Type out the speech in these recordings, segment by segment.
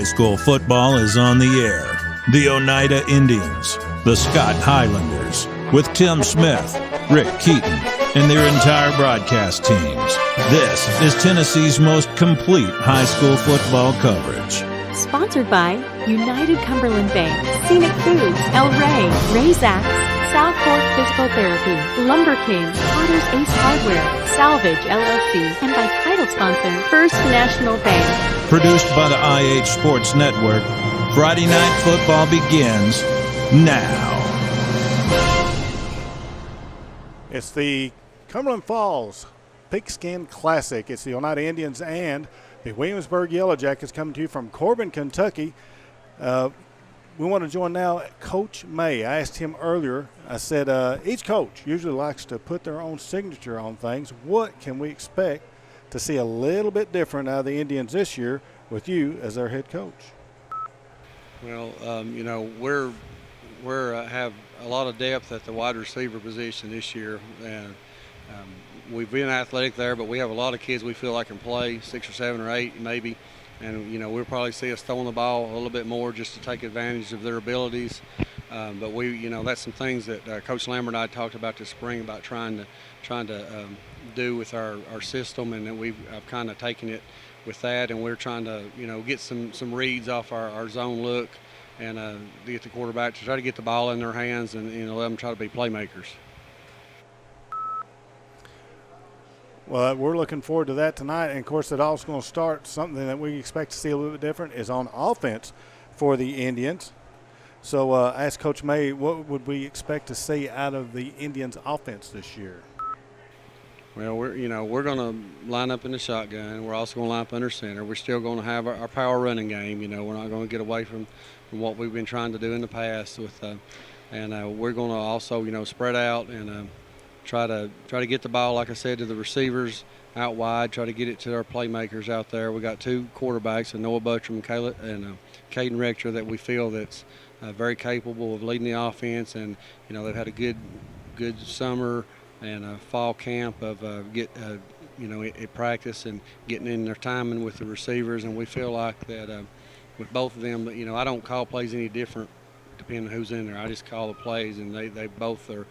High school football is on the air. The Oneida Indians, the Scott Highlanders, with Tim Smith, Rick Keaton, and their entire broadcast teams. This is Tennessee's most complete high school football coverage. Sponsored by United Cumberland Bank, Scenic Foods, El Rey, Ray's Axe, South Fork Physical Therapy, Lumber King, Potter's Ace Hardware, Salvage LLC, and by title sponsor, First National Bank. Produced by the IH Sports Network, Friday Night Football begins now. It's the Cumberland Falls Pigskin Classic. It's the Oneida Indians and the Williamsburg Yellow Jackets coming to you from Corbin, Kentucky. We want to join now Coach May. I asked him earlier, I said, each coach usually likes to put their own signature on things. What can we expect to see a little bit different out of the Indians this year with you as their head coach? Well, we're have a lot of depth at the wide receiver position this year, and we've been athletic there, but we have a lot of kids we feel like can play, 6 or 7 or 8 maybe, and we'll probably see us throwing the ball a little bit more just to take advantage of their abilities. But that's some things that Coach Lambert and I talked about this spring about trying to do with our system, and then I've kind of taken it with that, and we're trying to get some reads off our zone look and get the quarterback to try to get the ball in their hands and let them try to be playmakers. Well, we're looking forward to that tonight, and of course, it all's going to start. Something that we expect to see a little bit different is on offense for the Indians. So, ask Coach May, what would we expect to see out of the Indians' offense this year? Well, we're going to line up in the shotgun. We're also going to line up under center. We're still going to have our power running game. We're not going to get away from what we've been trying to do in the past with, and we're going to also spread out and try to get the ball, like I said, to the receivers out wide. Try to get it to our playmakers out there. We got 2 quarterbacks, and Noah Buttram and Caden Rector, that we feel that's very capable of leading the offense, and they've had a good summer and a fall camp of at practice and getting in their timing with the receivers, and we feel like that with both of them, I don't call plays any different depending on who's in there. I just call the plays, and they both are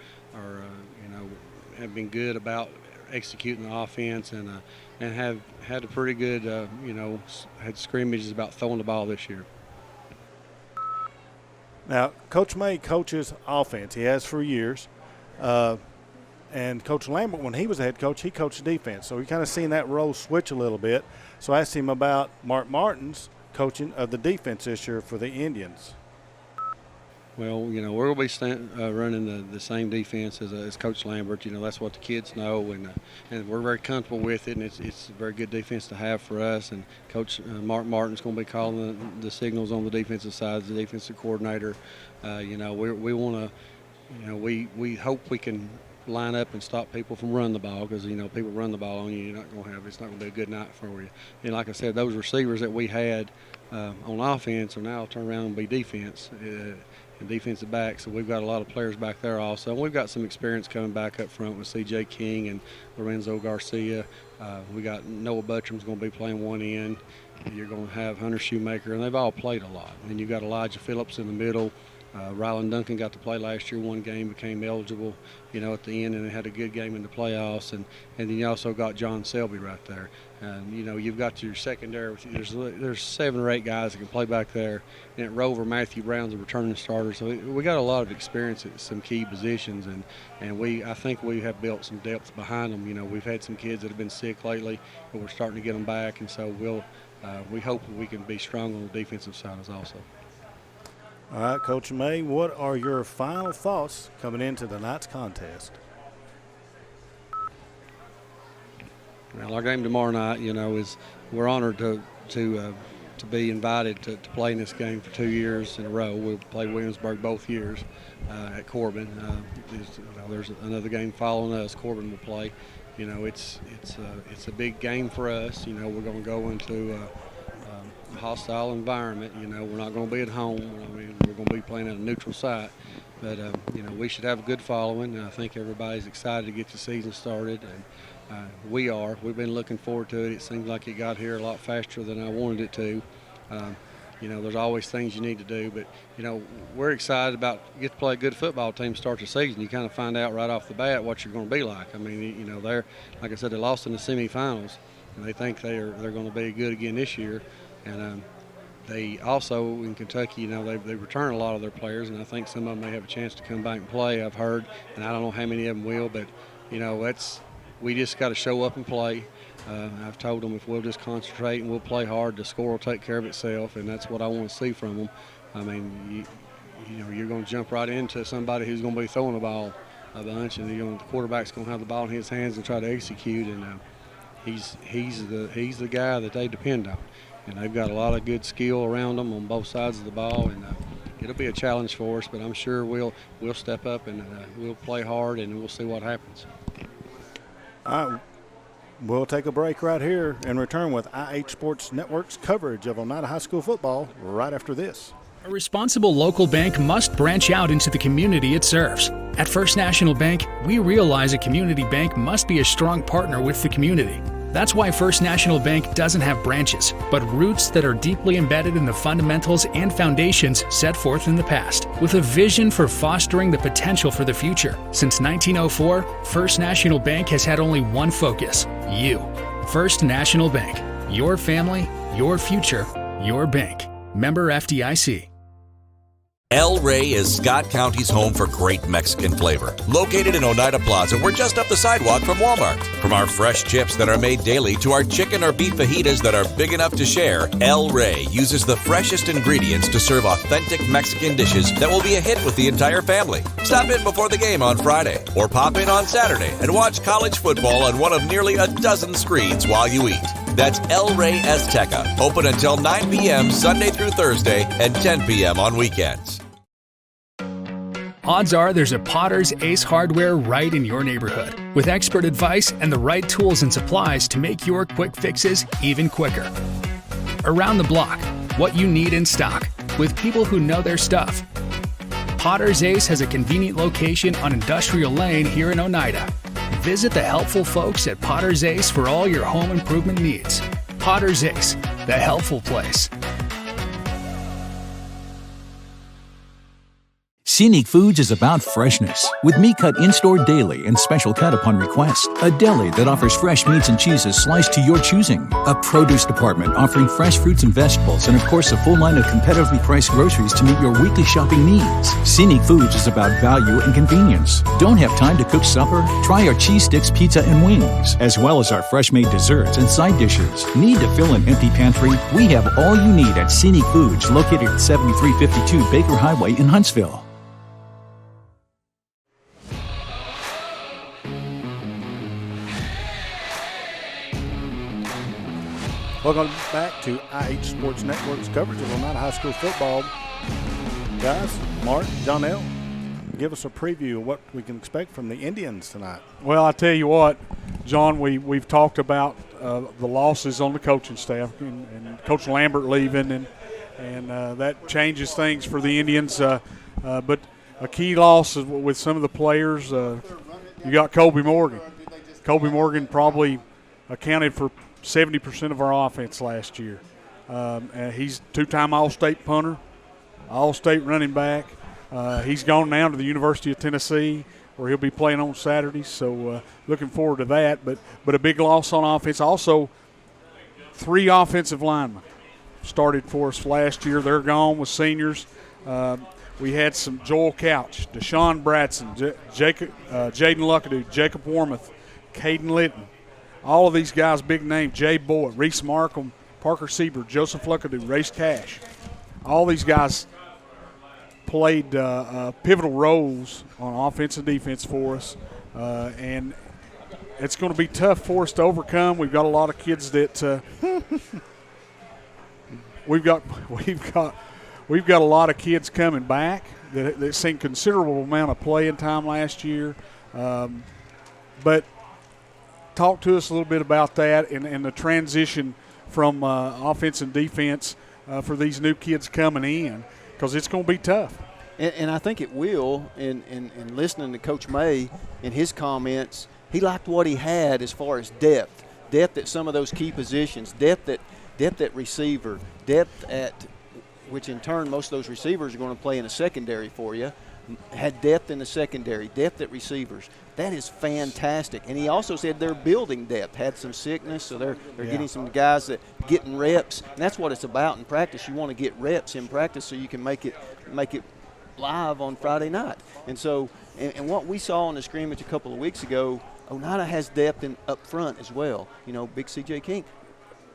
have been good about executing the offense and have had a pretty good had scrimmages about throwing the ball this year. Now, Coach May coaches offense. He has for years. And Coach Lambert, when he was the head coach, he coached defense. So we kind of seen that role switch a little bit. So I asked him about Mark Martin's coaching of the defense this year for the Indians. Well, we're going to be running the same defense as Coach Lambert. That's what the kids know, and we're very comfortable with it, and it's a very good defense to have for us. And Coach Mark Martin's going to be calling the signals on the defensive side, the defensive coordinator. We want to, we hope we can line up and stop people from running the ball, because people run the ball on you, it's not going to be a good night for you. And like I said, those receivers that we had on offense are now turn around and be defense and defensive back. So we've got a lot of players back there also. And we've got some experience coming back up front with C.J. King and Lorenzo Garcia. We got Noah Buttram's going to be playing one end. You're going to have Hunter Shoemaker, and they've all played a lot. And you've got Elijah Phillips in the middle. Rylan Duncan got to play last year, one game, became eligible, at the end, and they had a good game in the playoffs. And then you also got John Selby right there. And, you've got your secondary. There's 7 or 8 guys that can play back there. And at Rover, Matthew Brown's a returning starter. So we got a lot of experience at some key positions. And I think we have built some depth behind them. We've had some kids that have been sick lately, but we're starting to get them back. And so we hope that we can be strong on the defensive side as also. All right, Coach May, what are your final thoughts coming into tonight's contest? Well, our game tomorrow night, is we're honored to be invited to play in this game for 2 years in a row. We'll play Williamsburg both years at Corbin. There's another game following us. Corbin will play. It's a big game for us. We're going to go into a hostile environment. We're not going to be at home. We're going to be playing at a neutral site. But, we should have a good following. I think everybody's excited to get the season started. And we are. We've been looking forward to it. It seems like it got here a lot faster than I wanted it to. there's always things you need to do. But, we're excited about get to play a good football team start the season. You kind of find out right off the bat what you're going to be like. I mean, they're, like I said, they lost in the semifinals, and they think they're going to be good again this year. And they also, in Kentucky, they return a lot of their players, and I think some of them may have a chance to come back and play, I've heard. And I don't know how many of them will, but, we just got to show up and play. I've told them if we'll just concentrate and we'll play hard, the score will take care of itself, and that's what I want to see from them. I mean, you're going to jump right into somebody who's going to be throwing the ball a bunch, and the quarterback's going to have the ball in his hands and try to execute, and he's the guy that they depend on. And they've got a lot of good skill around them on both sides of the ball, and it'll be a challenge for us, but I'm sure we'll step up and we'll play hard, and we'll see what happens. We'll take a break right here and return with IH Sports Network's coverage of Oneida High School football right after this. A responsible local bank must branch out into the community it serves. At First National Bank, we realize a community bank must be a strong partner with the community. That's why First National Bank doesn't have branches, but roots that are deeply embedded in the fundamentals and foundations set forth in the past, with a vision for fostering the potential for the future. Since 1904, First National Bank has had only one focus: you. First National Bank. Your family, your future, your bank. Member FDIC. El Rey is Scott County's home for great Mexican flavor. Located in Oneida Plaza, we're just up the sidewalk from Walmart. From our fresh chips that are made daily to our chicken or beef fajitas that are big enough to share, El Rey uses the freshest ingredients to serve authentic Mexican dishes that will be a hit with the entire family. Stop in before the game on Friday, or pop in on Saturday and watch college football on one of nearly a dozen screens while you eat. That's El Rey Azteca, open until 9 p.m. Sunday through Thursday and 10 p.m. on weekends. Odds are there's a Potter's Ace Hardware right in your neighborhood, with expert advice and the right tools and supplies to make your quick fixes even quicker. Around the block, what you need in stock, with people who know their stuff. Potter's Ace has a convenient location on Industrial Lane here in Oneida. Visit the helpful folks at Potter's Ace for all your home improvement needs. Potter's Ace, the helpful place. Scenic Foods is about freshness, with meat cut in-store daily and special cut upon request. A deli that offers fresh meats and cheeses sliced to your choosing. A produce department offering fresh fruits and vegetables, and of course a full line of competitively priced groceries to meet your weekly shopping needs. Scenic Foods is about value and convenience. Don't have time to cook supper? Try our cheese sticks, pizza, and wings, as well as our fresh-made desserts and side dishes. Need to fill an empty pantry? We have all you need at Scenic Foods, located at 7352 Baker Highway in Huntsville. Welcome back to IH Sports Network's coverage of Oneida High School football. Guys, Mark, Jonelle, give us a preview of what we can expect from the Indians tonight. Well, I tell you what, John, we've talked about the losses on the coaching staff and Coach Lambert leaving, and that changes things for the Indians. But a key loss is with some of the players. You got Colby Morgan. Colby Morgan probably accounted for 70% of our offense last year. And he's two-time All-State punter, All-State running back. He's gone now to the University of Tennessee, where he'll be playing on Saturdays. So looking forward to that. But a big loss on offense. Also, 3 offensive linemen started for us last year. They're gone with seniors. We had some Joel Couch, Deshaun Bratson, Jaden Luckadoo, Jacob Wormuth, Caden Litton. All of these guys, big name, Jay Boyd, Reese Markham, Parker Sieber, Joseph Luckadoo, Race Cash. All these guys played pivotal roles on offense and defense for us, and it's going to be tough for us to overcome. We've got a lot of kids that we've got a lot of kids coming back that seen considerable amount of playing time last year, but. Talk to us a little bit about that and the transition from offense and defense for these new kids coming in, because it's going to be tough. And I think it will. In listening to Coach May in his comments, he liked what he had as far as depth at some of those key positions, depth at receiver, depth at which in turn most of those receivers are going to play in a secondary for you, had depth in the secondary, depth at receivers. That is fantastic. And he also said they're building depth, had some sickness, so they're getting some guys that getting reps. And that's what it's about in practice. You want to get reps in practice so you can make it live on Friday night. And so, and what we saw in the scrimmage a couple of weeks ago, Oneida has depth up front as well. You know, big C.J. King.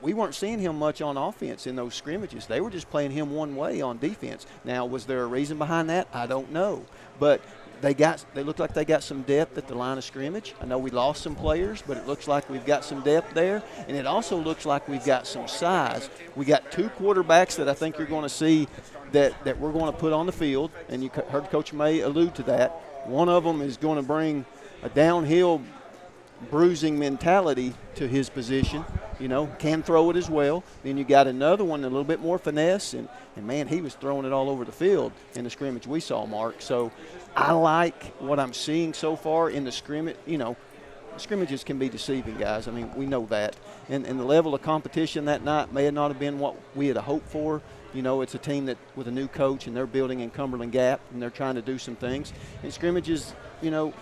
We weren't seeing him much on offense in those scrimmages. They were just playing him one way on defense. Now, was there a reason behind that? I don't know. But they look like they got some depth at the line of scrimmage. I know we lost some players, but it looks like we've got some depth there. And it also looks like we've got some size. We got 2 quarterbacks that I think you're going to see that we're going to put on the field. And you heard Coach May allude to that. One of them is going to bring a downhill bruising mentality to his position, you know, can throw it as well. Then you got another one, a little bit more finesse, and man, he was throwing it all over the field in the scrimmage we saw, Mark. So I like what I'm seeing so far in the scrimmage. You know, scrimmages can be deceiving, guys. I mean, we know that. And the level of competition that night may not have been what we had hoped for. You know, it's a team that with a new coach, and they're building in Cumberland Gap, and they're trying to do some things. And scrimmages, you know,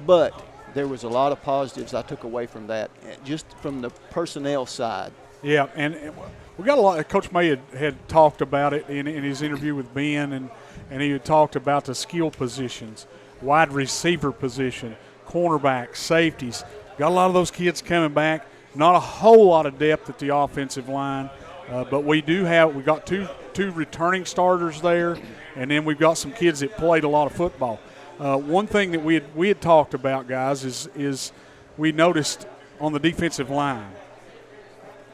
but there was a lot of positives I took away from that, just from the personnel side. Yeah, and we got a lot. Coach May had talked about it in his interview with Ben, and he had talked about the skill positions, wide receiver position, cornerback, safeties. Got a lot of those kids coming back. Not a whole lot of depth at the offensive line, but we got two returning starters there, and then we've got some kids that played a lot of football. One thing that we had talked about, guys, is we noticed on the defensive line,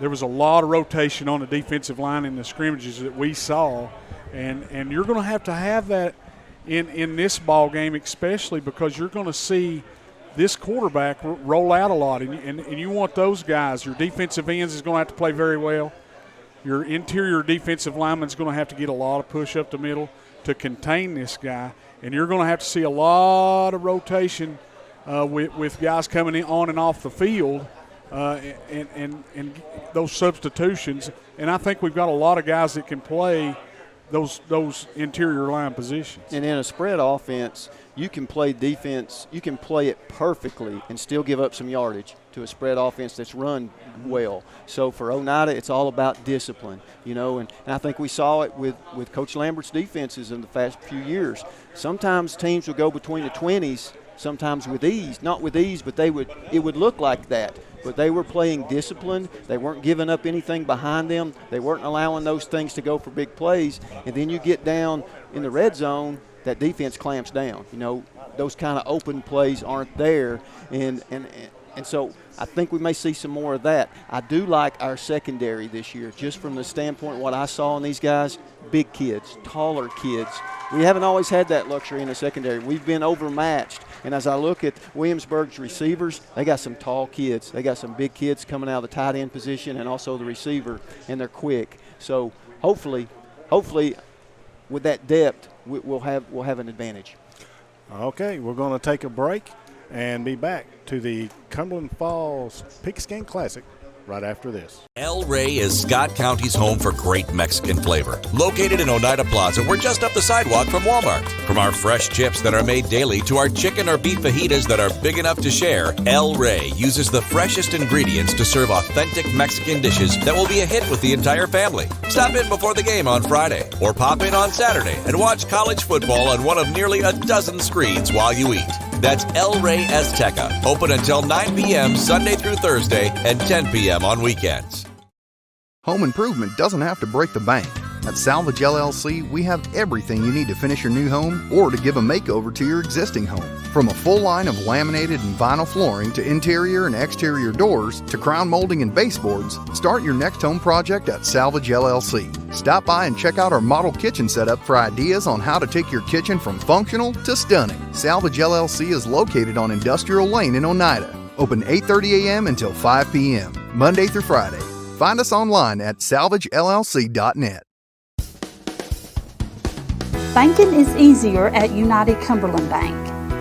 there was a lot of rotation on the defensive line in the scrimmages that we saw, and you're going to have that in this ball game, especially because you're going to see this quarterback roll out a lot, and you want those guys. Your defensive ends is going to have to play very well. Your interior defensive lineman is going to have to get a lot of push up the middle to contain this guy. And you're going to have to see a lot of rotation with guys coming in on and off the field and those substitutions. And I think we've got a lot of guys that can play those interior line positions. And in a spread offense, you can play defense. You can play it perfectly and still give up some yardage to a spread offense that's run well. So for Oneida, it's all about discipline, you know, and I think we saw it with Coach Lambert's defenses in the past few years. Sometimes teams would go between the 20s, sometimes with ease. Not with ease, but it would look like that. But they were playing disciplined. They weren't giving up anything behind them. They weren't allowing those things to go for big plays. And then you get down in the red zone, that defense clamps down. You know, those kind of open plays aren't there. And so I think we may see some more of that. I do like our secondary this year, just from the standpoint of what I saw in these guys, big kids, taller kids. We haven't always had that luxury in the secondary. We've been overmatched. And as I look at Williamsburg's receivers, they got some tall kids. They got some big kids coming out of the tight end position and also the receiver, and they're quick. So hopefully with that depth, we'll have an advantage. Okay, we're going to take a break and be back to the Cumberland Falls Pigskin Classic right after this. El Rey is Scott County's home for great Mexican flavor. Located in Oneida Plaza, we're just up the sidewalk from Walmart. From our fresh chips that are made daily to our chicken or beef fajitas that are big enough to share, El Rey uses the freshest ingredients to serve authentic Mexican dishes that will be a hit with the entire family. Stop in before the game on Friday or pop in on Saturday and watch college football on one of nearly a dozen screens while you eat. That's El Rey Azteca, open until 9 p.m. Sunday through Thursday and 10 p.m. on weekends. Home improvement doesn't have to break the bank. At Salvage LLC, we have everything you need to finish your new home or to give a makeover to your existing home. From a full line of laminated and vinyl flooring to interior and exterior doors to crown molding and baseboards, start your next home project at Salvage LLC. Stop by and check out our model kitchen setup for ideas on how to take your kitchen from functional to stunning. Salvage LLC is located on Industrial Lane in Oneida. Open 8:30 a.m. until 5 p.m., Monday through Friday. Find us online at salvagellc.net. Banking is easier at United Cumberland Bank.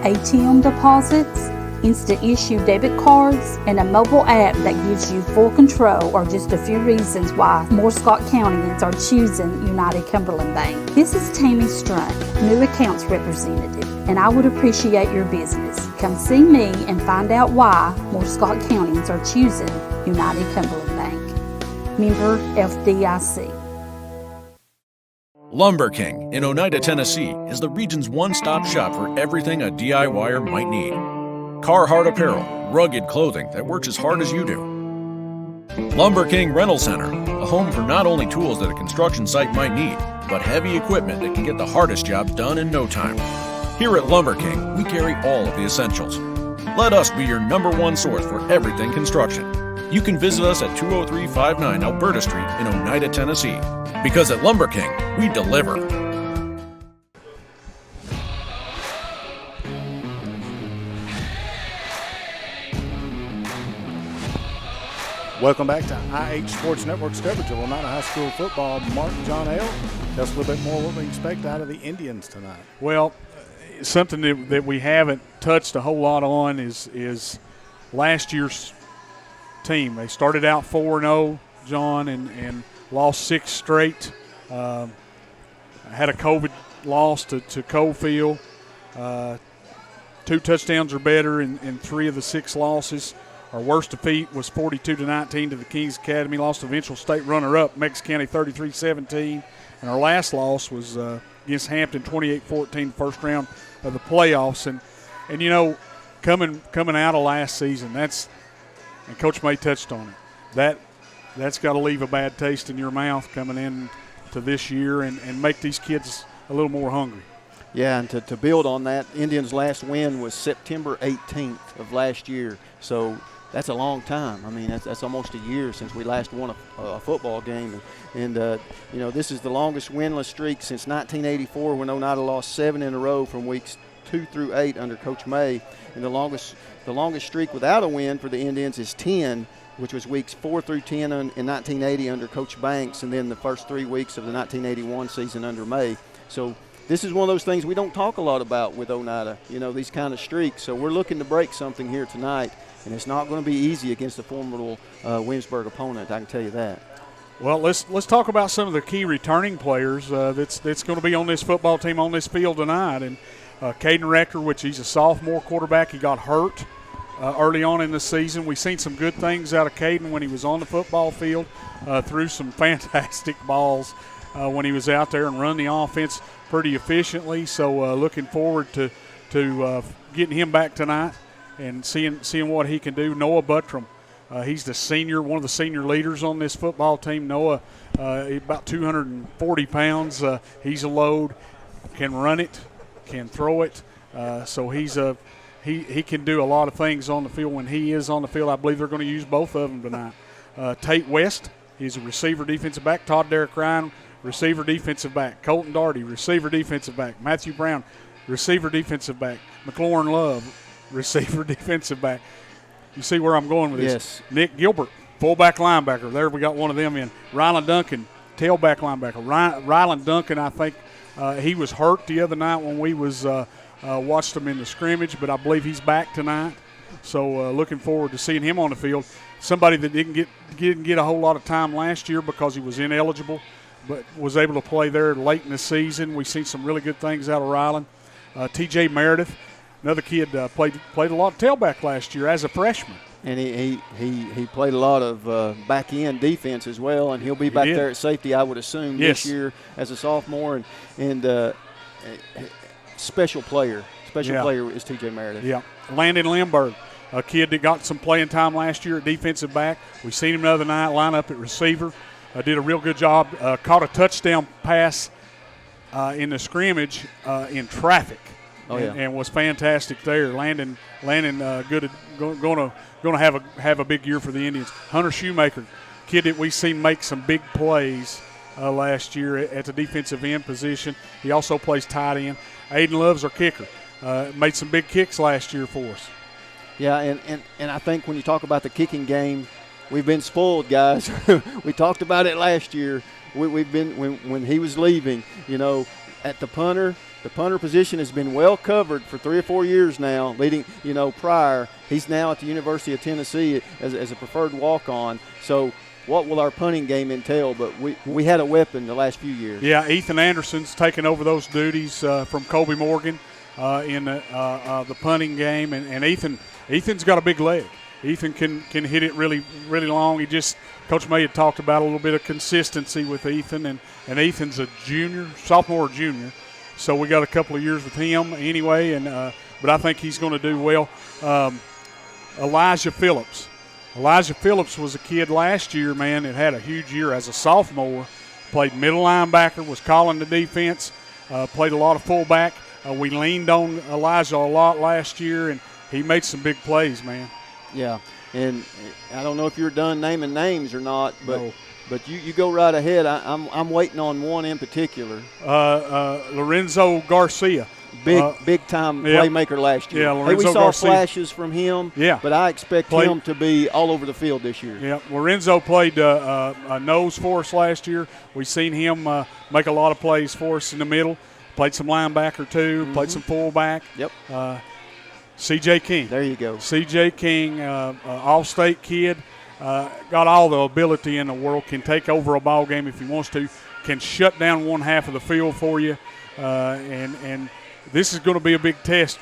ATM deposits, instant issue debit cards, and a mobile app that gives you full control are just a few reasons why more Scott Countyans are choosing United Cumberland Bank. This is Tammy Strunk, new accounts representative, and I would appreciate your business. Come see me and find out why more Scott Countyans are choosing United Cumberland Bank. Member FDIC. Lumber King in Oneida, Tennessee is the region's one-stop shop for everything a DIYer might need. Carhartt apparel, rugged clothing that works as hard as you do. Lumber King Rental Center, a home for not only tools that a construction site might need, but heavy equipment that can get the hardest jobs done in no time. Here at Lumber King, we carry all of the essentials. Let us be your #1 source for everything construction. You can visit us at 20359 Alberta Street in Oneida, Tennessee. Because at Lumber King, we deliver. Welcome back to IH Sports Network's coverage of Oneida High School football. Mark John L. Tell us a little bit more what we expect out of the Indians tonight. Well, something that we haven't touched a whole lot on is last year's team. They started out 4-0, John, and lost 6 straight. Had a COVID loss to Coalfield. 2 touchdowns or better in 3 of the 6 losses. Our worst defeat was 42-19 to the Kings Academy. Lost to eventual state runner-up, Meigs County 33-17. And our last loss was against Hampton 28-14, first round of the playoffs. And you know, coming out of last season, and Coach May touched on it, that's got to leave a bad taste in your mouth coming in to this year and make these kids a little more hungry. Yeah, and to build on that, Indians' last win was September 18th of last year. So that's a long time. I mean, that's almost a year since we last won a football game. And you know, this is the longest winless streak since 1984 when Oneida lost 7 in a row from weeks 2 through 8 under Coach May. And the longest streak without a win for the Indians is 10, which was weeks 4 through 10 in 1980 under Coach Banks, and then the first 3 weeks of the 1981 season under May. So this is one of those things we don't talk a lot about with Oneida, you know, these kind of streaks. So we're looking to break something here tonight, and it's not going to be easy against a formidable Williamsburg opponent, I can tell you that. Well, let's talk about some of the key returning players that's going to be on this football team on this field tonight. And Caden Rector, which he's a sophomore quarterback, he got hurt early on in the season. We've seen some good things out of Caden when he was on the football field, threw some fantastic balls when he was out there and run the offense pretty efficiently. So looking forward to getting him back tonight and seeing what he can do. Noah Buttram, he's the senior, one of the senior leaders on this football team. Noah, about 240 pounds. He's a load, can run it, can throw it. So he can do a lot of things on the field. When he is on the field, I believe they're going to use both of them tonight. Tate West, he's a receiver defensive back. Todd Derrick Ryan, receiver defensive back. Colton Darty, receiver defensive back. Matthew Brown, receiver defensive back. McLaurin Love, receiver defensive back. You see where I'm going with this? Yes. Nick Gilbert, fullback linebacker. There we got one of them in. Ryland Duncan, tailback linebacker. Ryland Duncan, I think he was hurt the other night when we watched him in the scrimmage, but I believe he's back tonight. So looking forward to seeing him on the field. Somebody that didn't get a whole lot of time last year because he was ineligible, but was able to play there late in the season. We've seen some really good things out of Ryland. T.J. Meredith, another kid, played a lot of tailback last year as a freshman. And he played a lot of back-end defense as well, and he'll be back there at safety, I would assume, this year as a sophomore. And special player is T.J. Meredith. Yeah. Landon Lindbergh, a kid that got some playing time last year at defensive back. We seen him the other night line up at receiver. Did a real good job. Caught a touchdown pass in the scrimmage in traffic. And was fantastic there. Landon, good. Going to have a big year for the Indians. Hunter Shoemaker, kid that we've seen make some big plays last year at the defensive end position. He also plays tight end. Aiden Love's our kicker. Made some big kicks last year for us. Yeah, and I think when you talk about the kicking game, we've been spoiled, guys. We talked about it last year. We've been when he was leaving, you know, at the punter, The punter position has been well covered for 3 or 4 years now, leading, prior. He's now at the University of Tennessee as a preferred walk-on. So what will our punting game entail? But we had a weapon the last few years. Yeah, Ethan Anderson's taken over those duties from Colby Morgan in the punting game. And Ethan's got a big leg. Ethan can hit it really, really long. Coach May had talked about a little bit of consistency with Ethan, and Ethan's a sophomore or junior. So we got a couple of years with him anyway, but I think he's going to do well. Elijah Phillips. Elijah Phillips was a kid last year, man, that had a huge year as a sophomore. Played middle linebacker, was calling the defense, played a lot of fullback. We leaned on Elijah a lot last year, and he made some big plays, man. Yeah, and I don't know if you're done naming names or not, but No. But you go right ahead. I'm waiting on one in particular. Lorenzo Garcia. Big time playmaker last year. Yeah, we Lorenzo saw Garcia. flashes from him. Yeah. But I expect him to be all over the field this year. Yeah, Lorenzo played a nose for us last year. We've seen him make a lot of plays for us in the middle. Played some linebacker too. Played some fullback. Yep. C.J. King. There you go. C.J. King, all-state kid. Got all the ability in the world, can take over a ball game if he wants to, can shut down one half of the field for you, and this is going to be a big test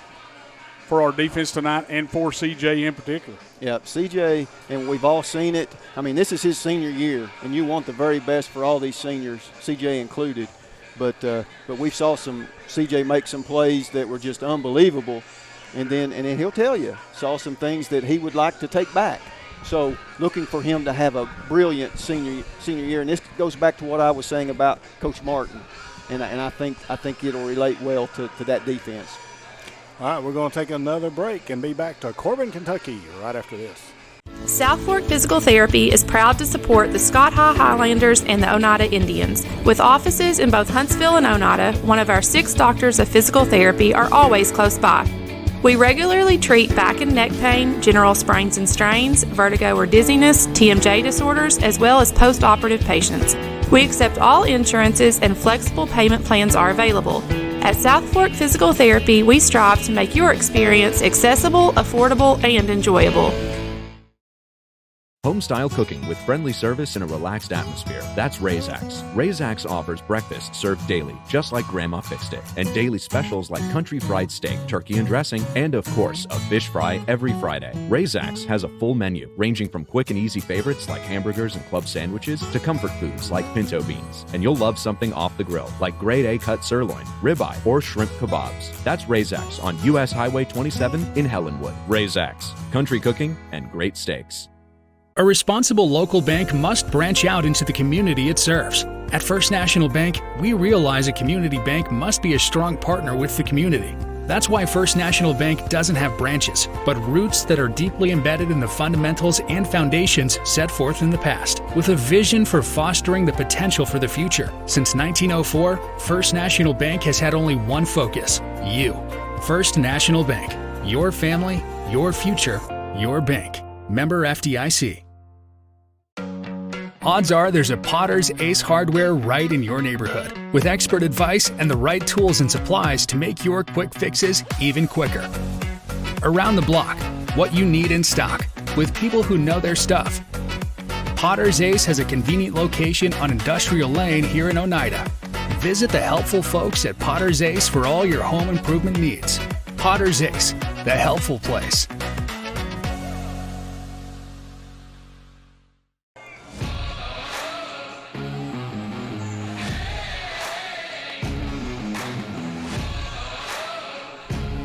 for our defense tonight and for C.J. in particular. Yeah, C.J., and we've all seen it. I mean, this is his senior year, and you want the very best for all these seniors, C.J. included. But we saw some C.J. make some plays that were just unbelievable, and then he'll tell you, saw some things that he would like to take back. So looking for him to have a brilliant senior year, and this goes back to what I was saying about Coach Martin, and I think it'll relate well to that defense. All right, we're going to take another break and be back to Corbin, Kentucky right after this. South Fork Physical Therapy is proud to support the Scott High Highlanders and the Oneida Indians. With offices in both Huntsville and Oneida, one of our 6 doctors of physical therapy are always close by. We regularly treat back and neck pain, general sprains and strains, vertigo or dizziness, TMJ disorders, as well as post-operative patients. We accept all insurances and flexible payment plans are available. At South Fork Physical Therapy, we strive to make your experience accessible, affordable, and enjoyable. Home-style cooking with friendly service and a relaxed atmosphere. That's Razak's. Razak's offers breakfast served daily, just like Grandma fixed it, and daily specials like country fried steak, turkey and dressing, and of course, a fish fry every Friday. Razak's has a full menu, ranging from quick and easy favorites like hamburgers and club sandwiches to comfort foods like pinto beans. And you'll love something off the grill, like grade A cut sirloin, ribeye, or shrimp kebabs. That's Razak's on U.S. Highway 27 in Helenwood. Razak's. Country cooking and great steaks. A responsible local bank must branch out into the community it serves. At First National Bank, we realize a community bank must be a strong partner with the community. That's why First National Bank doesn't have branches, but roots that are deeply embedded in the fundamentals and foundations set forth in the past, with a vision for fostering the potential for the future. Since 1904, First National Bank has had only one focus: you. First National Bank. Your family, your future, your bank. Member FDIC. Odds are there's a Potter's Ace Hardware right in your neighborhood, with expert advice and the right tools and supplies to make your quick fixes even quicker. Around the block, what you need in stock, with people who know their stuff. Potter's Ace has a convenient location on Industrial Lane here in Oneida. Visit the helpful folks at Potter's Ace for all your home improvement needs. Potter's Ace, the helpful place.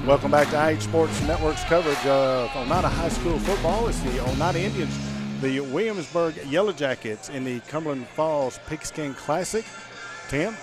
Welcome back to IH Sports Network's coverage of Oneida High School football. It's the Oneida Indians, the Williamsburg Yellow Jackets in the Cumberland Falls Pigskin Classic. Tim?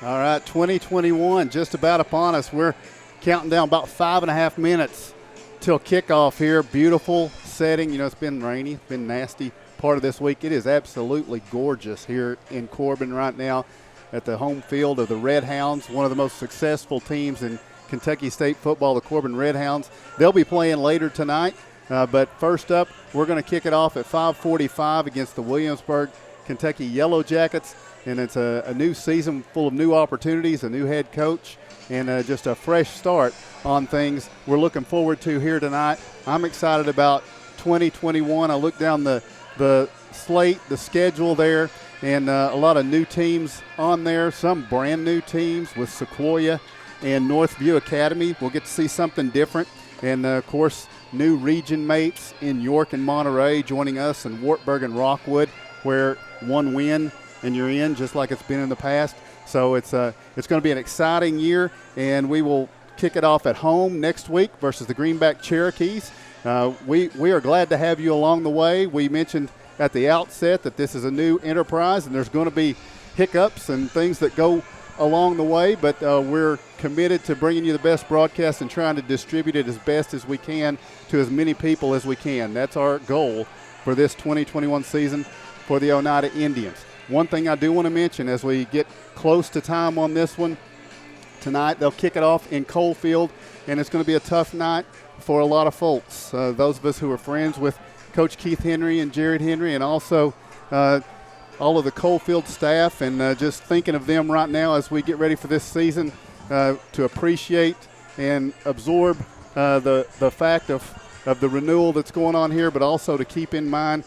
All right, 2021 just about upon us. We're counting down about 5.5 minutes till kickoff here. Beautiful setting. You know, it's been rainy. It's been nasty part of this week. It is absolutely gorgeous here in Corbin right now at the home field of the Red Hounds, one of the most successful teams in Kentucky State football, the Corbin Red Hounds. They'll be playing later tonight, but first up, we're going to kick it off at 5:45 against the Williamsburg, Kentucky Yellow Jackets, and it's a new season full of new opportunities, a new head coach, and just a fresh start on things we're looking forward to here tonight. I'm excited about 2021. I look down the slate, the schedule there, and a lot of new teams on there, some brand new teams with Sequoia and Northview Academy. We'll get to see something different. And, of course, new region mates in York and Monterey joining us, and Wartburg and Rockwood, where one win and you're in, just like it's been in the past. So it's going to be an exciting year, and we will kick it off at home next week versus the Greenback Cherokees. We are glad to have you along the way. We mentioned at the outset that this is a new enterprise, and there's going to be hiccups and things that go along the way, but we're committed to bringing you the best broadcast and trying to distribute it as best as we can to as many people as we can. That's our goal for this 2021 season for the Oneida Indians. One thing I do want to mention as we get close to time on this one, tonight they'll kick it off in Coalfield, and it's going to be a tough night for a lot of folks. Those of us who are friends with Coach Keith Henry and Jared Henry, and also all of the Coalfield staff, and just thinking of them right now as we get ready for this season, to appreciate and absorb the fact of the renewal that's going on here, but also to keep in mind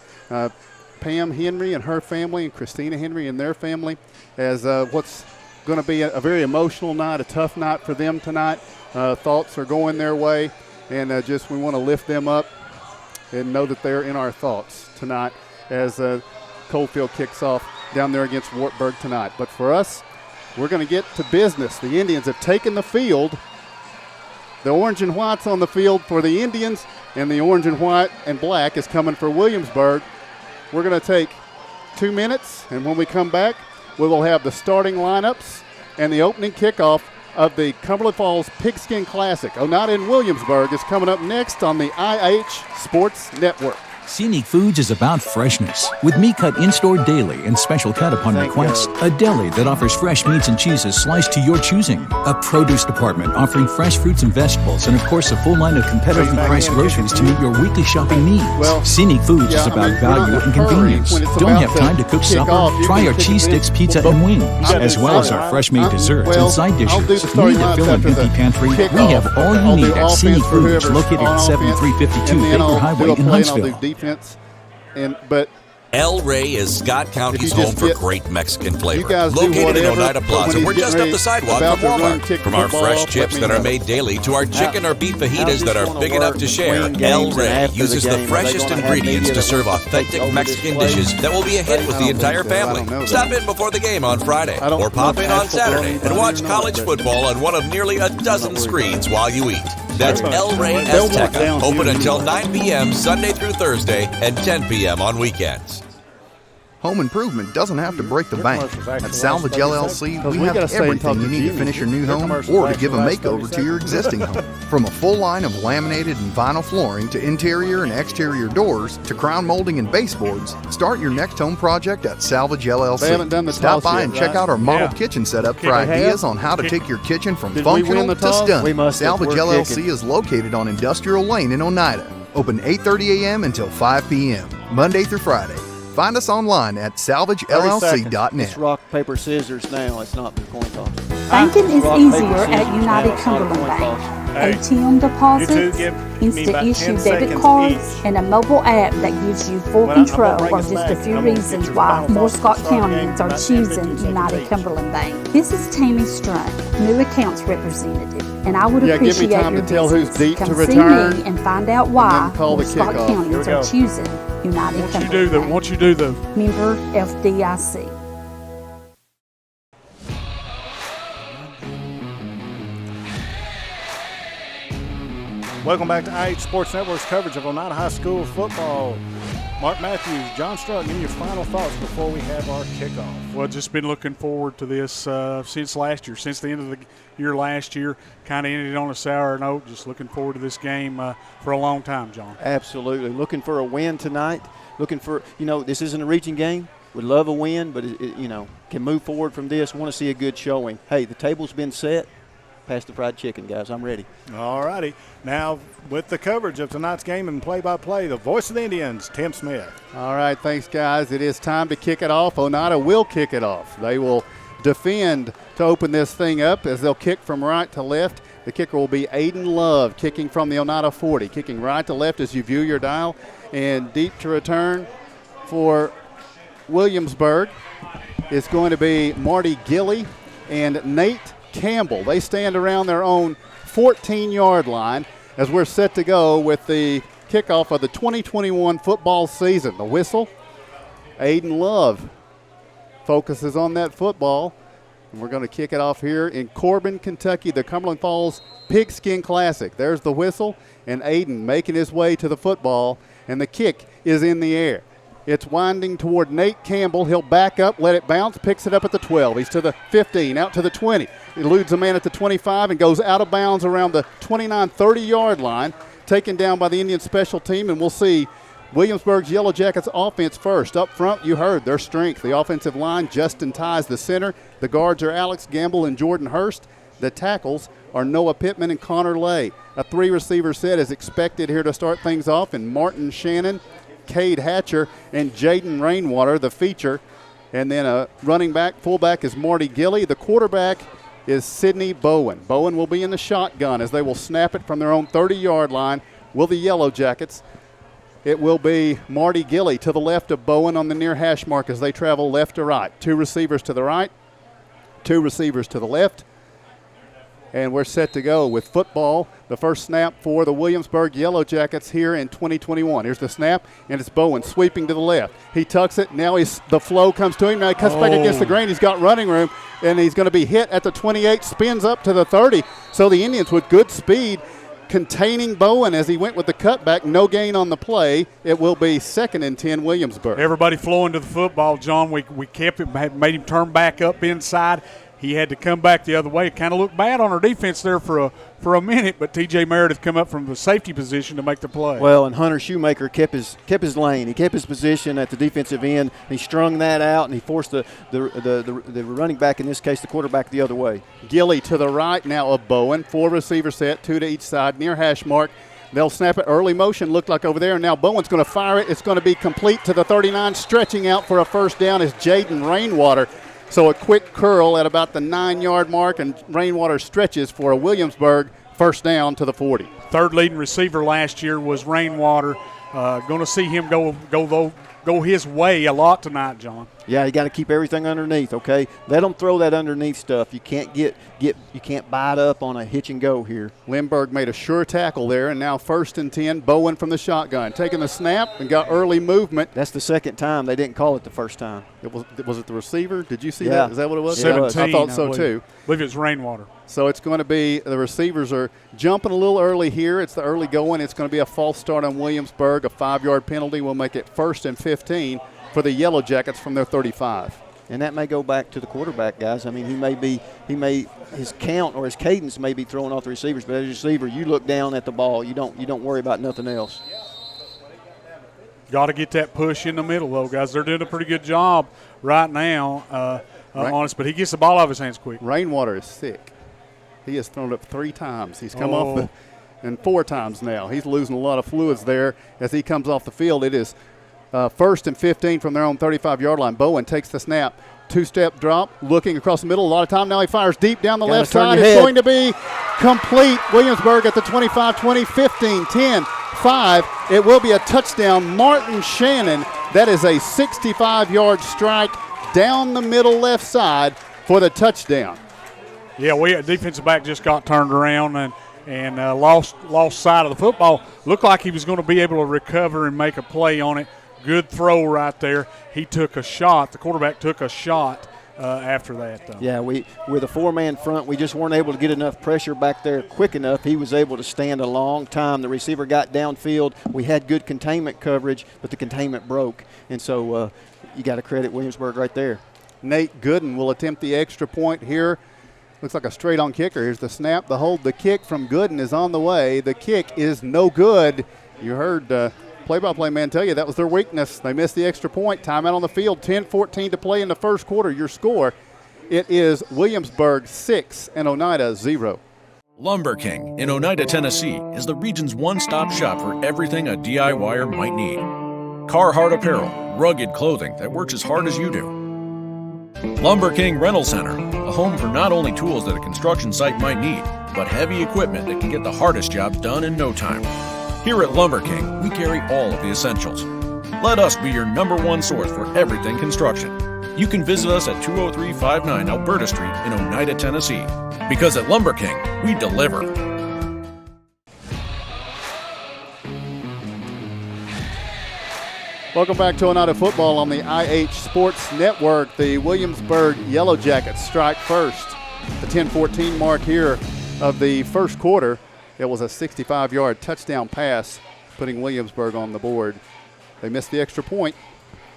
Pam Henry and her family and Christina Henry and their family as what's going to be a very emotional night, a tough night for them tonight. Thoughts are going their way, and just we want to lift them up and know that they're in our thoughts tonight as Coalfield kicks off down there against Wartburg tonight. But for us, we're going to get to business. The Indians have taken the field. The orange and white's on the field for the Indians, and the orange and white and black is coming for Williamsburg. We're going to take 2 minutes, and when we come back, we will have the starting lineups and the opening kickoff of the Cumberland Falls Pigskin Classic. Oneida and Williamsburg is coming up next on the IH Sports Network. Scenic Foods is about freshness. With meat cut in-store daily and special cut upon request. A deli that offers fresh meats and cheeses sliced to your choosing. A produce department offering fresh fruits and vegetables. And of course, a full line of competitively priced groceries to meet your weekly shopping needs. Scenic Foods is about value and convenience. Don't have time to cook supper? Try our cheese sticks, pizza, and wings. As well as our fresh-made desserts and side dishes. Need to fill an empty pantry? We have all you need at Scenic Foods, located at 7352 Baker Highway in Huntsville. Defense, but El Rey is Scott County's home for great Mexican flavor. Located in Oneida Plaza, we're just up the sidewalk from Walmart. From our fresh chips that are made daily to our chicken or beef fajitas that are big enough to share, El Rey uses the freshest ingredients to serve authentic Mexican dishes that will be a hit with the entire family. Stop in before the game on Friday, or pop in on Saturday and watch college football on one of nearly a dozen screens while you eat. That's El Rey Azteca, open until 9 p.m. Sunday through Thursday and 10 p.m. on weekends. Home improvement doesn't have to break the bank. At Salvage LLC, we have everything you need to finish your new home or to give a makeover to your existing home. From a full line of laminated and vinyl flooring to interior and exterior doors to crown molding and baseboards, start your next home project at Salvage LLC. Stop by and check out our model kitchen setup for ideas on how to take your kitchen from functional to stunning. Salvage LLC is located on Industrial Lane in Oneida. Open 8:30 a.m. until 5 p.m. Monday through Friday. Find us online at salvagellc.net. It's rock, paper, scissors now. It's not the coin toss. Banking is easier at United Cumberland Bank. ATM deposits, instant issue debit cards, and a mobile app that gives you full control are just a few reasons why more Scott Countyans are choosing United Cumberland Bank. This is Tammy Strunk, new accounts representative, and I would appreciate your business. Come see me and find out why more Scott Countyans are choosing United Cumberland Bank. Once you do the Member FDIC. Welcome back to IH Sports Network's coverage of Oneida High School football. Mark Matthews, John Struck, give me your final thoughts before we have our kickoff. Well, just been looking forward to this since last year, since the end of the year last year. Kind of ended on a sour note. Just looking forward to this game for a long time, John. Absolutely. Looking for a win tonight. Looking for, this isn't a region game. Would love a win, but, can move forward from this. Want to see a good showing. Hey, the table's been set. Pass the fried chicken, guys. I'm ready. All righty. Now, with the coverage of tonight's game and play-by-play, the voice of the Indians, Tim Smith. All right, thanks, guys. It is time to kick it off. Oneida will kick it off. They will defend to open this thing up as they'll kick from right to left. The kicker will be Aiden Love, kicking from the Oneida 40, kicking right to left as you view your dial. And deep to return for Williamsburg is going to be Marty Gilly and Nate Campbell. They stand around their own 14-yard line as we're set to go with the kickoff of the 2021 football season. The whistle, Aiden Love focuses on that football. And we're going to kick it off here in Corbin, Kentucky, the Cumberland Falls Pigskin Classic. There's the whistle, and Aiden making his way to the football, and the kick is in the air. It's winding toward Nate Campbell. He'll back up, let it bounce, picks it up at the 12. He's to the 15, out to the 20. Eludes a man at the 25 and goes out of bounds around the 29, 30-yard line, taken down by the Indian special team, and we'll see Williamsburg's Yellow Jackets offense first. Up front, you heard their strength. The offensive line, Justin Ties the center. The guards are Alex Gamble and Jordan Hurst. The tackles are Noah Pittman and Connor Lay. A 3-receiver set is expected here to start things off, and Martin Shannon, Cade Hatcher, and Jaden Rainwater, the feature. And then a running back, fullback is Marty Gilly. The quarterback is Sidney Bowen. Bowen will be in the shotgun as they will snap it from their own 30-yard line. Will the Yellow Jackets? It will be Marty Gilly to the left of Bowen on the near hash mark as they travel left to right. 2 receivers to the right, 2 receivers to the left. And we're set to go with football. The first snap for the Williamsburg Yellow Jackets here in 2021. Here's the snap, and it's Bowen sweeping to the left. He tucks it. Now the flow comes to him. Now he cuts back against the grain. He's got running room, and he's going to be hit at the 28, spins up to the 30. So the Indians with good speed containing Bowen as he went with the cutback. No gain on the play. It will be 2nd and 10 Williamsburg. Everybody flowing to the football, John. We kept it, made him turn back up inside. He had to come back the other way. It kind of looked bad on our defense there for a minute, but T.J. Meredith come up from the safety position to make the play. Well, and Hunter Shoemaker kept his lane. He kept his position at the defensive end. He strung that out, and he forced the running back, in this case the quarterback, the other way. Gilly to the right now of Bowen. 4 receiver set, 2 to each side, near hash mark. They'll snap it. Early motion looked like over there. Now Bowen's going to fire it. It's going to be complete to the 39. Stretching out for a first down is Jaden Rainwater. So a quick curl at about the 9-yard mark, and Rainwater stretches for a Williamsburg first down to the 40. Third leading receiver last year was Rainwater. Going to see him go his way a lot tonight, John. Yeah, you got to keep everything underneath, okay? Let them throw that underneath stuff. You can't you can't bite up on a hitch and go here. Lindbergh made a sure tackle there, and now 1st and 10, Bowen from the shotgun. Taking the snap and got early movement. That's the second time. They didn't call it the first time. Was it the receiver? Did you see that? Is that what it was? 17. I thought so too. I believe it was Rainwater. So it's going to be, the receivers are jumping a little early here. It's the early going. It's going to be a false start on Williamsburg. A 5-yard penalty will make it 1st and 15 for the Yellow Jackets from their 35. And that may go back to the quarterback, guys. I mean, his count or his cadence may be throwing off the receivers, but as a receiver, you look down at the ball. You don't worry about nothing else. Got to get that push in the middle, though, guys. They're doing a pretty good job right now on us, but he gets the ball out of his hands quick. Rainwater is sick. He has thrown up 3 times. He's come off and 4 times now. He's losing a lot of fluids there as he comes off the field. It is 1st and 15 from their own 35-yard line. Bowen takes the snap. 2-step drop, looking across the middle a lot of time. Now he fires deep down the left side. It's going to be complete. Williamsburg at the 25, 20, 15, 10, 5. It will be a touchdown. Martin Shannon. That is a 65-yard strike down the middle left side for the touchdown. Yeah, defensive back just got turned around and lost sight of the football. Looked like he was going to be able to recover and make a play on it. Good throw right there. He took a shot. The quarterback took a shot after that, though. Yeah, with a 4-man front, we just weren't able to get enough pressure back there quick enough. He was able to stand a long time. The receiver got downfield. We had good containment coverage, but the containment broke. And so you got to credit Williamsburg right there. Nate Gooden will attempt the extra point here. Looks like a straight-on kicker. Here's the snap, the hold. The kick from Gooden is on the way. The kick is no good. You heard play-by-play man tell you that was their weakness. They missed the extra point. Timeout on the field. 10-14 to play in the first quarter. Your score, it is Williamsburg 6 and Oneida 0. Lumber King in Oneida, Tennessee is the region's one-stop shop for everything a DIYer might need. Carhartt apparel, rugged clothing that works as hard as you do. Lumber King Rental Center, a home for not only tools that a construction site might need, but heavy equipment that can get the hardest jobs done in no time. Here at Lumber King, we carry all of the essentials. Let us be your #1 source for everything construction. You can visit us at 20359 Alberta Street in Oneida, Tennessee. Because at Lumber King, we deliver. Welcome back to Oneida football on the IH Sports Network. The Williamsburg Yellow Jackets strike first. The 10-14 mark here of the first quarter. It was a 65-yard touchdown pass, putting Williamsburg on the board. They missed the extra point.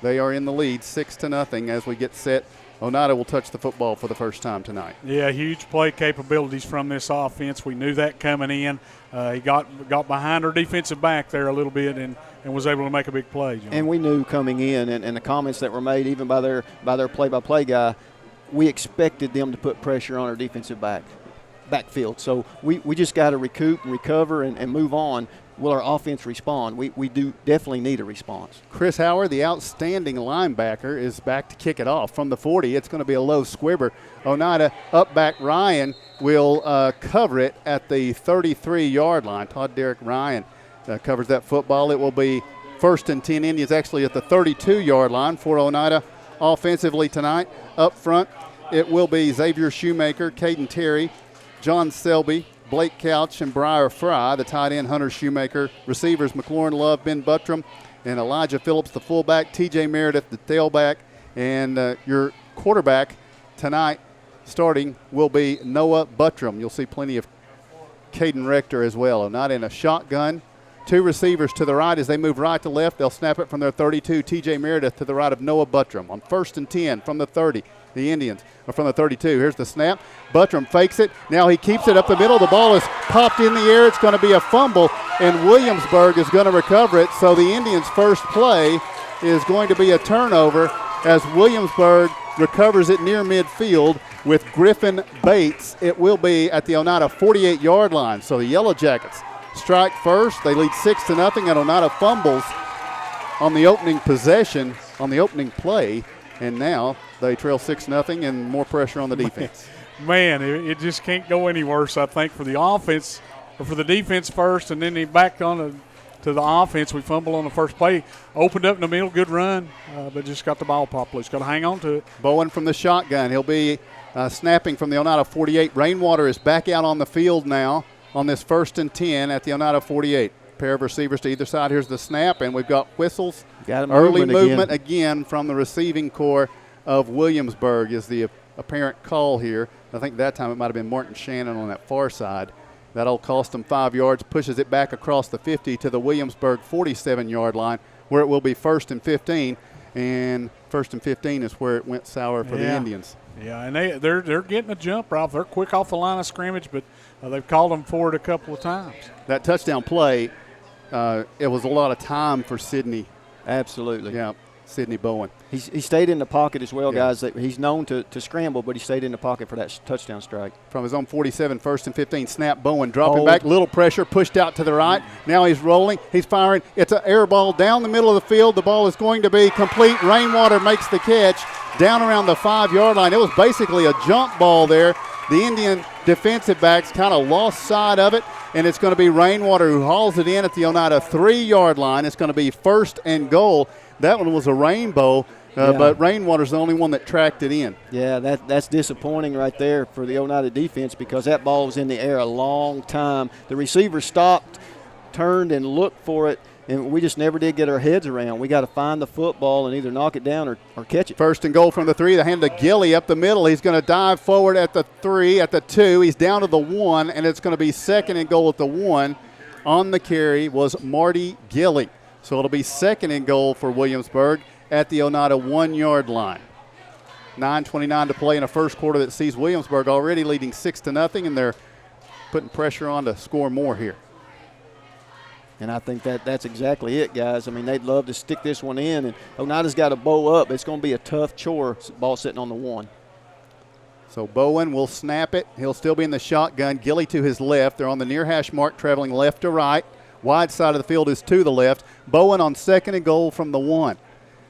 They are in the lead 6-0 as we get set. Oneida will touch the football for the first time tonight. Yeah, huge play capabilities from this offense. We knew that coming in. He got behind our defensive back there a little bit and was able to make a big play, John. And we knew coming in, and the comments that were made even by their play-by-play guy, we expected them to put pressure on our defensive backfield. So we just got to recoup and recover and move on. Will our offense respond? We do definitely need a response. Chris Howard, the outstanding linebacker, is back to kick it off from the 40. It's going to be a low squibber. Oneida up back Ryan will cover it at the 33-yard line. Todd Derek Ryan covers that football. It will be 1st and 10 Indians actually at the 32-yard line for Oneida offensively tonight. Up front, it will be Xavier Shoemaker, Caden Terry, John Selby, Blake Couch, and Briar Fry, the tight end Hunter Shoemaker. Receivers McLaurin Love, Ben Buttram, and Elijah Phillips, the fullback, TJ Meredith, the tailback. And your quarterback tonight starting will be Noah Buttram. You'll see plenty of Caden Rector as well. Not in a shotgun. 2 receivers to the right as they move right to left. They'll snap it from their 32. TJ Meredith to the right of Noah Buttram. On 1st and 10 from the 30, the Indians are from the 32. Here's the snap. Buttram fakes it. Now he keeps it up the middle. The ball is popped in the air. It's going to be a fumble, and Williamsburg is going to recover it. So the Indians' first play is going to be a turnover as Williamsburg recovers it near midfield with Griffin Bates. It will be at the Oneida 48-yard line. So the Yellow Jackets strike first. They lead 6-0, and Oneida fumbles on the opening possession, on the opening play, and now they trail 6-0 and more pressure on the defense. Man, it just can't go any worse, I think, for the offense, or for the defense first, and then they backed on to the offense. We fumbled on the first play, opened up in the middle, good run, but just got the ball popped loose. Got to hang on to it. Bowen from the shotgun. He'll be snapping from the Oneida 48. Rainwater is back out on the field now on this 1st and 10 at the Oneida 48. Pair of receivers to either side. Here's the snap, and we've got whistles. Early movement again from the receiving core of Williamsburg is the apparent call here. I think that time it might have been Martin Shannon on that far side. That'll cost them 5 yards, pushes it back across the 50 to the Williamsburg 47-yard line, where it will be 1st and 15. And 1st and 15 is where it went sour for the Indians. Yeah, and they're getting a jumper off. They're quick off the line of scrimmage, but they've called them for it a couple of times. That touchdown play, it was a lot of time for Sidney. Absolutely. Yeah, Sidney Bowen. He stayed in the pocket as well, guys. He's known to scramble, but he stayed in the pocket for that touchdown strike. From his own 47, 1st and 15, snap. Bowen dropping back, little pressure, pushed out to the right. Now he's rolling, he's firing. It's an air ball down the middle of the field. The ball is going to be complete. Rainwater makes the catch down around the 5-yard line. It was basically a jump ball there. The Indian defensive backs kind of lost sight of it, and it's going to be Rainwater who hauls it in at the Oneida 3-yard line. It's going to be 1st and goal. That one was a rainbow, but Rainwater's the only one that tracked it in. Yeah, that's disappointing right there for the Oneida defense because that ball was in the air a long time. The receiver stopped, turned, and looked for it, and we just never did get our heads around. We got to find the football and either knock it down or catch it. 1st and goal from the 3. The hand to Gilly up the middle. He's going to dive forward at the 3, at the 2. He's down to the 1, and it's going to be 2nd and goal at the 1. On the carry was Marty Gilly. So it'll be 2nd and goal for Williamsburg at the Oneida 1-yard line. 9:29 to play in a first quarter that sees Williamsburg already leading 6-0, and they're putting pressure on to score more here. And I think that's exactly it, guys. I mean, they'd love to stick this one in, and Oneida's got to bow up. It's going to be a tough chore, ball sitting on the 1. So Bowen will snap it. He'll still be in the shotgun. Gilly to his left. They're on the near hash mark, traveling left to right. Wide side of the field is to the left. Bowen on 2nd and goal from the 1.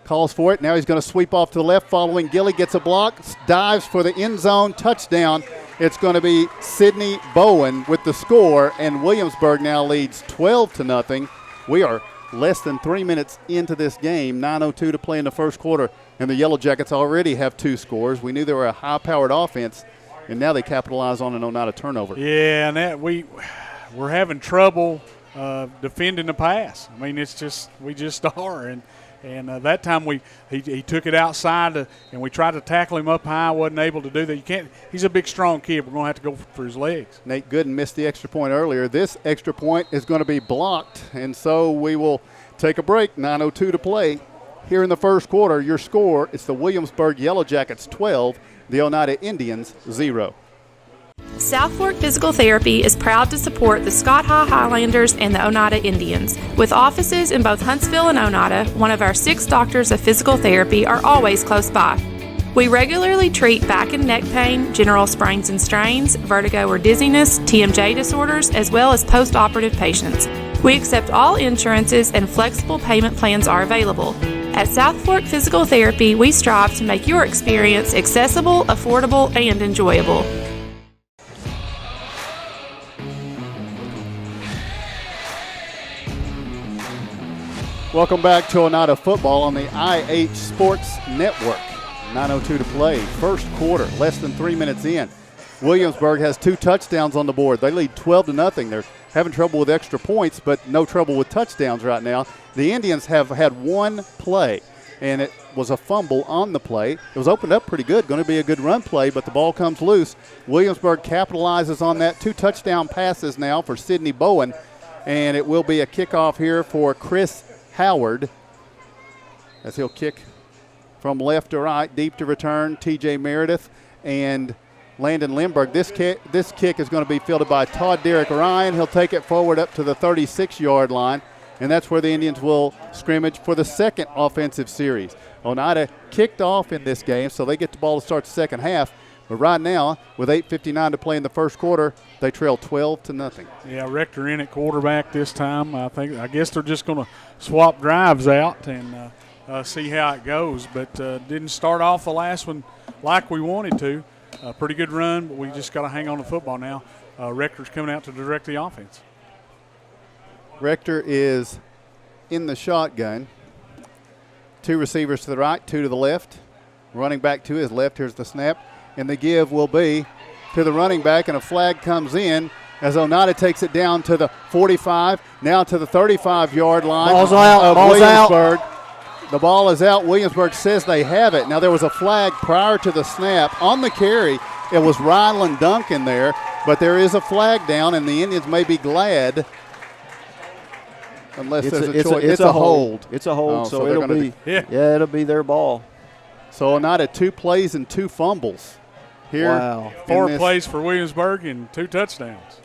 calls for it. Now he's going to sweep off to the left, following Gilly, gets a block, dives for the end zone, touchdown. It's going to be Sidney Bowen with the score, and Williamsburg now leads 12-0. We are less than 3 minutes into this game, 9:02 to play in the first quarter, and the Yellow Jackets already have 2 scores. We knew they were a high-powered offense, and now they capitalize on an Oneida turnover. Yeah, and that we're having trouble defending the pass. I mean, we just are, and that time he took it outside and we tried to tackle him up high. Wasn't able to do that. You can't. He's a big, strong kid. We're going to have to go for his legs. Nate Gooden missed the extra point earlier. This extra point is going to be blocked, and so we will take a break. 9:02 to play here in the first quarter. Your score: it's the Williamsburg Yellow Jackets 12, the Oneida Indians 0. South Fork Physical Therapy is proud to support the Scott Highlanders and the Oneida Indians. With offices in both Huntsville and Oneida, one of our 6 doctors of physical therapy are always close by. We regularly treat back and neck pain, general sprains and strains, vertigo or dizziness, TMJ disorders, as well as post-operative patients. We accept all insurances and flexible payment plans are available. At South Fork Physical Therapy, we strive to make your experience accessible, affordable, and enjoyable. Welcome back to Oneida football on the IH Sports Network. 9:02 to play. First quarter, less than 3 minutes in. Williamsburg has 2 touchdowns on the board. They lead 12-0. They're having trouble with extra points, but no trouble with touchdowns right now. The Indians have had 1 play, and it was a fumble on the play. It was opened up pretty good, going to be a good run play, but the ball comes loose. Williamsburg capitalizes on that. 2 touchdown passes now for Sidney Bowen, and it will be a kickoff here for Chris Howard as he'll kick from left to right, deep to return. TJ Meredith and Landon Lindbergh. This kick is going to be fielded by Todd Derrick Ryan. He'll take it forward up to the 36-yard line, and that's where the Indians will scrimmage for the second offensive series. Oneida kicked off in this game, so they get the ball to start the second half. But right now, with 8:59 to play in the first quarter, they trail 12-0. Yeah, Rector in at quarterback this time. I guess they're just going to swap drives out and see how it goes. But didn't start off the last one like we wanted to. Pretty good run, but we just got to hang on to football now. Rector's coming out to direct the offense. Rector is in the shotgun. 2 receivers to the right, 2 to the left. Running back to his left. Here's the snap. And the give will be to the running back, and a flag comes in as Oneida takes it down to the 45, now to the 35-yard line. Ball's out. Ball's Williamsburg. out. The ball is out. Williamsburg says they have it. Now, there was a flag prior to the snap. On the carry, it was Ryland Duncan there, but there is a flag down, and the Indians may be glad unless there's a choice. It's a hold. It's a hold, so it'll be it'll be their ball. So Oneida 2 plays and 2 fumbles. Here, wow. 4 plays for Williamsburg and 2 touchdowns.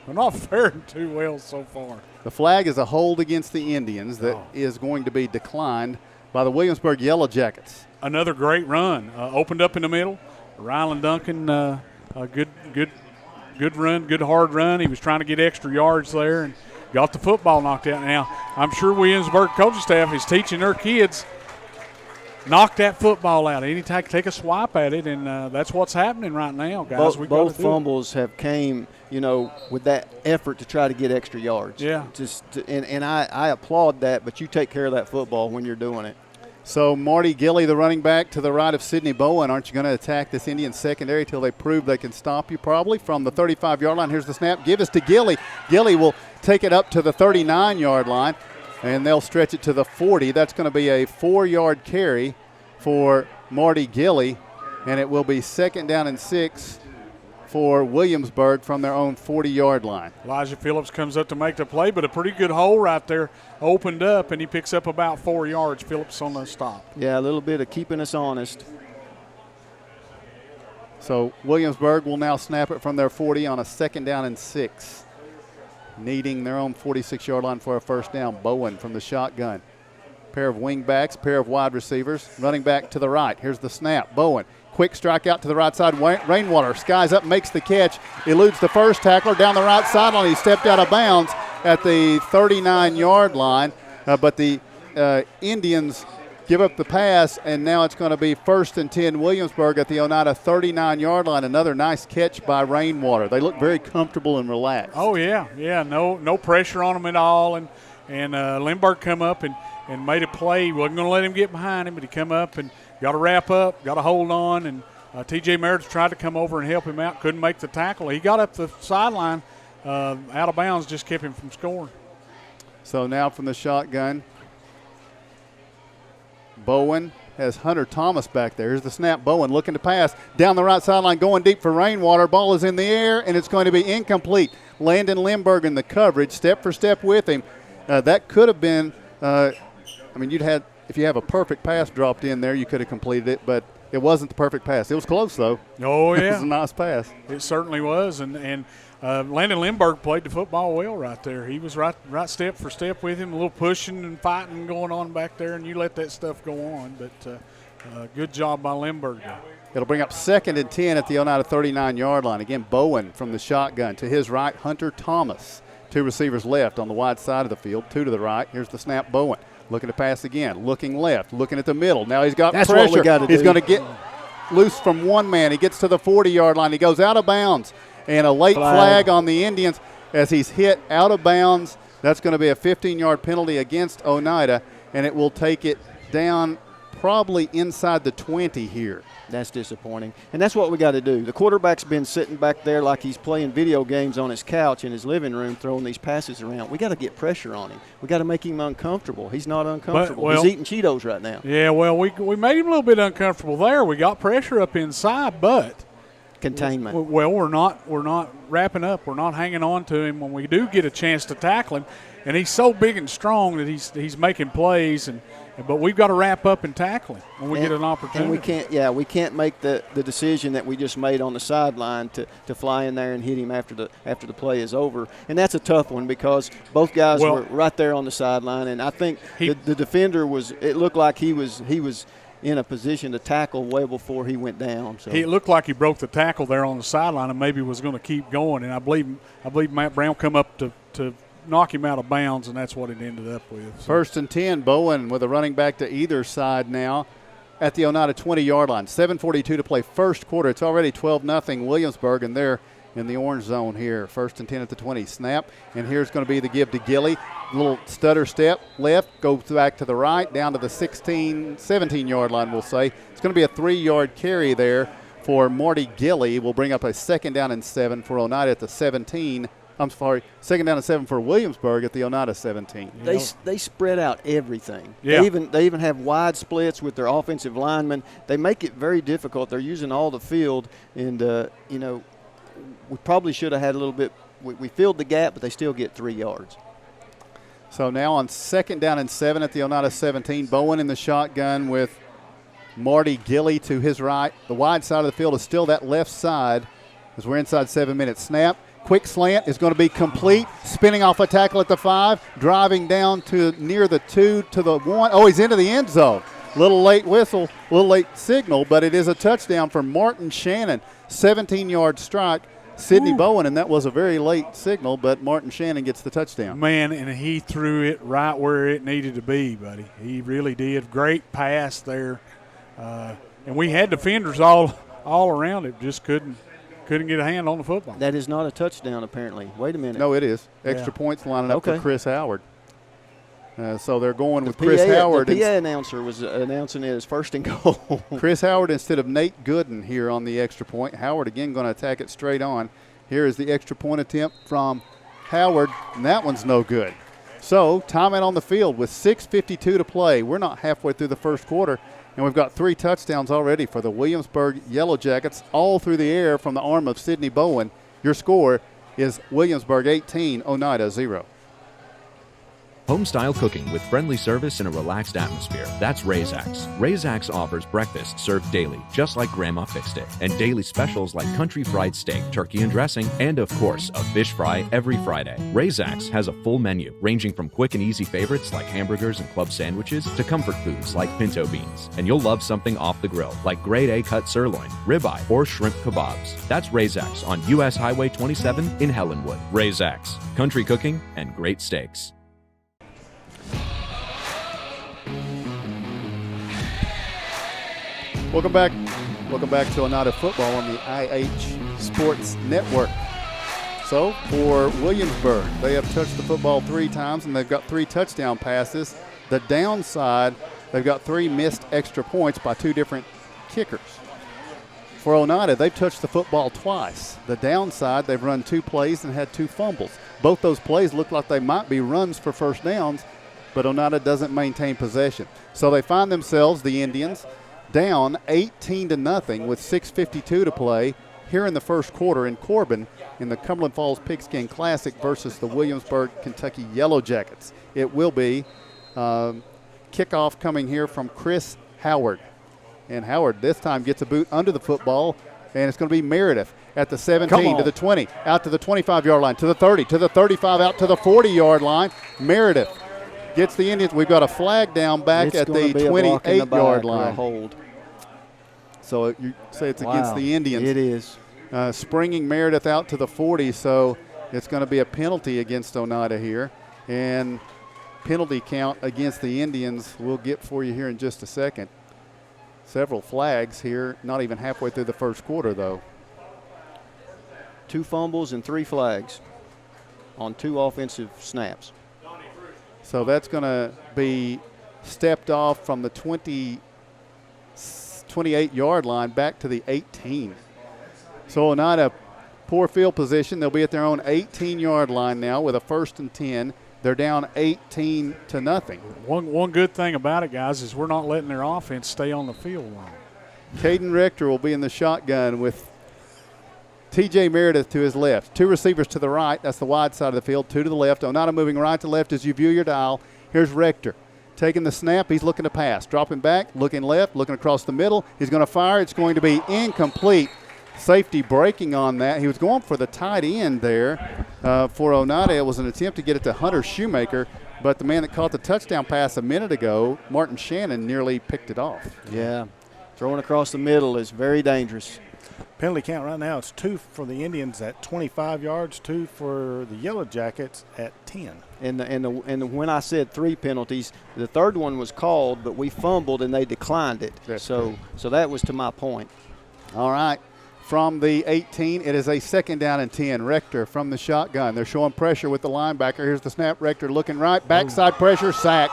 They're not faring too well so far. The flag is a hold against the Indians that is going to be declined by the Williamsburg Yellow Jackets. Another great run. Opened up in the middle. Ryland Duncan, a good run, good hard run. He was trying to get extra yards there and got the football knocked out. Now, I'm sure Williamsburg coaching staff is teaching their kids knock that football out. Anytime, take a swipe at it, and that's what's happening right now, guys. Both fumbles have came, with that effort to try to get extra yards. Yeah. And I applaud that, but you take care of that football when you're doing it. So Marty Gilly, the running back to the right of Sidney Bowen. Aren't you going to attack this Indian secondary until they prove they can stop you probably from the 35-yard line? Here's the snap. Give us to Gilly. Gilly will take it up to the 39-yard line, and they'll stretch it to the 40. That's going to be a 4-yard carry for Marty Gilly, and it will be 2nd down and 6 for Williamsburg from their own 40-yard line. Elijah Phillips comes up to make the play, but a pretty good hole right there opened up, and he picks up about 4 yards. Phillips on the stop. Yeah, a little bit of keeping us honest. So Williamsburg will now snap it from their 40 on a 2nd down and 6. Needing their own 46-yard line for a first down. Bowen from the shotgun. Pair of wing backs, pair of wide receivers. Running back to the right. Here's the snap. Bowen, quick strike out to the right side. Rainwater skies up, makes the catch. Eludes the first tackler down the right sideline. He stepped out of bounds at the 39-yard line. But the Indians give up the pass, and now it's going to be 1st and 10 Williamsburg at the Oneida 39-yard line. Another nice catch by Rainwater. They look very comfortable and relaxed. Oh, yeah. No pressure on them at all. And Lindbergh come up and made a play. Wasn't going to let him get behind him, but he come up and got to wrap up, got to hold on. And T.J. Meredith tried to come over and help him out, couldn't make the tackle. He got up the sideline out of bounds, just kept him from scoring. So now from the shotgun, Bowen has Hunter Thomas back there. Here's the snap. Bowen looking to pass down the right sideline, going deep for Rainwater. Ball is in the air, and it's going to be incomplete. Landon Lindbergh in the coverage, step for step with him. That could have been, if you have a perfect pass dropped in there, you could have completed it, but it wasn't the perfect pass. It was close, though. Oh, yeah. It was a nice pass. It certainly was, and Landon Lindbergh played the football well right there. He was right step for step with him, a little pushing and fighting going on back there, and you let that stuff go on. But good job by Lindbergh. It'll bring up 2nd and 10 at the Oneida 39-yard line. Again, Bowen from the shotgun. To his right, Hunter Thomas. 2 receivers left on the wide side of the field, 2 to the right. Here's the snap. Bowen looking to pass again, looking left, looking at the middle. Now he's got pressure. What we got to do. He's going to get loose from one man. He gets to the 40-yard line. He goes out of bounds. And a late flag on the Indians as he's hit out of bounds. That's going to be a 15-yard penalty against Oneida, and it will take it down probably inside the 20 here. That's disappointing. And that's what we got to do. The quarterback's been sitting back there like he's playing video games on his couch in his living room throwing these passes around. We got to get pressure on him. We got to make him uncomfortable. He's not uncomfortable. He's eating Cheetos right now. Yeah, well, we made him a little bit uncomfortable there. We got pressure up inside, but containment. Well, we're not wrapping up. We're not hanging on to him when we do get a chance to tackle him. And he's so big and strong that he's making plays, but we've got to wrap up and tackle him when we get an opportunity. And we can't make the decision that we just made on the sideline to fly in there and hit him after the play is over. And that's a tough one because both guys were right there on the sideline, and I think the defender it looked like he was in a position to tackle way before he went down. So it looked like he broke the tackle there on the sideline and maybe was going to keep going. And I believe Matt Brown come up to knock him out of bounds, and that's what it ended up with. So. 1st and 10, Bowen with a running back to either side now at the Oneida 20-yard line. 7:42 to play first quarter. It's already 12-0 Williamsburg, and they're in the orange zone here. 1st and 10 at the 20. Snap, and here's going to be the give to Gilly. Little stutter step left, goes back to the right, down to the 17-yard line, we'll say. It's going to be a 3-yard carry there for Marty Gilly. We'll bring up a 2nd down and 7 for Oneida at the 17. 2nd down and 7 for Williamsburg at the Oneida 17. They spread out everything. Yeah. They even have wide splits with their offensive linemen. They make it very difficult. They're using all the field, and we probably should have had a little bit. We filled the gap, but they still get 3 yards. So now on 2nd down and 7 at the Oneida 17, Bowen in the shotgun with Marty Gilly to his right. The wide side of the field is still that left side as we're inside 7 minutes. Snap, quick slant is going to be complete. Spinning off a tackle at the 5, driving down to near the 2 to the 1. Oh, he's into the end zone. Little late whistle, little late signal, but it is a touchdown for Martin Shannon. 17-yard strike. Sidney Bowen, and that was a very late signal, but Martin Shannon gets the touchdown. Man, and he threw it right where it needed to be, buddy. He really did. Great pass there. And we had defenders all around it, just couldn't get a hand on the football. That is not a touchdown, apparently. Wait a minute. No, it is. Extra points lining up for Chris Howard. So they're going with Chris Howard. The PA announcer was announcing it as 1st and goal. Chris Howard instead of Nate Gooden here on the extra point. Howard again going to attack it straight on. Here is the extra point attempt from Howard, and that one's no good. So timeout on the field with 6:52 to play. We're not halfway through the first quarter, and we've got 3 touchdowns already for the Williamsburg Yellow Jackets, all through the air from the arm of Sidney Bowen. Your score is Williamsburg 18, Oneida 0. Home-style cooking with friendly service and a relaxed atmosphere. That's Razax. Razax offers breakfast served daily, just like Grandma fixed it, and daily specials like country fried steak, turkey and dressing, and of course, a fish fry every Friday. Razax has a full menu, ranging from quick and easy favorites like hamburgers and club sandwiches to comfort foods like pinto beans. And you'll love something off the grill, like grade A cut sirloin, ribeye, or shrimp kebabs. That's Razax on U.S. Highway 27 in Helenwood. Razax, country cooking and great steaks. Welcome back. Welcome back to Oneida Football on the IH Sports Network. So for Williamsburg, they have touched the football 3 times and they've got 3 touchdown passes. The downside, they've got 3 missed extra points by 2 different kickers. For Oneida, they've touched the football twice. The downside, they've run 2 plays and had 2 fumbles. Both those plays look like they might be runs for first downs, but Oneida doesn't maintain possession. So they find themselves, the Indians, down 18-0 with 6:52 to play here in the first quarter in Corbin in the Cumberland Falls Pigskin Classic versus the Williamsburg, Kentucky Yellow Jackets. It will be kickoff coming here from Chris Howard. And Howard this time gets a boot under the football, and it's going to be Meredith at the 17, to the 20, out to the 25-yard line, to the 30, to the 35, out to the 40-yard line. Meredith gets the Indians. We've got a flag down back at the 28-yard line. Hold. So you say it's against the Indians. It is. Springing Meredith out to the 40, so it's going to be a penalty against Oneida here. And penalty count against the Indians we'll get for you here in just a second. Several flags here, not even halfway through the first quarter, though. 2 fumbles and 3 flags on 2 offensive snaps. So that's going to be stepped off from the 28-yard line back to the 18. So Oneida, poor field position. They'll be at their own 18-yard line now with a 1st and 10. They're down 18-0. One good thing about it, guys, is we're not letting their offense stay on the field long. Caden Rector will be in the shotgun with T.J. Meredith to his left. 2 receivers to the right. That's the wide side of the field. 2 to the left. Oneida moving right to left as you view your dial. Here's Rector. Taking the snap. He's looking to pass. Dropping back, looking left, looking across the middle. He's going to fire. It's going to be incomplete. Safety breaking on that. He was going for the tight end there. For Oneida, it was an attempt to get it to Hunter Shoemaker, but the man that caught the touchdown pass a minute ago, Martin Shannon, nearly picked it off. Yeah. Throwing across the middle is very dangerous. Penalty count right now, it's 2 for the Indians at 25 yards, 2 for the Yellow Jackets at 10. And when I said 3 penalties, the third one was called, but we fumbled and they declined it. So that was to my point. All right. From the 18, it is a 2nd down and 10. Rector from the shotgun. They're showing pressure with the linebacker. Here's the snap. Rector looking right. Backside pressure, sack.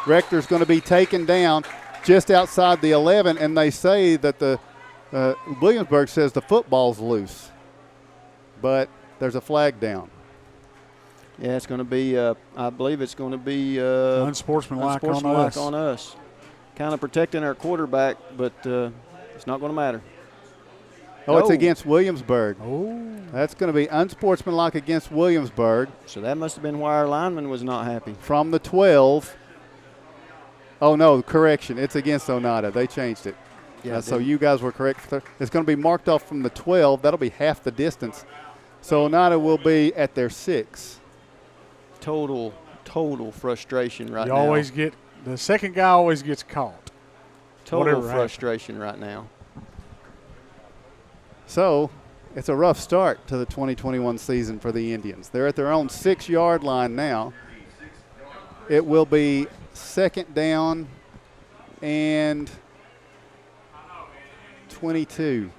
Rector's going to be taken down just outside the 11, and they say that the Williamsburg says the football's loose, but there's a flag down. Yeah, it's going to be, I believe it's going to be unsportsmanlike on us. Kind of protecting our quarterback, but it's not going to matter. Oh, it's against Williamsburg. Oh. That's going to be unsportsmanlike against Williamsburg. So that must have been why our lineman was not happy. From the 12. Oh, no, correction. It's against Oneida. They changed it. Yeah, so you guys were correct. It's going to be marked off from the 12. That'll be half the distance. So Oneida will be at their 6. Total frustration right now. You always get – the second guy always gets caught. Total frustration right now. So it's a rough start to the 2021 season for the Indians. They're at their own 6-yard line now. It will be 2nd down and 22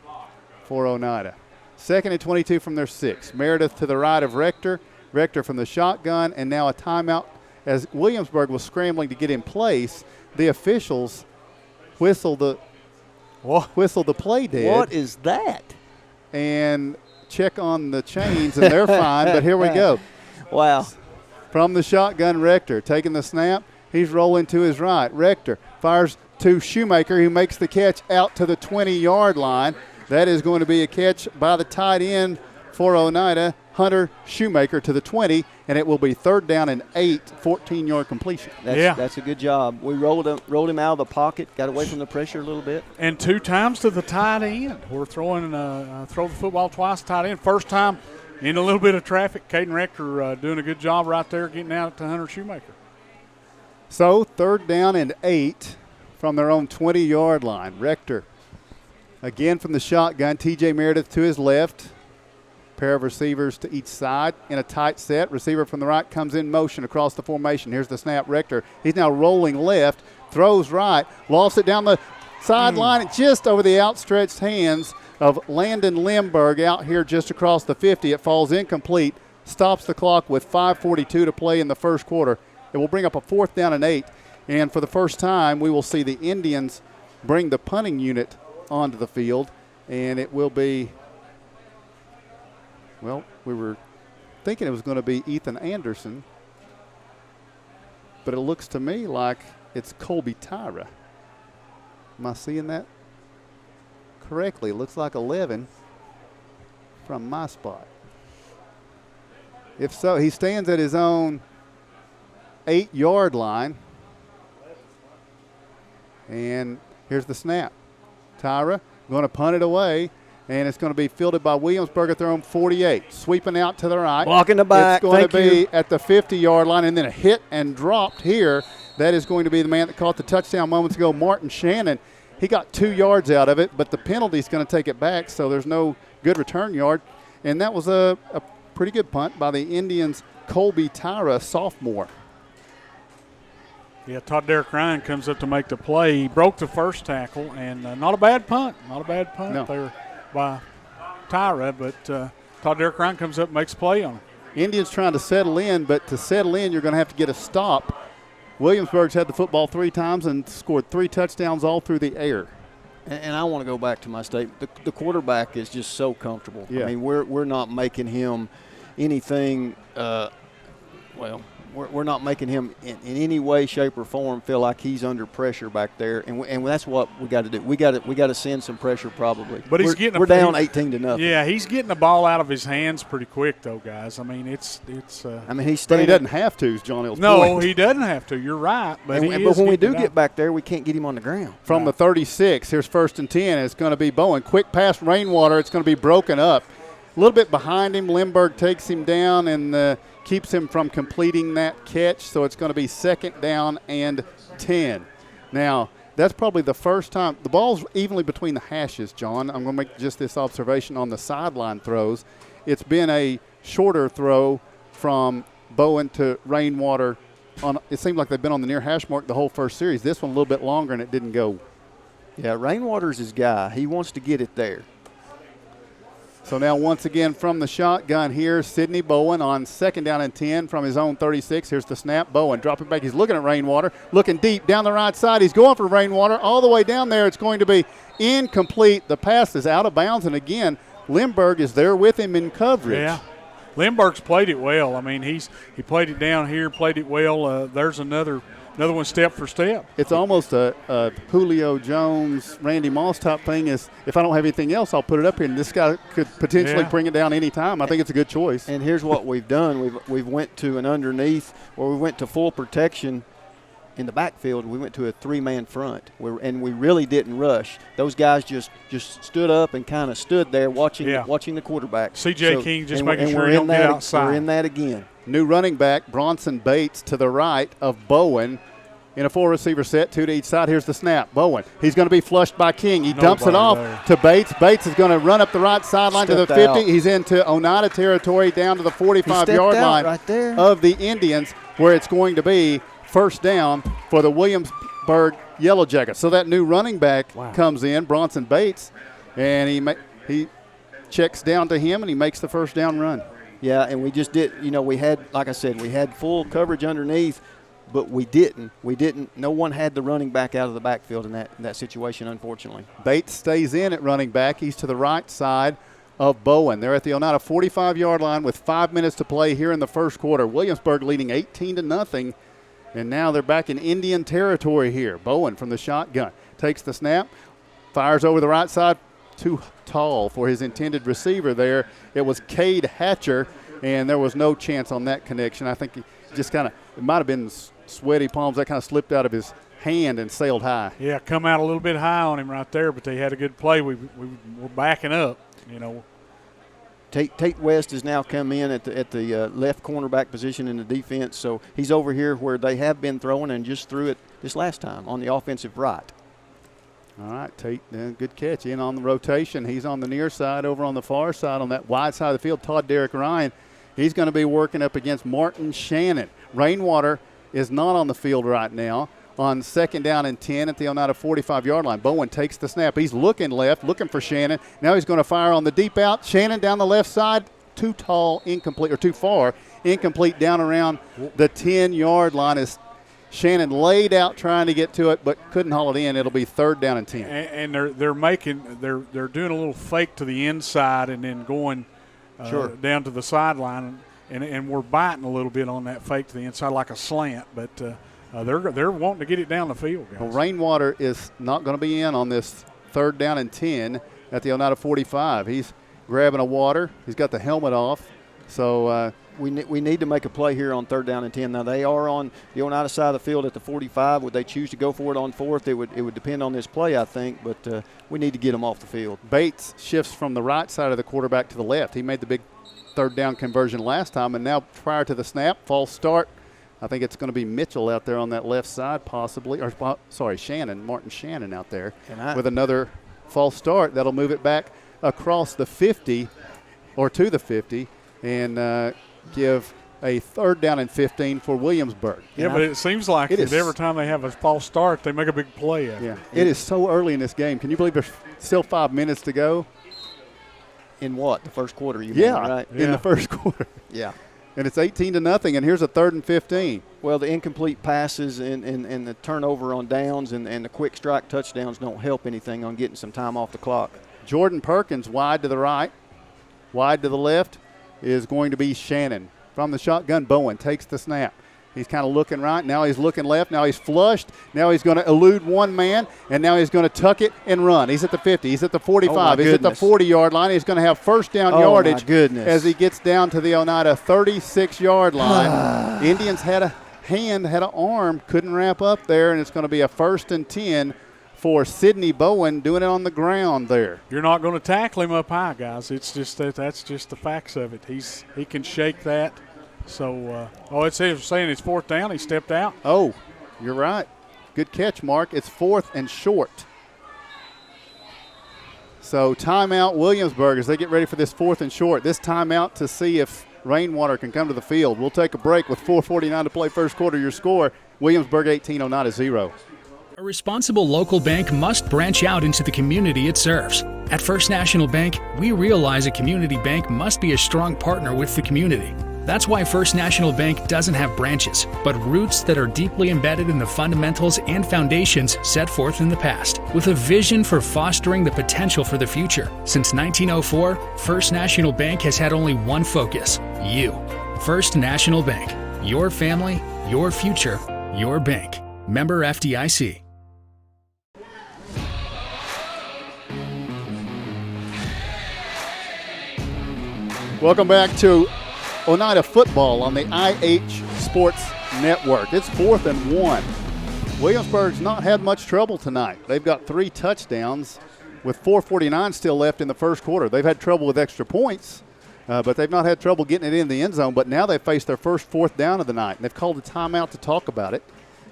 for Oneida. 2nd and 22 from their 6. Meredith to the right of Rector. Rector from the shotgun, and now a timeout. As Williamsburg was scrambling to get in place, the officials whistled the play dead. What is that? And check on the chains, and they're fine, but here we go. Wow. From the shotgun, Rector taking the snap. He's rolling to his right. Rector fires to Shoemaker, who makes the catch out to the 20-yard line. That is going to be a catch by the tight end for Oneida, Hunter Shoemaker, to the 20, and it will be 3rd down and 8, 14-yard completion. That's a good job. We rolled him out of the pocket, got away from the pressure a little bit. And 2 times to the tight end. We're throwing throw the football twice, tight end. First time in a little bit of traffic. Caden Rector doing a good job right there getting out to Hunter Shoemaker. So 3rd down and 8 from their own 20-yard line. Rector again from the shotgun. T.J. Meredith to his left. Pair of receivers to each side in a tight set. Receiver from the right comes in motion across the formation. Here's the snap. Rector. He's now rolling left, throws right, lost it down the sideline, just over the outstretched hands of Landon Limburg out here just across the 50. It falls incomplete, stops the clock with 5:42 to play in the first quarter. It will bring up a 4th down and 8. And for the first time, we will see the Indians bring the punting unit onto the field. And it will be, well, we were thinking it was going to be Ethan Anderson. But it looks to me like it's Colby Tyra. Am I seeing that correctly? It looks like 11 from my spot. If so, he stands at his own 8-yard line. And here's the snap. Tyra going to punt it away, and it's going to be fielded by Williamsburg at their own 48. Sweeping out to the right. Blocking the back. It's going to be at the 50-yard line, and then a hit and dropped here. That is going to be the man that caught the touchdown moments ago, Martin Shannon. He got 2 yards out of it, but the penalty is going to take it back, so there's no good return yard. And that was a pretty good punt by the Indians' Colby Tyra, sophomore. Yeah, Todd Derrick Ryan comes up to make the play. He broke the first tackle, and not a bad punt. Not a bad punt there by Tyra, but Todd Derrick Ryan comes up and makes a play on him. Indians trying to settle in, but to settle in, you're going to have to get a stop. Williamsburg's had the football 3 times and scored 3 touchdowns all through the air. And I want to go back to my statement. The quarterback is just so comfortable. Yeah. I mean, we're not making him anything we're not making him in any way, shape, or form feel like he's under pressure back there, and that's what we got to do. We got to send some pressure probably. But we're down 18-0. Yeah, he's getting the ball out of his hands pretty quick though, guys. I mean, it's. I mean, he's but standing. he doesn't have to. Is John Hill's No, point. he doesn't have to. You're right. But but when we do get back there, we can't get him on the ground. From the 36, here's 1st and 10. It's going to be Bowen. Quick pass, Rainwater. It's going to be broken up. A little bit behind him. Limburg takes him down and keeps him from completing that catch. So it's going to be 2nd down and 10. Now, that's probably the first time. The ball's evenly between the hashes, John. I'm going to make just this observation on the sideline throws. It's been a shorter throw from Bowen to Rainwater. It seemed like they've been on the near hash mark the whole first series. This one a little bit longer, and it didn't go. Yeah, Rainwater's his guy. He wants to get it there. So now once again from the shotgun here, Sidney Bowen on 2nd down and 10 from his own 36. Here's the snap. Bowen dropping back. He's looking at Rainwater, looking deep down the right side. He's going for Rainwater all the way down there. It's going to be incomplete. The pass is out of bounds, and again, Limburg is there with him in coverage. Yeah, Limburg's played it well. I mean, he played it down here, played it well. There's another one step for step. It's almost a Julio Jones, Randy Moss type thing. Is if I don't have anything else, I'll put it up here, and this guy could potentially bring it down any time. I think it's a good choice. And here's what we've done. We've went to an underneath, or we went to full protection in the backfield. We went to a 3-man front, and we really didn't rush. Those guys just stood up and kind of stood there watching the quarterback. C.J. King just making sure he don't get outside. We're in that again. New running back, Bronson Bates to the right of Bowen. In a 4-receiver set, 2 to each side. Here's the snap. Bowen. He's going to be flushed by King. He dumps it off to Bates. Bates is going to run up the right sideline to the 50. Out. He's into Oneida territory down to the 45-yard line right there of the Indians, where it's going to be 1st down for the Williamsburg Yellow Jackets. So that new running back comes in, Bronson Bates, and he checks down to him, and he makes the 1st down run. Yeah, and we just did. We had, like I said, we had full coverage underneath. But we didn't. No one had the running back out of the backfield in that situation, unfortunately. Bates stays in at running back. He's to the right side of Bowen. They're at the Oneida 45-yard line with 5 minutes to play here in the first quarter. Williamsburg leading 18-0, and now they're back in Indian territory here. Bowen from the shotgun takes the snap, fires over the right side. Too tall for his intended receiver there. It was Cade Hatcher, and there was no chance on that connection. I think he just kind of – it might have been sweaty palms. That kind of slipped out of his hand and sailed high. Yeah, come out a little bit high on him right there, but they had a good play. We were backing up, Tate West has now come in at the left cornerback position in the defense, so he's over here where they have been throwing and just threw it this last time on the offensive right. All right, Tate, good catch. In on the rotation. He's on the near side, over on the far side on that wide side of the field. Todd Derrick Ryan, he's going to be working up against Martin Shannon. Rainwater is not on the field right now. on 2nd down and 10 at the Oneida 45-yard line. Bowen takes the snap. He's looking left, looking for Shannon. Now he's going to fire on the deep out. Shannon down the left side. Too tall, incomplete, or too far, incomplete down around the 10-yard line as Shannon laid out trying to get to it, but couldn't haul it in. It'll be 3rd down and 10. And they're doing a little fake to the inside and then going down to the sideline, and we're biting a little bit on that fake to the inside like a slant, but they're wanting to get it down the field, guys. Well, Rainwater is not going to be in on this 3rd down and 10 at the Oneida 45. He's grabbing a water. He's got the helmet off. So we need to make a play here on 3rd down and 10. Now, they are on the Oneida side of the field at the 45. Would they choose to go for it on 4th? It would depend on this play, I think, but we need to get them off the field. Bates shifts from the right side of the quarterback to the left. He made the big 3rd down conversion last time, and now prior to the snap, false start. I think it's going to be Mitchell out there on that left side possibly. Or, sorry, Martin Shannon out there with another false start. That'll move it back across the 50 or to the 50 and give a 3rd down and 15 for Williamsburg. Yeah, but it seems like every time they have a false start, they make a big play. Yeah, it is so early in this game. Can you believe there's still 5 minutes to go? In what? The first quarter, you mean, right? In the first quarter. Yeah. And it's 18-0, and here's a 3rd and 15. Well, the incomplete passes and the turnover on downs and the quick strike touchdowns don't help anything on getting some time off the clock. Jordan Perkins wide to the right. Wide to the left is going to be Shannon. From the shotgun, Bowen takes the snap. He's kind of looking right. Now he's looking left. Now he's flushed. Now he's going to elude one man, and now he's going to tuck it and run. He's at the 50. He's at the 45. He's at the 40-yard line. He's going to have 1st down yardage as he gets down to the Oneida 36-yard line. Indians had a hand, had an arm, couldn't wrap up there, and it's going to be a 1st and 10 for Sidney Bowen doing it on the ground there. You're not going to tackle him up high, guys. It's just that's just the facts of it. He can shake that. So, it's saying it's 4th down. He stepped out. Oh, you're right. Good catch, Mark. It's 4th and short. So timeout Williamsburg as they get ready for this 4th and short. This timeout to see if Rainwater can come to the field. We'll take a break with 4:49 to play first quarter. Your score, Williamsburg 18, Oneida 0. A responsible local bank must branch out into the community it serves. At First National Bank, we realize a community bank must be a strong partner with the community. That's why First National Bank doesn't have branches, but roots that are deeply embedded in the fundamentals and foundations set forth in the past, with a vision for fostering the potential for the future. Since 1904, First National Bank has had only one focus: you. First National Bank. Your family, your future, your bank. Member FDIC. Welcome back to Oneida football on the IH Sports Network. It's 4th and 1. Williamsburg's not had much trouble tonight. They've got 3 touchdowns with 4:49 still left in the first quarter. They've had trouble with extra points, but they've not had trouble getting it in the end zone. But now they face their first 4th down of the night, and they've called a timeout to talk about it.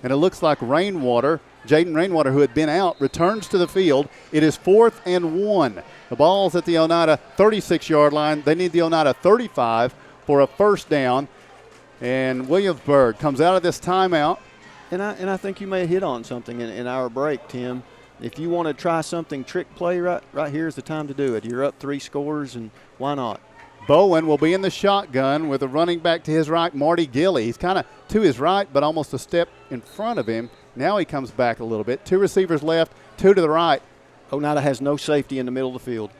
And it looks like Jaden Rainwater, who had been out, returns to the field. It is 4th and 1. The ball's at the Oneida 36-yard line. They need the Oneida 35 for a 1st down. And Williamsburg comes out of this timeout. And I think you may have hit on something in our break, Tim. If you want to try something trick play, right here is the time to do it. You're up 3 scores, and why not? Bowen will be in the shotgun with a running back to his right, Marty Gilly. He's kind of to his right, but almost a step in front of him. Now he comes back a little bit. 2 receivers left, 2 to the right. Oneida has no safety in the middle of the field.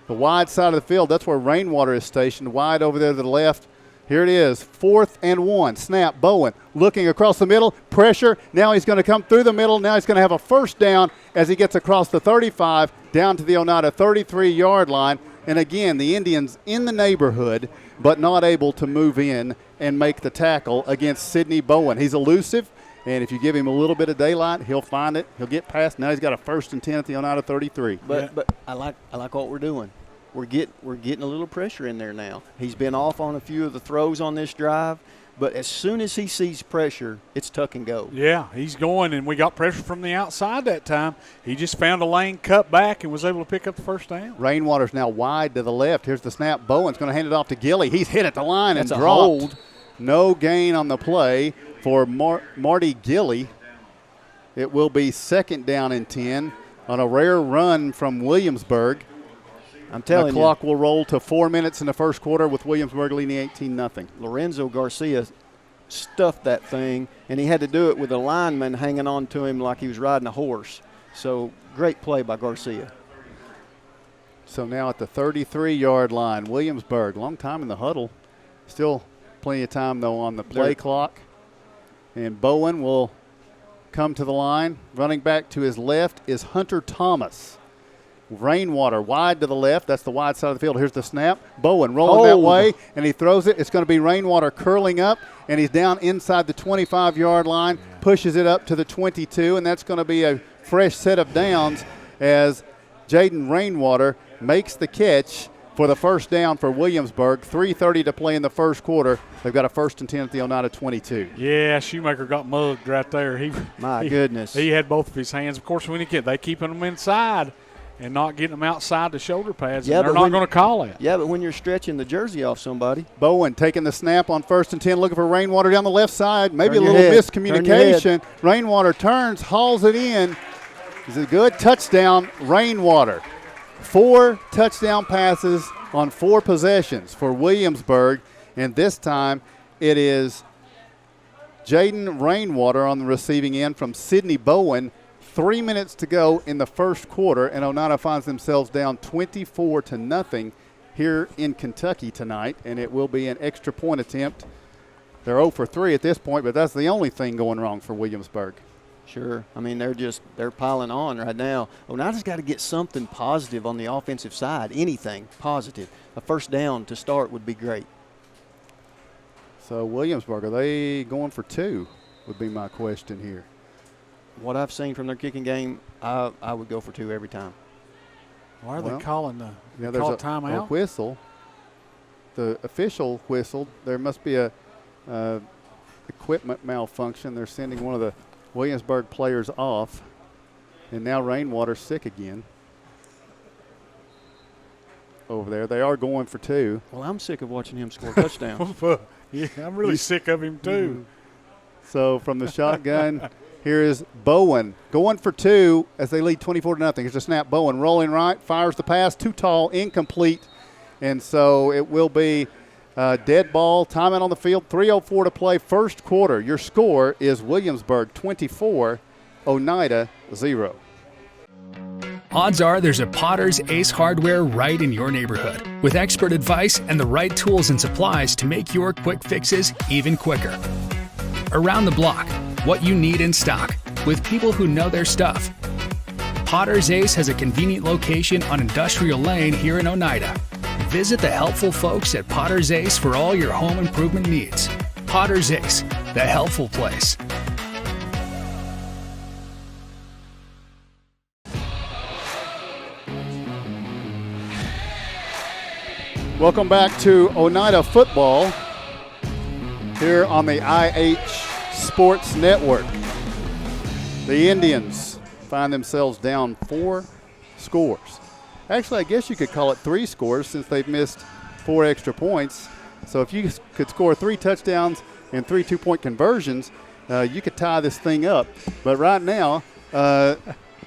The wide side of the field, that's where Rainwater is stationed, wide over there to the left. Here it is, 4th and 1. Snap, Bowen looking across the middle, pressure. Now he's going to come through the middle. Now he's going to have a 1st down as he gets across the 35 down to the Oneida 33-yard line. And again, the Indians in the neighborhood, but not able to move in and make the tackle against Sidney Bowen. He's elusive, and if you give him a little bit of daylight, he'll find it. He'll get past. Now he's got a 1st and 10 at the Oneida 33. But I like what we're doing. We're getting a little pressure in there now. He's been off on a few of the throws on this drive, but as soon as he sees pressure, it's tuck and go. Yeah, he's going, and we got pressure from the outside that time. He just found a lane, cut back, and was able to pick up the 1st down. Rainwater's now wide to the left. Here's the snap. Bowen's going to hand it off to Gilly. He's hit at the line and dropped. No gain on the play for Marty Gilly. It will be 2nd down and 10 on a rare run from Williamsburg. I'm telling you. The clock will roll to 4 minutes in the first quarter with Williamsburg leading 18-0. Lorenzo Garcia stuffed that thing, and he had to do it with a lineman hanging on to him like he was riding a horse. So great play by Garcia. So now at the 33-yard line, Williamsburg, long time in the huddle. Still plenty of time, though, on the play clock. And Bowen will come to the line. Running back to his left is Hunter Thomas. Rainwater wide to the left. That's the wide side of the field. Here's the snap. Bowen rolling that way, and he throws it. It's going to be Rainwater curling up, and he's down inside the 25-yard line, pushes it up to the 22, and that's going to be a fresh set of downs as Jaden Rainwater makes the catch for the first down for Williamsburg. 3:30 to play in the first quarter. They've got a 1st and 10 at the Oneida 22. Yeah, Shoemaker got mugged right there. My goodness. He had both of his hands. Of course, when they keeping them inside and not getting them outside the shoulder pads, and they're not going to call it. Yeah, but when you're stretching the jersey off somebody. Bowen taking the snap on 1st and 10, looking for Rainwater down the left side. Maybe a little miscommunication. Rainwater turns, hauls it in. It's a good touchdown, Rainwater. 4 touchdown passes on 4 possessions for Williamsburg, and this time it is Jaden Rainwater on the receiving end from Sidney Bowen. 3 minutes to go in the first quarter, and Oneida finds themselves down 24-0 here in Kentucky tonight, and it will be an extra point attempt. They're 0 for 3 at this point, but that's the only thing going wrong for Williamsburg. Sure. I mean, they're piling on right now. Oneida's got to get something positive on the offensive side, anything positive. A first down to start would be great. So Williamsburg, are they going for 2 would be my question here. What I've seen from their kicking game, I would go for 2 every time. Why are they calling there's timeout? A whistle. The official whistled. There must be a equipment malfunction. They're sending one of the Williamsburg players off. And now Rainwater's sick again over there. They are going for 2. Well, I'm sick of watching him score touchdowns. Yeah, I'm really sick of him too. So from the shotgun, here is Bowen going for 2 as they lead 24-0. Here's a snap. Bowen rolling right, fires the pass, too tall, incomplete. And so it will be dead ball. Timeout on the field, 3:04 to play, first quarter. Your score is Williamsburg 24, Oneida 0. Odds are there's a Potter's Ace Hardware right in your neighborhood, with expert advice and the right tools and supplies to make your quick fixes even quicker. Around the block, what you need in stock, with people who know their stuff. Potter's Ace has a convenient location on Industrial Lane here in Oneida. Visit the helpful folks at Potter's Ace for all your home improvement needs. Potter's Ace, the helpful place. Welcome back to Oneida football here on the IH Sports Network. The Indians find themselves down 4 scores. Actually, I guess you could call it 3 scores since they've missed 4 extra points. So if you could score 3 touchdowns and 3 two-point conversions, you could tie this thing up. But right now,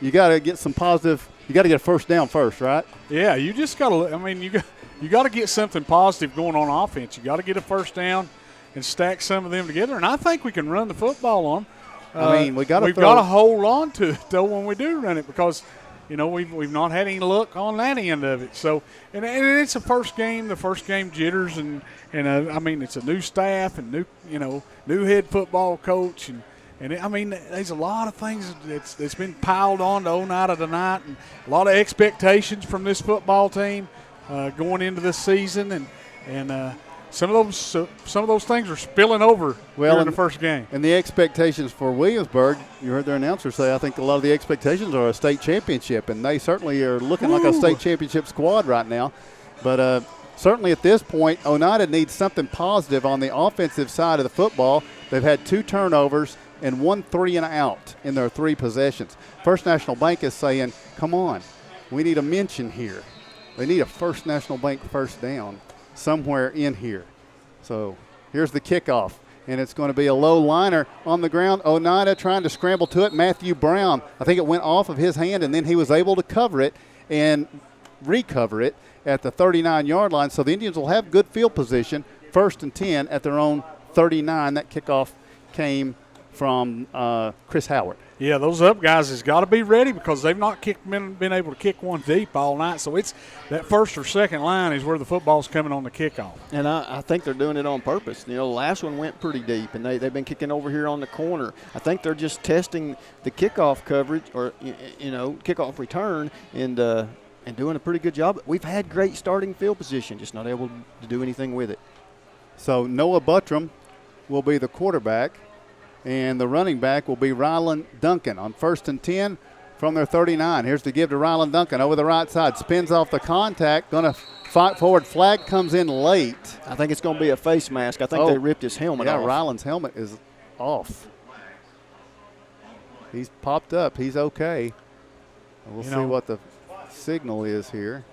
you got to get some positive. You got to get a first down first, right? Yeah, you just got to. I mean, you got to get something positive going on offense. You got to get a first down and stack some of them together. And I think we can run the football on them. We've got to hold on to it though when we do run it, because we've not had any luck on that end of it. So and it's a first game, the first game jitters, and I mean it's a new staff and new head football coach and there's a lot of things that's been piled on to Oneida tonight, and a lot of expectations from this football team going into this season, and some of those things are spilling over in the first game. And the expectations for Williamsburg, you heard their announcer say, I think a lot of the expectations are a state championship, and they certainly are looking like a state championship squad right now. But certainly at this point, Oneida needs something positive on the offensive side of the football. They've had 2 turnovers and 1 3-and-out in their 3 possessions. First National Bank is saying, come on, we need a mention here. They need a First National Bank first down somewhere in here. So here's the kickoff. and it's going to be a low liner on the ground. Oneida trying to scramble to it. Matthew Brown, I think it went off of his hand, and then he was able to cover it and recover it at the 39-yard line. So the Indians will have good field position, 1st and 10 at their own 39. That kickoff came from Chris Howard. Yeah, those up guys has got to be ready because they've not been able to kick one deep all night. So it's that first or second line is where the football's coming on the kickoff. And I think they're doing it on purpose. You know, the last one went pretty deep, and they've been kicking over here on the corner. I think they're just testing the kickoff coverage or, kickoff return and doing a pretty good job. We've had great starting field position, just not able to do anything with it. So Noah Buttram will be the quarterback, and the running back will be Rylan Duncan on 1st and 10 from their 39. Here's the give to Rylan Duncan over the right side. Spins off the contact, going to fight forward. Flag comes in late. I think it's going to be a face mask. I think they ripped his helmet off. Yeah, Rylan's helmet is off. He's popped up. He's okay. We'll see what the signal is here.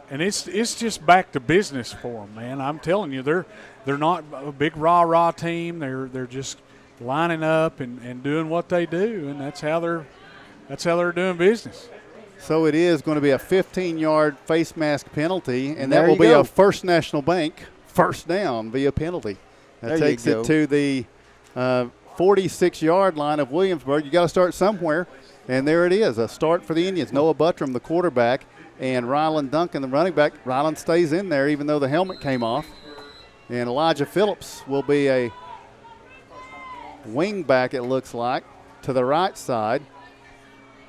And it's just back to business for them, man. I'm telling you, they're not a big rah-rah team. They're just lining up and doing what they do, and that's how they're doing business. So it is going to be a 15-yard face mask penalty, and that will be a First National Bank first down via penalty. That takes it to the 46-yard line of Williamsburg. You got to start somewhere, and there it is, a start for the Indians. Noah Buttram, the quarterback, and Rylan Duncan, the running back. Rylan stays in there even though the helmet came off. And Elijah Phillips will be a wing back, it looks like, to the right side.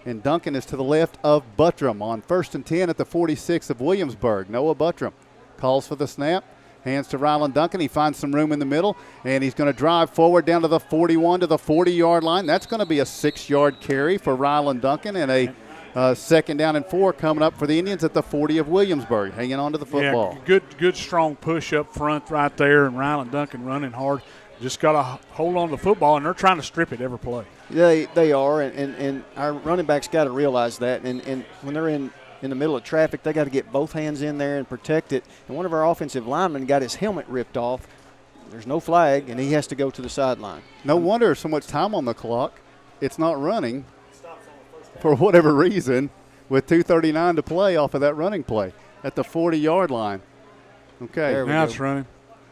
And Duncan is to the left of Buttram on 1st and 10 at the 46 of Williamsburg. Noah Buttram calls for the snap, hands to Rylan Duncan. He finds some room in the middle, and he's going to drive forward down to the 41 to the 40-yard line. That's going to be a 6-yard carry for Rylan Duncan, and a 2nd down and 4 coming up for the Indians at the 40 of Williamsburg, hanging on to the football. Yeah, good strong push up front right there, and Rylan Duncan running hard. Just got to hold on to the football, and they're trying to strip it every play. They are, and our running backs got to realize that. And when they're in the middle of traffic, they got to get both hands in there and protect it. And one of our offensive linemen got his helmet ripped off. There's no flag, and he has to go to the sideline. No wonder there's so much time on the clock. It's not running for whatever reason with 2:39 to play off of that running play at the 40-yard line. Okay. Now it's running.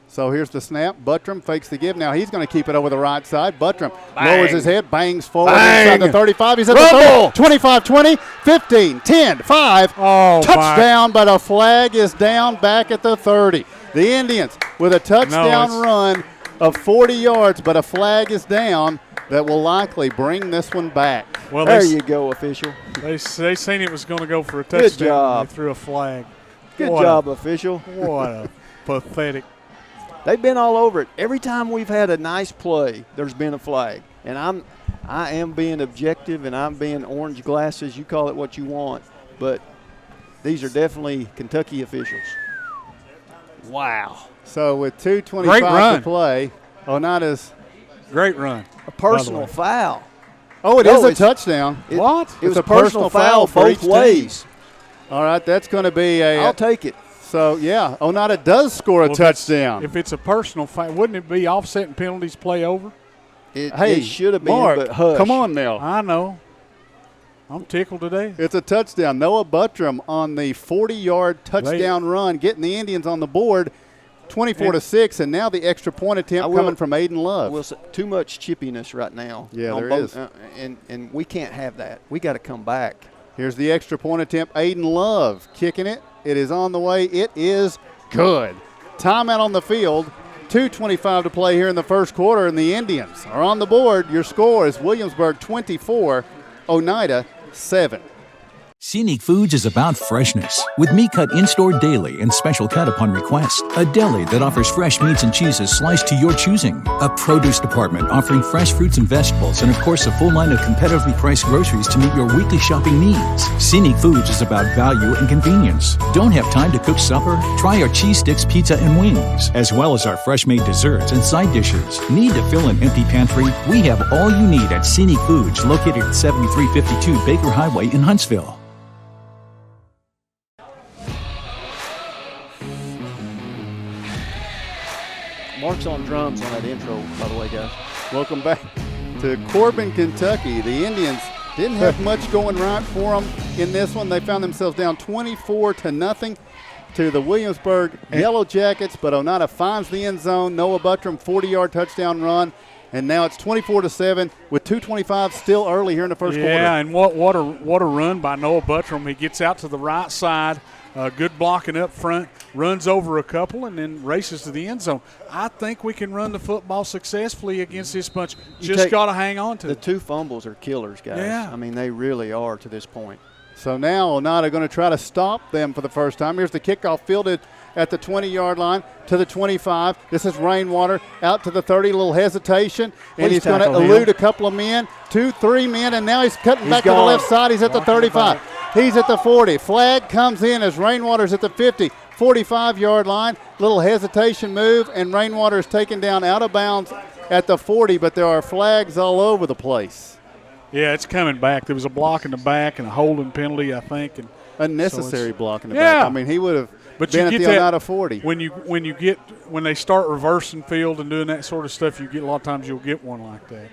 So here's the snap. Buttram fakes the give. Now he's going to keep it over the right side. Buttram lowers his head, bangs forward inside the 35. He's at the 30, 25, 20, 15, 10, 5. Touchdown, but a flag is down back at the 30. The Indians with a touchdown run of 40 yards, but a flag is down that will likely bring this one back. Well, there you go, official. They seen it was going to go for a touchdown. Good job. They threw a flag. Good job, official. What a pathetic. They've been all over it. Every time we've had a nice play, there's been a flag. And I am being objective, and I'm being orange glasses. You call it what you want. But these are definitely Kentucky officials. Wow. So with 2:25 to play, Oneida's great run. A personal foul. Oh, it is a touchdown. What? It was a personal foul both ways. All right, that's going to be a. I'll take it. So, yeah, Oneida does score a touchdown. If it's a personal foul, wouldn't it be offsetting penalties play over? It should have been, Mark, but hush. Come on now. I know. I'm tickled today. It's a touchdown. Noah Buttram on the 40-yard touchdown run, getting the Indians on the board, 24-6, and now the extra point attempt coming from Aiden Love. Too much chippiness right now. Yeah, there is. And we can't have that. We got to come back. Here's the extra point attempt. Aiden Love kicking it. It is on the way. It is good. Timeout on the field. 2:25 to play here in the first quarter, and the Indians are on the board. Your score is Williamsburg 24, Oneida 7. Scenic Foods is about freshness, with meat cut in-store daily and special cut upon request. A deli that offers fresh meats and cheeses sliced to your choosing. A produce department offering fresh fruits and vegetables, and of course a full line of competitively priced groceries to meet your weekly shopping needs. Scenic Foods is about value and convenience. Don't have time to cook supper? Try our cheese sticks, pizza, and wings, as well as our fresh-made desserts and side dishes. Need to fill an empty pantry? We have all you need at Scenic Foods, located at 7352 Baker Highway in Huntsville. Mark, Rick's on drums on that intro, by the way, guys. Welcome back to Corbin, Kentucky. The Indians didn't have much going right for them in this one. They found themselves down 24-0 to the Williamsburg Yellow Jackets, but Oneida finds the end zone. Noah Buttram, 40-yard touchdown run, and now it's 24-7 with 2:25 still early here in the first quarter. Yeah, and what a run by Noah Buttram. He gets out to the right side, good blocking up front, runs over a couple, and then races to the end zone. I think we can run the football successfully against this bunch. Just got to hang on to the it. 2 fumbles are killers, guys. Yeah. I mean, they really are to this point. So now Oneida going to try to stop them for the first time. Here's the kickoff fielded at the 20-yard line to the 25. This is Rainwater out to the 30, little hesitation, and he's going to elude a couple of men, 2-3 men, and now he's cutting back to the left side. He's at the 35. He's at the 40. Flag comes in as Rainwater's at the 50, 45-yard line. Little hesitation move, and Rainwater is taken down out of bounds at the 40, but there are flags all over the place. Yeah, it's coming back. There was a block in the back and a holding penalty, I think. And unnecessary block in the back. I mean, he would have been at the Oneida 40. When they start reversing field and doing that sort of stuff, a lot of times you'll get one like that.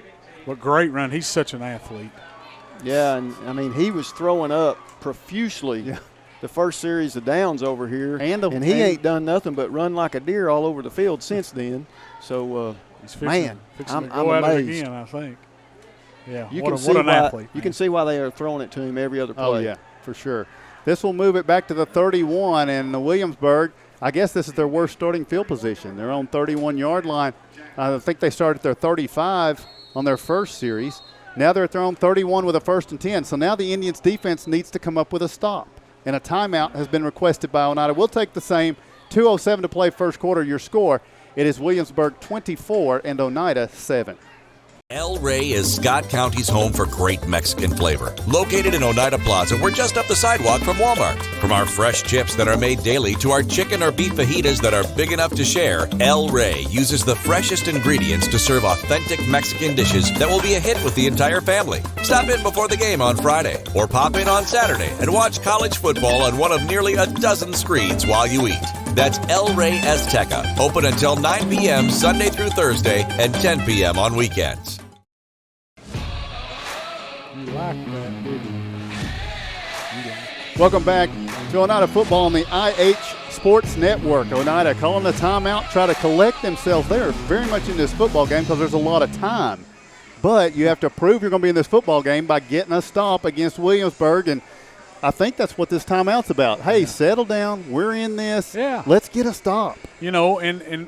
But great run. He's such an athlete. Yeah, and I mean, he was throwing up profusely the first series of downs over here, and he ain't done nothing but run like a deer all over the field since then. So, fixing I'm to go at amazed. it again, I think. Yeah, what an athlete. You can see why they are throwing it to him every other play. Oh, yeah, for sure. This will move it back to the 31, and the Williamsburg, I guess this is their worst starting field position. They're on 31-yard line. I think they started their 35 on their first series. Now they're at their own 31 with a 1st and 10. So now the Indians defense needs to come up with a stop, and a timeout has been requested by Oneida. We'll take the same. 2:07 to play first quarter. Your score, it is Williamsburg 24 and Oneida 7. El Rey is Scott County's home for great Mexican flavor. Located in Oneida Plaza, we're just up the sidewalk from Walmart. From our fresh chips that are made daily to our chicken or beef fajitas that are big enough to share, El Rey uses the freshest ingredients to serve authentic Mexican dishes that will be a hit with the entire family. Stop in before the game on Friday or pop in on Saturday and watch college football on one of nearly a dozen screens while you eat. That's El Rey Azteca, open until 9 p.m. Sunday through Thursday and 10 p.m. on weekends. Welcome back to Oneida football on the IH Sports Network. Oneida calling the timeout, try to collect themselves. They're very much in this football game because there's a lot of time. But you have to prove you're going to be in this football game by getting a stop against Williamsburg, and I think that's what this timeout's about. Hey, settle down. We're in this. Yeah. Let's get a stop. And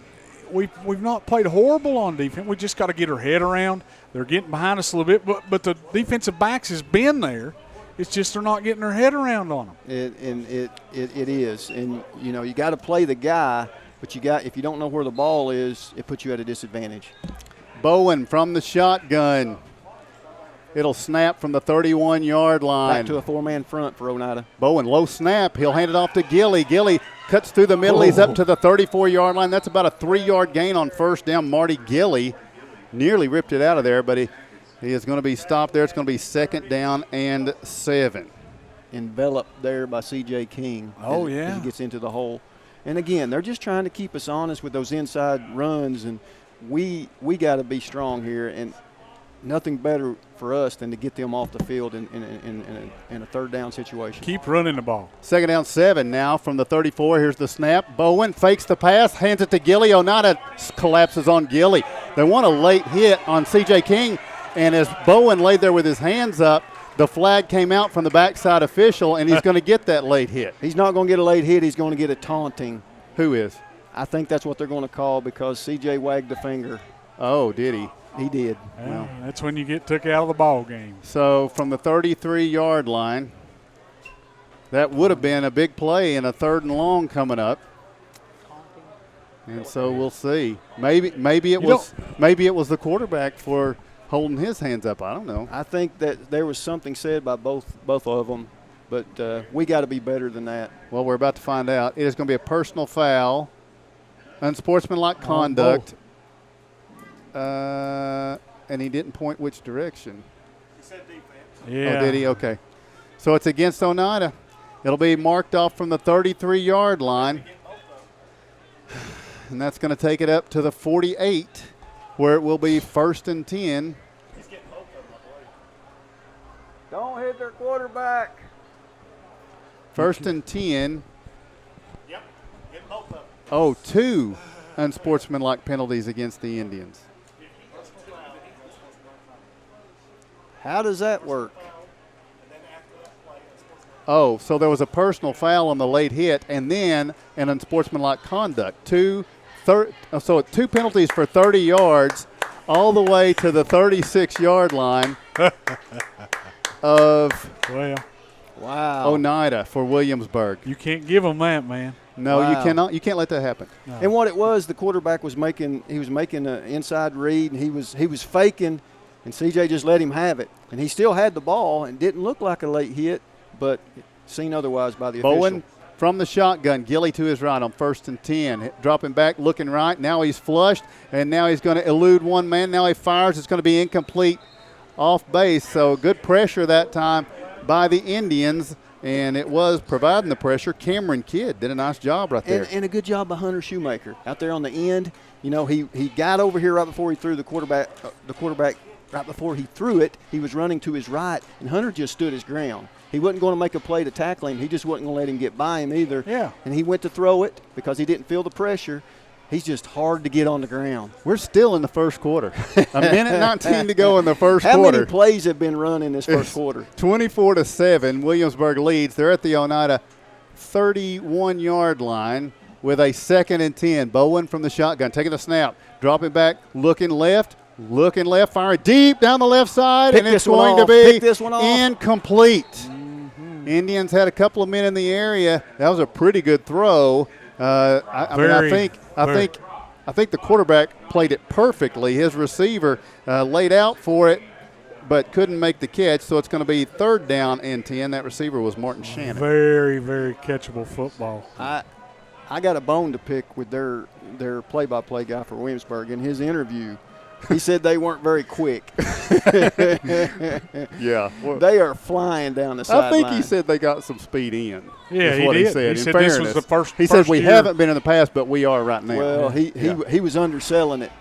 we've not played horrible on defense. We just got to get our head around. They're getting behind us a little bit, but the defensive backs has been there. It's just they're not getting their head around on them. It is. And, you got to play the guy, but if you don't know where the ball is, it puts you at a disadvantage. Bowen from the shotgun. It'll snap from the 31-yard line. Back to a 4-man front for Oneida. Bowen, low snap. He'll hand it off to Gilly. Gilly cuts through the middle. He's up to the 34-yard line. That's about a 3-yard gain on first down. Marty Gilly nearly ripped it out of there, but he is going to be stopped there. It's going to be 2nd down and 7. Enveloped there by C.J. King. Oh, as he gets into the hole. And, again, they're just trying to keep us honest with those inside runs, and we got to be strong here. And nothing better for us than to get them off the field in a 3rd down situation. Keep running the ball. 2nd down 7 now from the 34. Here's the snap. Bowen fakes the pass, hands it to Gilly. Oneida collapses on Gilly. They want a late hit on C.J. King, and as Bowen laid there with his hands up, the flag came out from the backside official, and he's going to get that late hit. He's not going to get a late hit. He's going to get a taunting. Who is? I think that's what they're going to call because C.J. wagged the finger. Oh, did he? He did. Well, that's when you get took out of the ball game. So from the 33-yard line, that would have been a big play in a 3rd and long coming up. And so we'll see. Maybe it was the quarterback for holding his hands up. I don't know. I think that there was something said by both of them, but we got to be better than that. Well, we're about to find out. It is going to be a personal foul, unsportsmanlike conduct. And he didn't point which direction. He said defense. Yeah. Oh, did he? Okay. So it's against Oneida. It'll be marked off from the 33-yard line. and that's going to take it up to the 48, where it will be 1st and 10. Don't hit their quarterback. 1st and 10. Yep, get both of them. Oh, 2 unsportsmanlike penalties against the Indians. How does that work? Oh, so there was a personal foul on the late hit and then an unsportsmanlike conduct. So 2 penalties for 30 yards all the way to the 36-yard line of Oneida for Williamsburg. You can't give them that, man. No, Wow. you cannot. You can't let that happen. No. And what it was, the quarterback was making an inside read, and he was faking, and CJ just let him have it. And he still had the ball and didn't look like a late hit, but seen otherwise by the Bowen official. from the shotgun, Gilly to his right on 1st and 10. Dropping back, looking right. Now he's flushed, and now he's going to elude one man. Now he fires. It's going to be incomplete off base. So good pressure that time by the Indians, and it was providing the pressure. Cameron Kidd did a nice job right there. And a good job by Hunter Shoemaker out there on the end. You know, he got over here right before he threw the quarterback. Right before he threw it, he was running to his right, and Hunter just stood his ground. He wasn't going to make a play to tackle him. He just wasn't going to let him get by him either. Yeah. And he went to throw it because he didn't feel the pressure. He's just hard to get on the ground. We're still in the first quarter. A minute 19 to go in the first quarter. How many plays have been run in this first quarter? 24-7, Williamsburg leads. They're at the Oneida 31-yard line with a 2nd and 10. Bowen from the shotgun, taking the snap, dropping back, looking left, firing deep down the left side, and it's going to be incomplete. Indians had a couple of men in the area. That was a pretty good throw. I think the quarterback played it perfectly. His receiver laid out for it, but couldn't make the catch. So it's going to be 3rd down and 10. That receiver was Martin Shannon. Very, very catchable football. I got a bone to pick with their play-by-play guy for Williamsburg. In his interview, he said they weren't very quick. Yeah. Well, they are flying down the sideline. I think he said they got some speed in. Yeah, he did. He said this was the first He said we year. haven't been in the past, but we are right now. Well, he was underselling it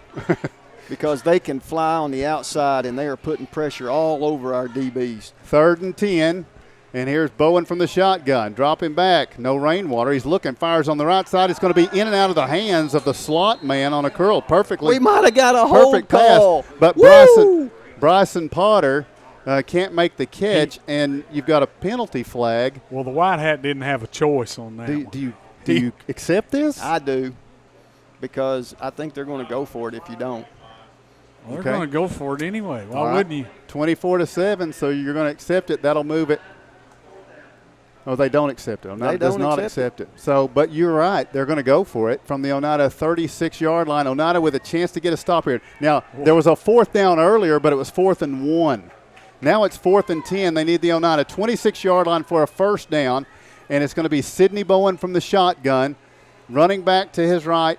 because they can fly on the outside, and they are putting pressure all over our DBs. 3rd and 10. And here's Bowen from the shotgun, dropping back. No rainwater. He's looking, fires on the right side. It's going to be in and out of the hands of the slot man on a curl. Perfectly. We might have got a hold call. Pass. But Bryson Potter can't make the catch, and you've got a penalty flag. Well, the White Hat didn't have a choice on that. Do you accept this? I do, because I think they're going to go for it if you don't. Well, they're going to go for it anyway. Why wouldn't you? 24-7, so you're going to accept it. That'll move it. Oh, they don't accept it. Oneida does not accept it. So, but you're right. They're going to go for it from the Oneida 36-yard line. Oneida with a chance to get a stop here. Now, there was a 4th down earlier, but it was 4th and 1. Now it's 4th and 10. They need the Oneida 26-yard line for a 1st down, and it's going to be Sidney Bowen from the shotgun, running back to his right.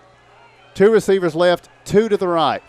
2 receivers left, 2 to the right.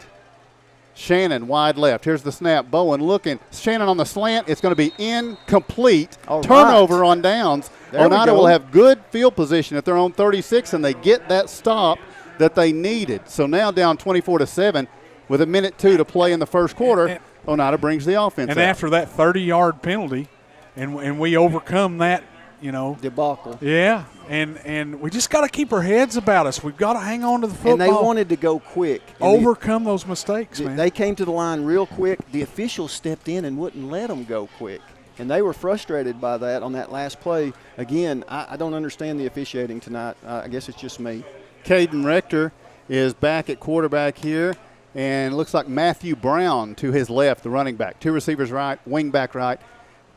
Shannon wide left. Here's the snap. Bowen looking. Shannon on the slant. It's going to be incomplete. Turnover on downs. Oneida will have good field position at their own 36, and they get that stop that they needed. So now down 24-7 with 1:02 to play in the first quarter. Oneida brings the offense And out. after that 30-yard penalty, and we overcome that, debacle. Yeah, and we just got to keep our heads about us. We've got to hang on to the football. And they wanted to go quick. Overcome those mistakes, man. They came to the line real quick. The officials stepped in and wouldn't let them go quick. And they were frustrated by that on that last play. Again, I don't understand the officiating tonight. I guess it's just me. Caden Rector is back at quarterback here, and it looks like Matthew Brown to his left, the running back. 2 receivers right, wing back right.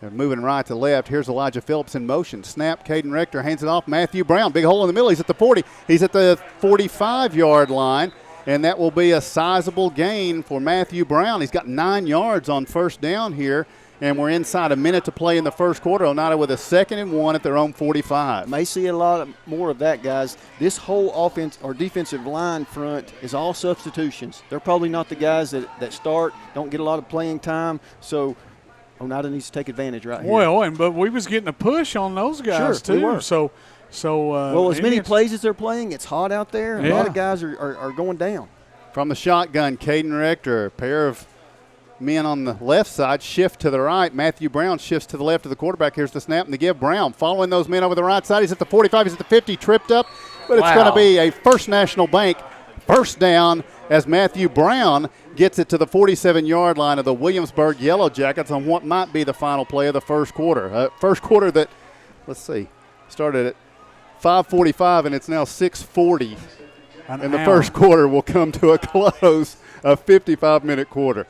They're moving right to left. Here's Elijah Phillips in motion. Snap, Caden Rector hands it off. Matthew Brown, big hole in the middle. He's at the 40. He's at the 45-yard line, and that will be a sizable gain for Matthew Brown. He's got 9 yards on 1st down here, and we're inside a minute to play in the first quarter. Oneida with a 2nd and 1 at their own 45. May see a lot more of that, guys. This whole offense or defensive line front is all substitutions. They're probably not the guys that start, don't get a lot of playing time, so Oneida needs to take advantage right here. Well, but we was getting a push on those guys Sure, we too. were. So So well, as many plays as they're playing, it's hot out there. A lot of guys are going down. From the shotgun, Caden Rector, a pair of men on the left side shift to the right. Matthew Brown shifts to the left of the quarterback. Here's the snap and the give. Brown following those men over the right side. He's at the 45. He's at the 50. Tripped up, but it's going to be a First National Bank first down as Matthew Brown gets it to the 47-yard line of the Williamsburg Yellow Jackets on what might be the final play of the first quarter. First quarter that, let's see, started at 5:45 and it's now 6:40. And the first quarter will come to a close, a 55-minute quarter.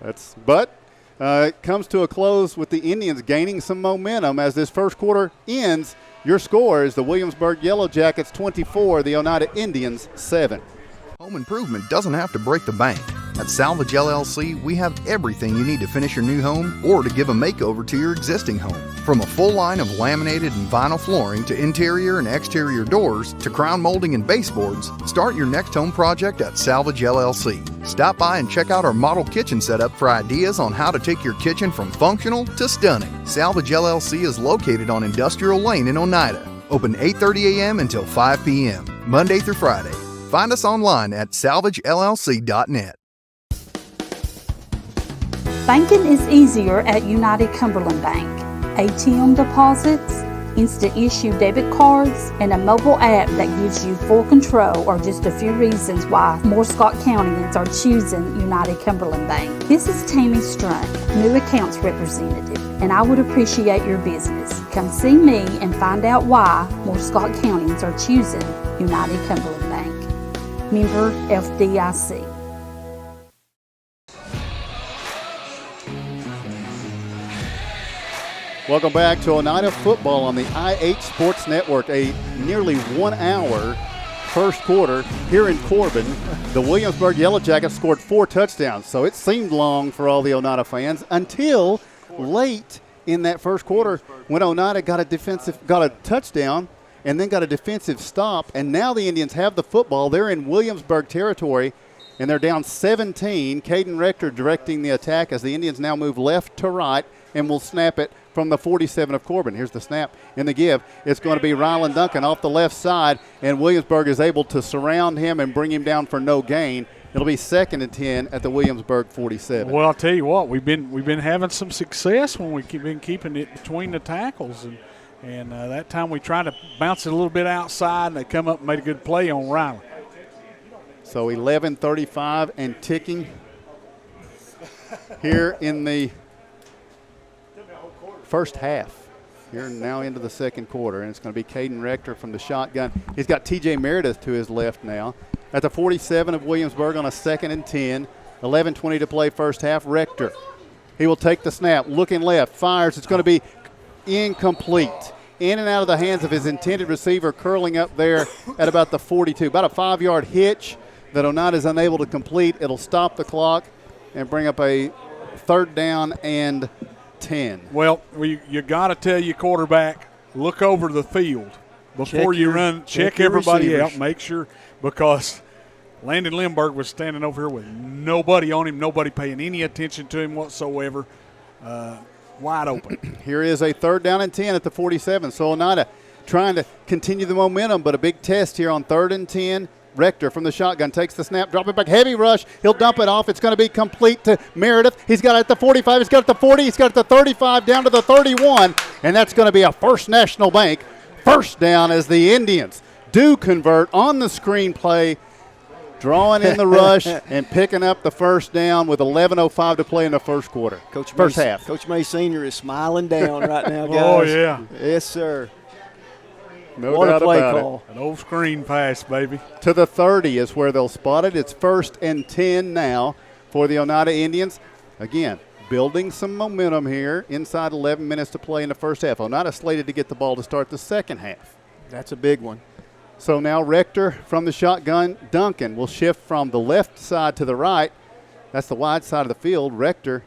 It comes to a close with the Indians gaining some momentum as this first quarter ends. Your score is the Williamsburg Yellow Jackets 24, the Oneida Indians 7. Home improvement doesn't have to break the bank. At Salvage LLC, we have everything you need to finish your new home or to give a makeover to your existing home. From a full line of laminated and vinyl flooring to interior and exterior doors to crown molding and baseboards, start your next home project at Salvage LLC. Stop by and check out our model kitchen setup for ideas on how to take your kitchen from functional to stunning. Salvage LLC is located on Industrial Lane in Oneida. Open 8:30 a.m. until 5 p.m., Monday through Friday. Find us online at salvagellc.net. Banking is easier at United Cumberland Bank. ATM deposits, instant issue debit cards, and a mobile app that gives you full control are just a few reasons why more Scott Countyans are choosing United Cumberland Bank. This is Tammy Strunk, new accounts representative, and I would appreciate your business. Come see me and find out why more Scott Countyans are choosing United Cumberland Bank. Member FDIC. Welcome back to Oneida football on the I-8 Sports Network. A nearly 1 hour first quarter here in Corbin. The Williamsburg Yellow Jackets scored 4 touchdowns, so it seemed long for all the Oneida fans until late in that first quarter when Oneida got a touchdown and then got a defensive stop, and now the Indians have the football. They're in Williamsburg territory, and they're down 17. Caden Rector directing the attack as the Indians now move left to right and will snap it from the 47 of Corbin. Here's the snap in the give. It's going to be Rylan Duncan off the left side, and Williamsburg is able to surround him and bring him down for no gain. It'll be 2nd and 10 at the Williamsburg 47. Well, I'll tell you what, we've been having some success when we've been keeping it between the tackles, and that time we tried to bounce it a little bit outside, and they come up and made a good play on Rylan. So 11:35 and ticking here in the first half. Here now into the second quarter, and it's going to be Caden Rector from the shotgun. He's got T.J. Meredith to his left now. At the 47 of Williamsburg on a 2nd and 10. 11:20 to play first half. Rector. He will take the snap, looking left, fires. It's going to be incomplete. In and out of the hands of his intended receiver, curling up there at about the 42. About a 5-yard hitch that Oneida is unable to complete. It'll stop the clock and bring up a 3rd down and 10. Well, you got to tell your quarterback, look over the field before you run. Check everybody out. Make sure, because Landon Lindbergh was standing over here with nobody on him, nobody paying any attention to him whatsoever. Wide open. Here is a 3rd down and 10 at the 47. So Oneida trying to continue the momentum, but a big test here on 3rd and 10. Rector from the shotgun takes the snap, drop it back, heavy rush. He'll dump it off. It's going to be complete to Meredith. He's got it at the 45. He's got it at the 40. He's got it at the 35, down to the 31. And that's going to be a First National Bank first down as the Indians do convert on the screenplay, drawing in the rush and picking up the first down with 11:05 to play in the first quarter. First half. Coach May Sr. is smiling down right now, guys. Oh, yeah. Yes, sir. No what doubt a play about call. An old screen pass, baby. To the 30 is where they'll spot it. It's 1st and 10 now for the Oneida Indians. Again, building some momentum here inside 11 minutes to play in the first half. Oneida slated to get the ball to start the second half. That's a big one. So now Rector from the shotgun. Duncan will shift from the left side to the right. That's the wide side of the field. Rector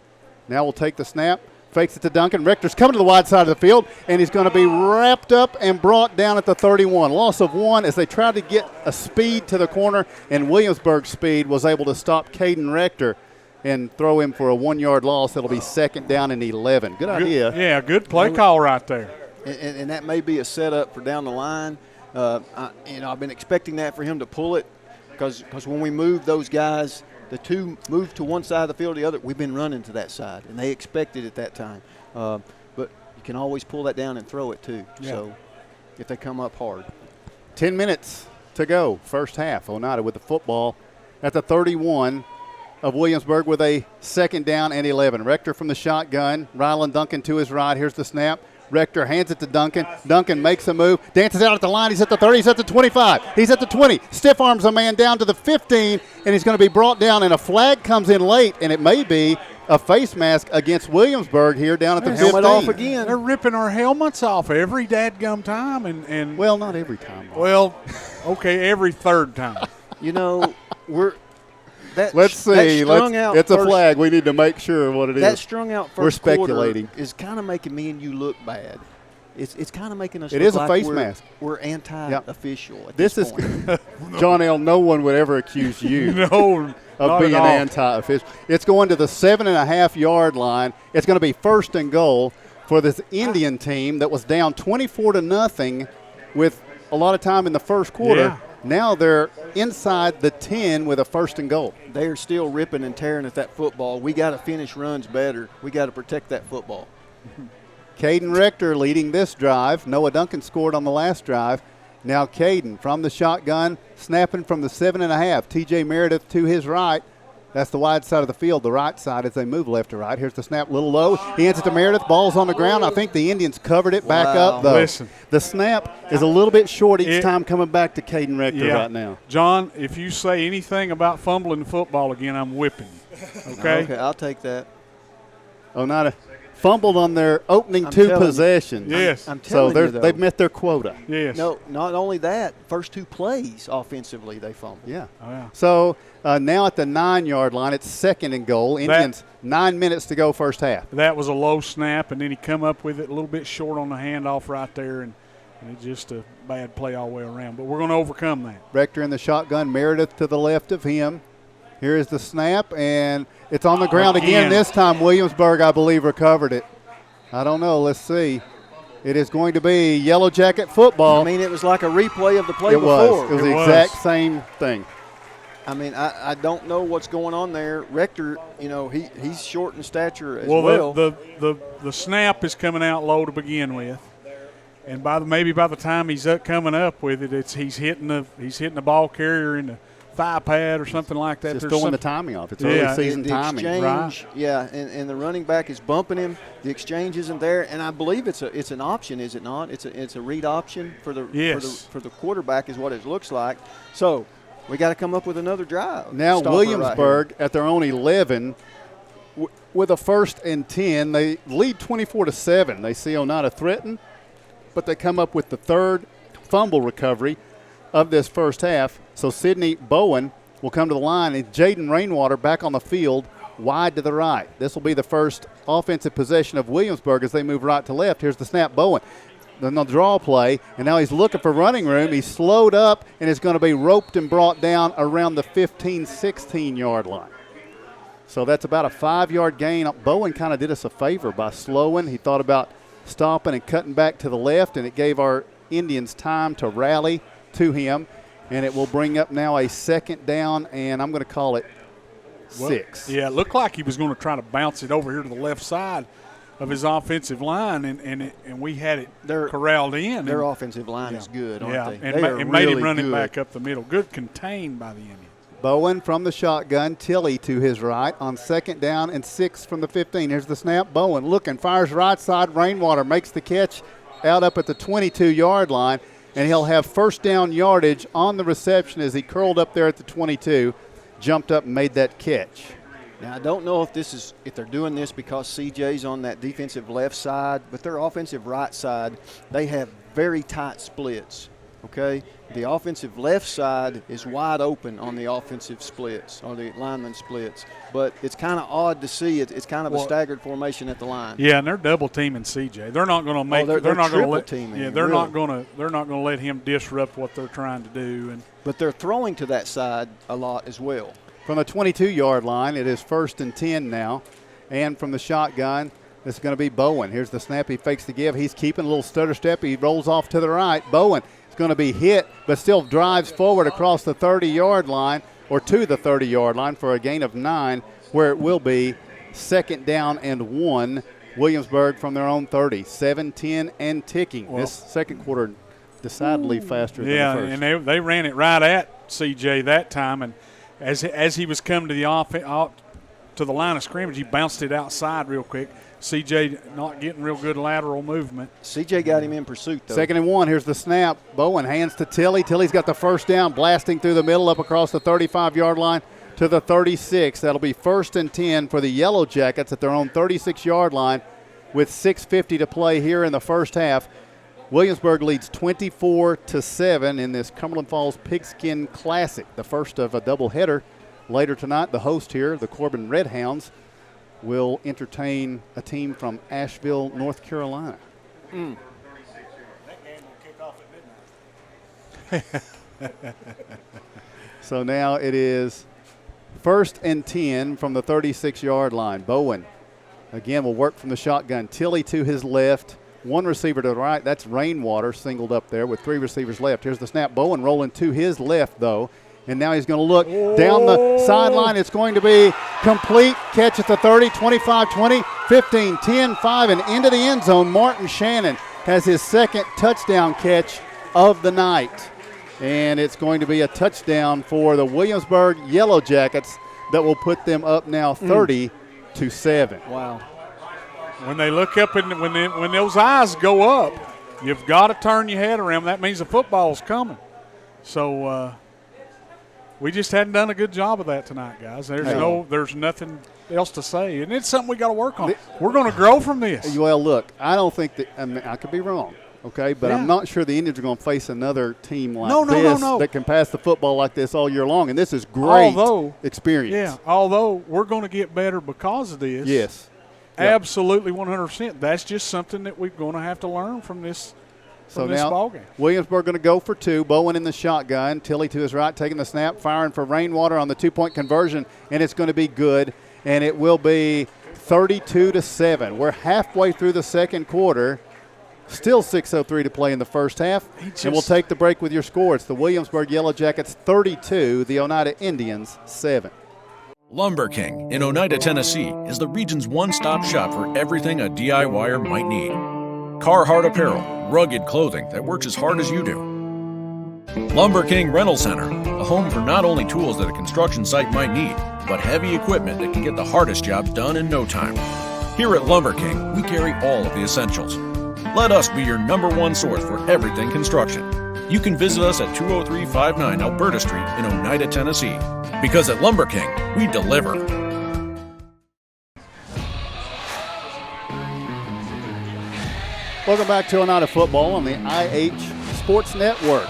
now will take the snap. Fakes it to Duncan. Rector's coming to the wide side of the field, and he's going to be wrapped up and brought down at the 31. Loss of 1 as they tried to get a speed to the corner, and Williamsburg speed was able to stop Caden Rector and throw him for a 1-yard loss. It'll be 2nd down and 11. Good idea. Yeah, good play call right there. and that may be a setup for down the line. I've been expecting that for him to pull it because when we move those guys, the two move to one side of the field or the other, we've been running to that side, and they expect it at that time. But you can always pull that down and throw it too. Yeah. So if they come up hard. 10 minutes to go, first half. Oneida with the football at the 31 of Williamsburg with a second down and 11. Rector from the shotgun. Ryland Duncan to his right. Here's the snap. Rector hands it to Duncan. Duncan makes a move, dances out at the line. He's at the 30, he's at the 25, he's at the 20. Stiff arms a man down to the 15, and he's going to be brought down, and a flag comes in late, and it may be a face mask against Williamsburg here down at the 15. Helmet off again. They're ripping our helmets off every dadgum time. And well, not every time. Well, okay, every third time. Let's see. It's a flag. We need to make sure what it is. That strung out first We're speculating. Quarter is kind of making me and you look bad. It's kind of making us look like a face mask. We're anti-official at this point. John L., no one would ever accuse you of being anti-official. It's going to the 7.5-yard line. It's going to be first and goal for this Indian team that was down 24-0 with a lot of time in the first quarter. Yeah. Now they're inside the 10 with a first and goal. They are still ripping and tearing at that football. We got to finish runs better. We got to protect that football. Caden Rector leading this drive. Noah Duncan scored on the last drive. Now Caden from the shotgun, snapping from the 7.5. TJ Meredith to his right. That's the wide side of the field, the right side as they move left to right. Here's the snap, a little low. He hands it to Meredith. Ball's on the ground. I think the Indians covered it back up, though. Listen. The snap is a little bit short each time coming back to Caden Rector right now. John, if you say anything about fumbling the football again, I'm whipping you. Okay? Okay, I'll take that. Oneida fumbled on their opening two possessions. Yes. I'm telling you, though. They've met their quota. Yes. No, not only that, first two plays offensively they fumbled. Yeah. Oh, yeah. So now at the 9-yard line, it's second and goal. Indians 9 minutes to go first half. That was a low snap, and then he come up with it a little bit short on the handoff right there, and it's just a bad play all the way around. But we're going to overcome that. Rector in the shotgun, Meredith to the left of him. Here is the snap, and it's on the ground again. This time Williamsburg, I believe, recovered it. I don't know. Let's see. It is going to be Yellow Jacket football. I mean, it was like a replay of the play before. It was the exact same thing. I mean, I don't know what's going on there. Rector, he's short in stature as well. The snap is coming out low to begin with, and maybe by the time he's coming up with it, he's hitting the ball carrier in the thigh pad or something like that. Just throwing the timing off. It's early season timing. Exchange, right? Yeah, and the running back is bumping him. The exchange isn't there, and I believe it's an option, is it not? It's a read option for the quarterback is what it looks like. So we got to come up with another drive. Now Williamsburg at their own 11 with a 1st and 10. They lead 24-7. They see Oneida threaten, but they come up with the third fumble recovery of this first half. So Sidney Bowen will come to the line, and Jaden Rainwater back on the field wide to the right. This will be the first offensive possession of Williamsburg as they move right to left. Here's the snap, Bowen. Then the draw play, and now he's looking for running room. He's slowed up and is going to be roped and brought down around the 15, 16-yard line. So that's about a 5-yard gain. Bowen kind of did us a favor by slowing. He thought about stopping and cutting back to the left, and it gave our Indians time to rally to him. And it will bring up now a second down, and I'm going to call it 6. Yeah, it looked like he was going to try to bounce it over here to the left side of his offensive line, and we had it corralled in. Their offensive line is good, aren't they? And made him run it back up the middle. Good contained by the Indians. Bowen from the shotgun, Tilley to his right on second down and 6 from the 15. Here's the snap. Bowen looking, fires right side. Rainwater makes the catch out up at the 22-yard line. And he'll have first down yardage on the reception as he curled up there at the 22, jumped up and made that catch. Now, I don't know if they're doing this because CJ's on that defensive left side, but their offensive right side, they have very tight splits, okay? The offensive left side is wide open on the offensive splits, or the lineman splits, but it's kind of odd to see. It's kind of a staggered formation at the line. Yeah, and they're double teaming CJ. They're not going to make. They're not going to let. teaming. Yeah, they're not going to let him disrupt what they're trying to do. But they're throwing to that side a lot as well. From the 22-yard line, it is 1st and 10 now, and from the shotgun, This is going to be Bowen. Here's the snap. He fakes the give. He's keeping a little stutter step. He rolls off to the right. Bowen is going to be hit, but still drives forward across the 30-yard line or to the 30-yard line for a gain of 9, where it will be 2nd down and 1. Williamsburg from their own 30, 7-10 and ticking. Well, this second quarter decidedly faster than the first. Yeah, and they ran it right at C.J. that time, and as he was coming to the line of scrimmage, he bounced it outside real quick. C.J. not getting real good lateral movement. C.J. got him in pursuit, though. 2nd and 1. Here's the snap. Bowen hands to Tilly. Tilly's got the first down, blasting through the middle up across the 35-yard line to the 36. That'll be 1st and 10 for the Yellow Jackets at their own 36-yard line with 6:50 to play here in the first half. Williamsburg leads 24-7 in this Cumberland Falls Pigskin Classic, the first of a doubleheader. Later tonight, the host here, the Corbin Redhounds, will entertain a team from Asheville, North Carolina. That game will kick off at midnight. So now it is 1st and 10 from the 36-yard line. Bowen, again, will work from the shotgun. Tilly to his left. 1 receiver to the right. That's Rainwater singled up there with 3 receivers left. Here's the snap. Bowen rolling to his left, though. And now he's going to look down the sideline. It's going to be complete. Catch at the 30, 25, 20, 15, 10, 5, and into the end zone. Martin Shannon has his 2nd touchdown catch of the night. And it's going to be a touchdown for the Williamsburg Yellow Jackets that will put them up now 30-7. Wow. When they look up and when those eyes go up, you've got to turn your head around. That means the football's coming. So we just hadn't done a good job of that tonight, guys. There's nothing else to say, and it's something we got to work on. We're going to grow from this. Well, look, I don't think that. I mean, I could be wrong. Okay, but I'm not sure the Indians are going to face another team like this that can pass the football like this all year long, and this is great experience. Yeah, although we're going to get better because of this. Yes. Absolutely 100%. That's just something that we're going to have to learn from this ball game. Williamsburg going to go for 2. Bowen in the shotgun. Tilly to his right, taking the snap, firing for Rainwater on the 2-point conversion, and it's going to be good, and it will be 32-7. We're halfway through the second quarter. Still 6:03 to play in the first half, and we'll take the break with your score. It's the Williamsburg Yellow Jackets 32, the Oneida Indians 7. Lumber King in Oneida, Tennessee is the region's one-stop shop for everything a DIYer might need. Carhartt apparel, rugged clothing that works as hard as you do. Lumber King Rental Center, a home for not only tools that a construction site might need, but heavy equipment that can get the hardest jobs done in no time. Here at Lumber King, we carry all of the essentials. Let us be your #1 source for everything construction. You can visit us at 20359 Alberta Street in Oneida, Tennessee. Because at Lumber King, we deliver. Welcome back to Oneida Football on the IH Sports Network.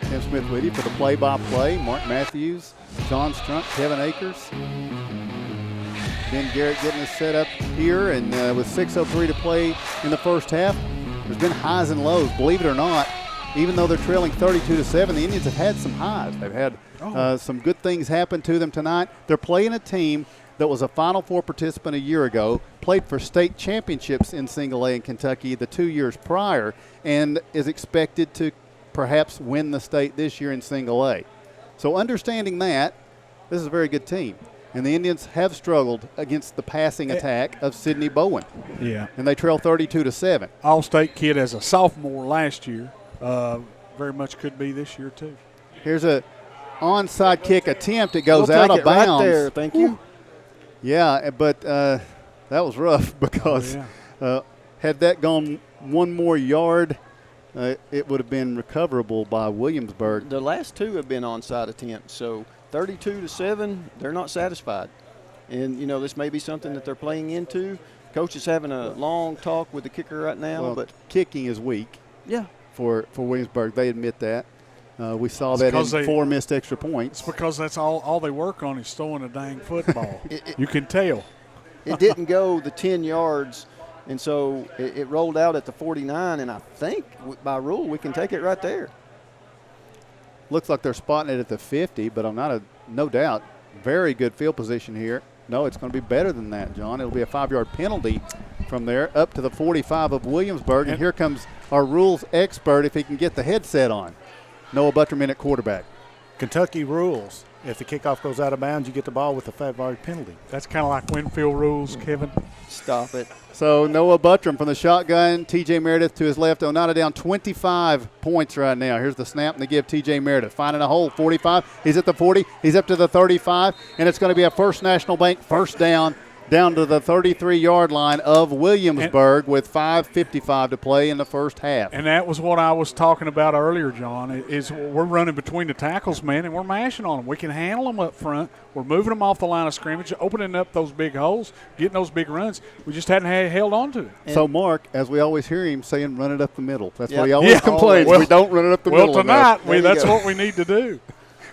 Tim Smith with you for the play-by-play. Mark Matthews, John Strunk, Kevin Akers. Ben Garrett getting us set up here, and with 6:03 to play in the first half, there's been highs and lows. Believe it or not, even though they're trailing 32-7, the Indians have had some highs. They've had some good things happen to them tonight. They're playing a team that was a Final Four participant a year ago, played for state championships in Single A in Kentucky the 2 years prior, and is expected to perhaps win the state this year in Single A. So understanding that, this is a very good team. And the Indians have struggled against the passing attack of Sidney Bowen. Yeah. And they trail 32-7. All-State kid as a sophomore last year. Very much could be this year, too. Here's a onside kick attempt. It goes out of bounds. Right there, thank you. Yeah, but that was rough because had that gone one more yard, it would have been recoverable by Williamsburg. The last 2 have been onside attempts, so 32-7, they're not satisfied. And, you know, this may be something that they're playing into. Coach is having a long talk with the kicker right now. But kicking is weak. Yeah. For Williamsburg. They admit that. We saw that in 4 missed extra points. It's because that's all they work on is throwing a dang football. You can tell. It didn't go the 10 yards, and so it rolled out at the 49, and I think by rule we can take it right there. Looks like they're spotting it at the 50, but I'm no doubt. Very good field position here. No, it's going to be better than that, John. It'll be a 5-yard penalty from there up to the 45 of Williamsburg. And here comes our rules expert if he can get the headset on. Noah Buttram in at quarterback. Kentucky rules. If the kickoff goes out of bounds, you get the ball with a 5-yard penalty. That's kind of like Winfield rules, Kevin. Stop it. So Noah Buttram from the shotgun. T.J. Meredith to his left. Oneida down 25 points right now. Here's the snap and the give. T.J. Meredith finding a hole. 45. He's at the 40. He's up to the 35. And it's going to be a First National Bank first down to the 33-yard line of Williamsburg with 5:55 to play in the first half. And that was what I was talking about earlier, John, is we're running between the tackles, man, and we're mashing on them. We can handle them up front. We're moving them off the line of scrimmage, opening up those big holes, getting those big runs. We just hadn't held on to it. So, Mark, as we always hear him saying, run it up the middle. That's what he always complains. We don't run it up the middle. Well, tonight, that's what we need to do.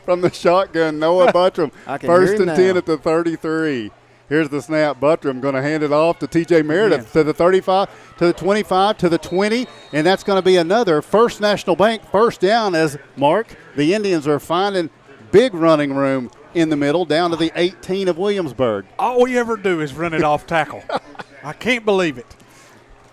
From the shotgun, Noah Buttram, first and 10 at the 33. Here's the snap. Buttram going to hand it off to T.J. Meredith to the 35, to the 25, to the 20, and that's going to be another First National Bank first down as, Mark, the Indians are finding big running room in the middle down to the 18 of Williamsburg. All we ever do is run it off tackle. I can't believe it.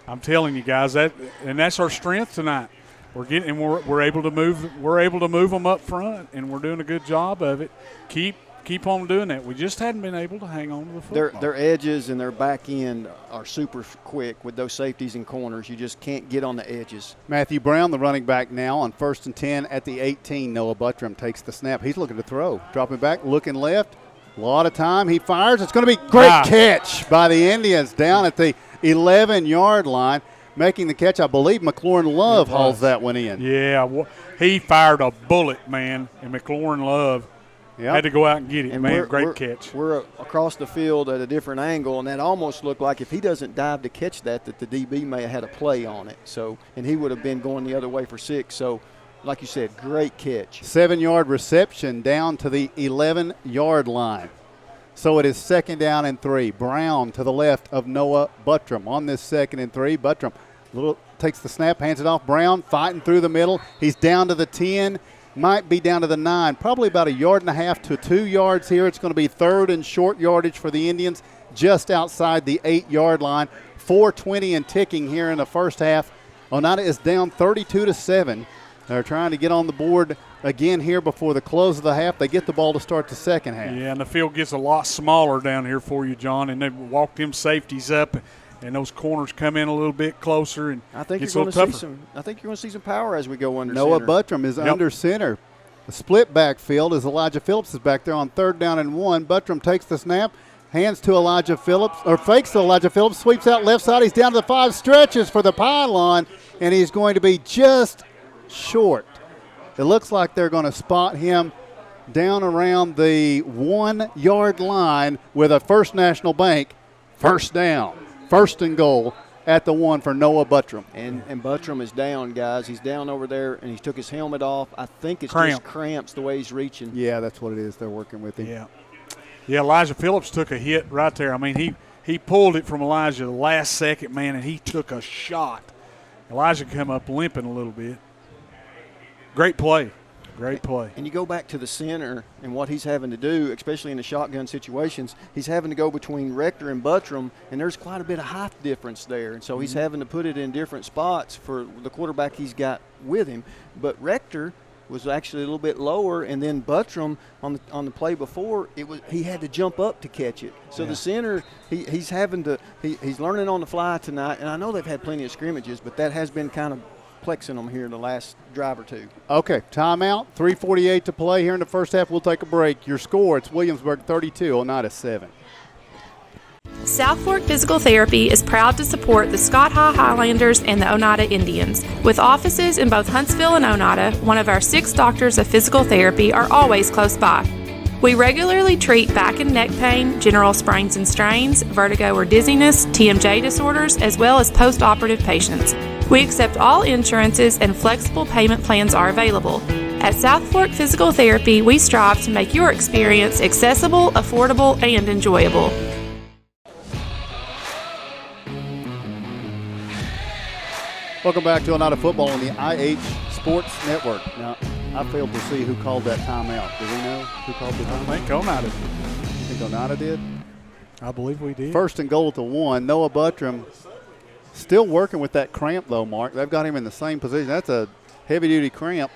I'm telling you guys, that's our strength tonight. We're able to move them up front, and we're doing a good job of it. Keep on doing that. We just hadn't been able to hang on to the football. Their edges and their back end are super quick with those safeties and corners. You just can't get on the edges. Matthew Brown, the running back now, on first and 10 at the 18. Noah Buttram takes the snap. He's looking to throw. Dropping back, looking left. A lot of time. He fires. It's going to be great catch by the Indians down at the 11-yard line. Making the catch, I believe McLaurin Love hauls that one in. Yeah, he fired a bullet, man, and McLaurin Love had to go out and get it, man. Great catch. We're across the field at a different angle, and that almost looked like if he doesn't dive to catch that the DB may have had a play on it. So, and he would have been going the other way for 6. So, like you said, great catch. 7-yard reception down to the 11-yard line. So it is 2nd down and 3. Brown to the left of Noah Buttram on this 2nd and 3. Buttram takes the snap, hands it off. Brown fighting through the middle. He's down to the 10. Might be down to the 9, probably about 1.5 yards to 2 yards here. It's going to be 3rd and short yardage for the Indians, just outside the 8-yard line. 4:20 and ticking here in the first half. Oneida is down 32-7. They're trying to get on the board again here before the close of the half. They get the ball to start the second half. Yeah, and the field gets a lot smaller down here for you, John, and they walk them safeties up, and those corners come in a little bit closer, and I think it's you're a little tougher. I think you're going to see some power as we go under Noah center. Buttram is under center. The split backfield as Elijah Phillips is back there on 3rd down and 1. Buttram takes the snap, hands to Elijah Phillips, or fakes to Elijah Phillips, sweeps out left side. He's down to the 5, stretches for the pylon, and he's going to be just short. It looks like they're going to spot him down around the 1-yard line with a First National Bank first down, 1st and goal at the 1 for Noah Buttram. And Buttram is down, guys. He's down over there, and he took his helmet off. I think it's just cramps the way he's reaching. Yeah, that's what it is. They're working with him. Yeah, Elijah Phillips took a hit right there. I mean, he pulled it from Elijah the last second, man, and he took a shot. Elijah come up limping a little bit. Great play. Great play. And you go back to the center and what he's having to do, especially in the shotgun situations, he's having to go between Rector and Buttram, and there's quite a bit of height difference there. And so he's having to put it in different spots for the quarterback he's got with him. But Rector was actually a little bit lower, and then Buttram on the play before, he had to jump up to catch it. So the center, he's learning on the fly tonight, and I know they've had plenty of scrimmages, but that has been kind of plexing them here in the last drive or two. Okay, timeout, 3:48 to play here in the first half. We'll take a break. Your score, it's Williamsburg 32, Oneida 7. South Fork Physical Therapy is proud to support the Scott Highlanders and the Oneida Indians. With offices in both Huntsville and Oneida, one of our 6 doctors of physical therapy are always close by. We regularly treat back and neck pain, general sprains and strains, vertigo or dizziness, TMJ disorders, as well as post-operative patients. We accept all insurances and flexible payment plans are available. At South Fork Physical Therapy, we strive to make your experience accessible, affordable, and enjoyable. Welcome back to Oneida Football on the IH Sports Network. Now, I failed to see who called that timeout. Do we know who called the timeout? I think Oneida did. You think Oneida did? I believe we did. First and goal at the 1. Noah Buttram still working with that cramp, though, Mark. They've got him in the same position. That's a heavy-duty cramp.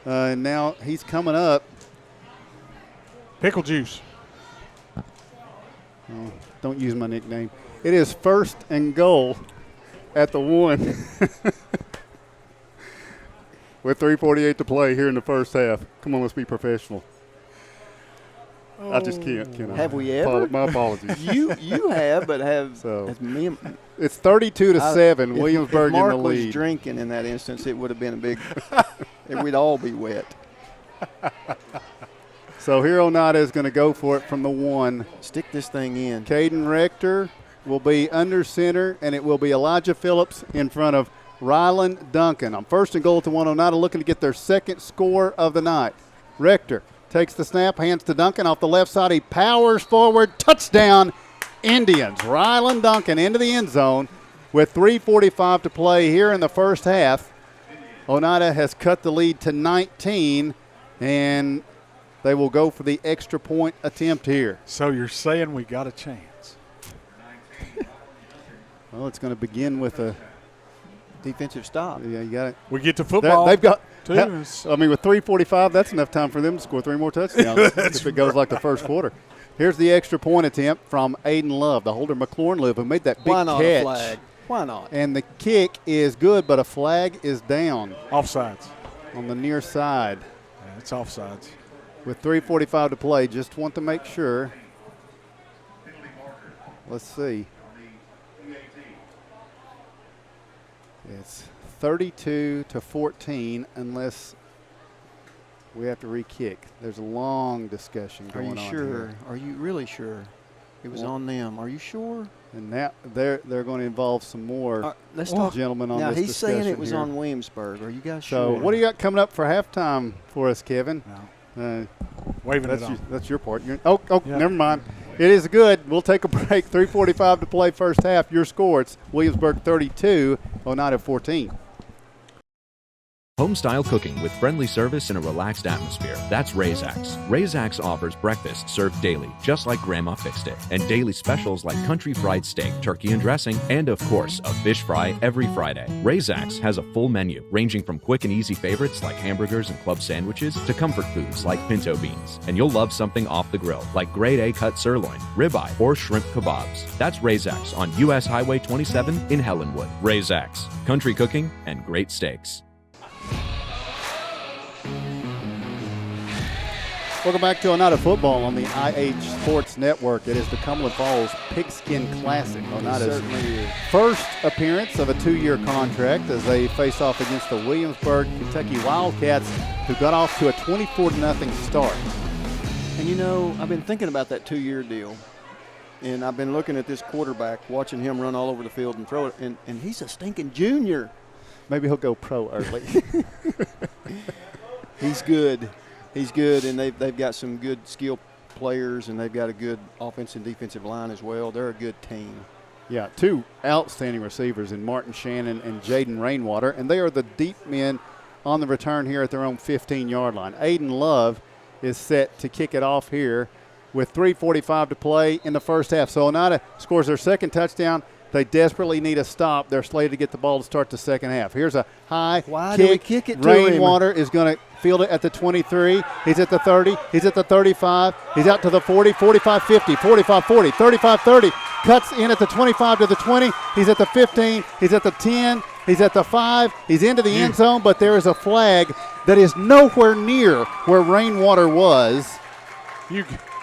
And now he's coming up. Pickle juice. Oh, don't use my nickname. It is first and goal at the 1 with 3:48 to play here in the first half. Come on, let's be professional. I just can't, can I? Have we ever? My apologies. You have, but have so me? It's 32-7. Williamsburg if Mark in the lead. was drinking in that instance, it would have been a big. We'd all be wet. So here Oneida is going to go for it from the 1. Stick this thing in. Caden Rector will be under center, and it will be Elijah Phillips in front of Ryland Duncan. On first and goal at the 1, Oneida looking to get their second score of the night. Rector takes the snap, hands to Duncan off the left side. He powers forward. Touchdown, Indians. Ryland Duncan into the end zone with 3:45 to play here in the first half. Oneida has cut the lead to 19, and they will go for the extra point attempt here. So you're saying we got a chance? Well, it's going to begin with a defensive stop. Yeah, you got it. We get to football. They've got. Too. I mean, with 3:45, that's enough time for them to score 3 more touchdowns if it goes like the first quarter. Here's the extra point attempt from Aiden Love, the Holder McLaurin who made that big Why not catch. a flag? Why not? And the kick is good, but a flag is down. Offsides. On the near side. Yeah, it's offsides. With 3:45 to play, just want to make sure. Let's see. It's 32-14 unless we have to re-kick. There's a long discussion going on. Are you sure? Here. Are you really sure? It was on them. Are you sure? And now they're going to involve some more let's talk, gentlemen on now this discussion. Now, he's saying it was here. on Williamsburg. Are you guys so sure? What do you got coming up for halftime for us, Kevin? No. Waving it on. That's your part. Never mind. It is good. We'll take a break. 3:45 to play first half. Your score, it's Williamsburg 32, Oneida 14. Home-style cooking with friendly service and a relaxed atmosphere. That's Razax. Razax offers breakfast served daily, just like Grandma fixed it, and daily specials like country fried steak, turkey and dressing, and of course, a fish fry every Friday. Razax has a full menu, ranging from quick and easy favorites like hamburgers and club sandwiches to comfort foods like pinto beans. And you'll love something off the grill, like grade A cut sirloin, ribeye, or shrimp kebabs. That's Razax on U.S. Highway 27 in Helenwood. Razax, country cooking and great steaks. Welcome back to Oneida football on the IH Sports Network. It is the Cumberland Falls Pigskin Classic. Oneida's first appearance of a 2-year contract as they face off against the Williamsburg, Kentucky Wildcats, who got off to a 24-0 start. And you know, I've been thinking about that 2-year deal. And I've been looking at this quarterback, watching him run all over the field and throw it. And he's a stinking junior. Maybe he'll go pro early. He's good. He's good, and they've got some good skill players, and they've got a good offensive and defensive line as well. They're a good team. Yeah, 2 outstanding receivers in Martin Shannon and Jaden Rainwater, and they are the deep men on the return here at their own 15-yard line. Aiden Love is set to kick it off here with 3:45 to play in the first half. So Oneida scores their second touchdown. They desperately need a stop. They're slated to get the ball to start the second half. Here's a high Why kick. Do we kick it to Rainwater is going to field it at the 23. He's at the 30. He's at the 35. He's out to the 40, 45, 50, 45, 40, 35, 30. Cuts in at the 25 to the 20. He's at the 15. He's at the 10. He's at the 5. He's into the end zone, but there is a flag that is nowhere near where Rainwater was.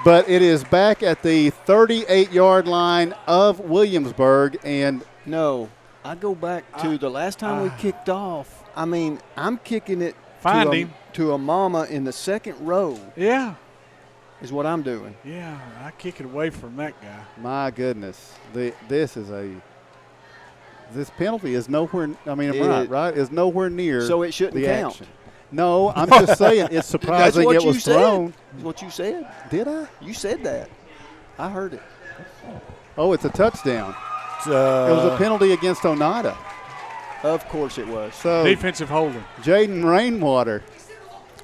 But it is back at the 38-yard line of Williamsburg. And no, I go back to the last time we kicked off. I mean, I'm kicking it to a mama in the second row. Yeah. Is what I'm doing. Yeah, I kick it away from that guy. My goodness. This penalty is nowhere, I mean, right? Is nowhere near so it shouldn't the count. action. No, I'm just saying it's surprising it was thrown. That's what you said. Did I? You said that. I heard it. Oh, it's a touchdown. It was a penalty against Oneida. Of course it was. So defensive holding. Jaden Rainwater.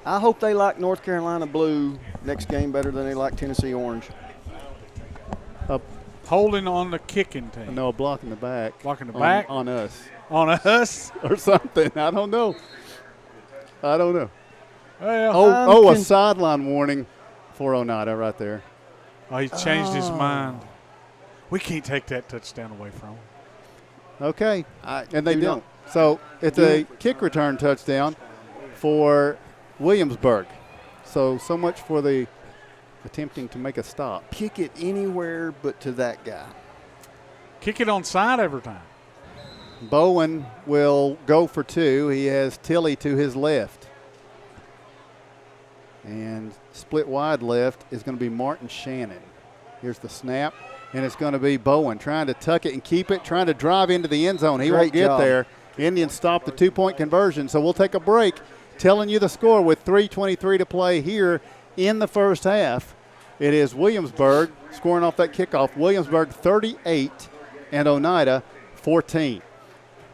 I hope they like North Carolina blue next game better than they like Tennessee orange. Holding on the kicking team. No, blocking the back. Blocking the back? On us. On us? Or something. I don't know. Well, a sideline warning for Oneida right there. Oh, he changed his mind. We can't take that touchdown away from him. Okay. And they don't. So it's a kick return touchdown for Williamsburg. So much for the attempting to make a stop. Kick it anywhere but to that guy. Kick it on side every time. Bowen will go for 2. He has Tilley to his left. And split wide left is going to be Martin Shannon. Here's the snap, and it's going to be Bowen trying to tuck it and keep it, trying to drive into the end zone. He won't get there. Indians stop the 2-point conversion, so we'll take a break. Telling you the score with 3:23 to play here in the first half. It is Williamsburg scoring off that kickoff. Williamsburg 38 and Oneida 14.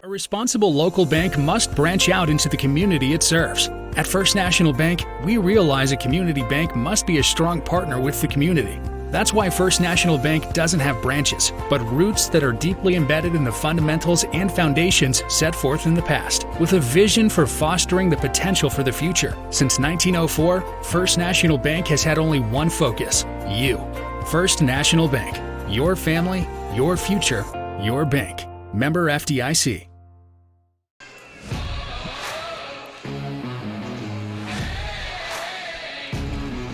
A responsible local bank must branch out into the community it serves. At First National Bank, we realize a community bank must be a strong partner with the community. That's why First National Bank doesn't have branches, but roots that are deeply embedded in the fundamentals and foundations set forth in the past, with a vision for fostering the potential for the future. Since 1904, First National Bank has had only one focus: you. First National Bank. Your family, your future, your bank. Member FDIC.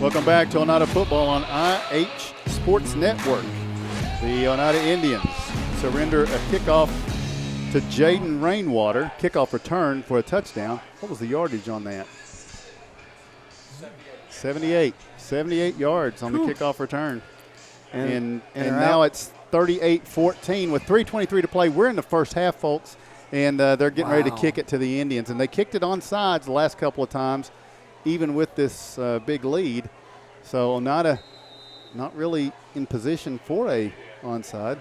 Welcome back to Oneida Football on IH Sports Network. The Oneida Indians surrender a kickoff to Jaden Rainwater. Kickoff return for a touchdown. What was the yardage on that? 78. 78 yards on the kickoff return. And now it's 38-14 with 3:23 to play. We're in the first half, folks, and they're getting ready to kick it to the Indians. And they kicked it on sides the last couple of times, even with this big lead. So Oneida not really in position for a onside.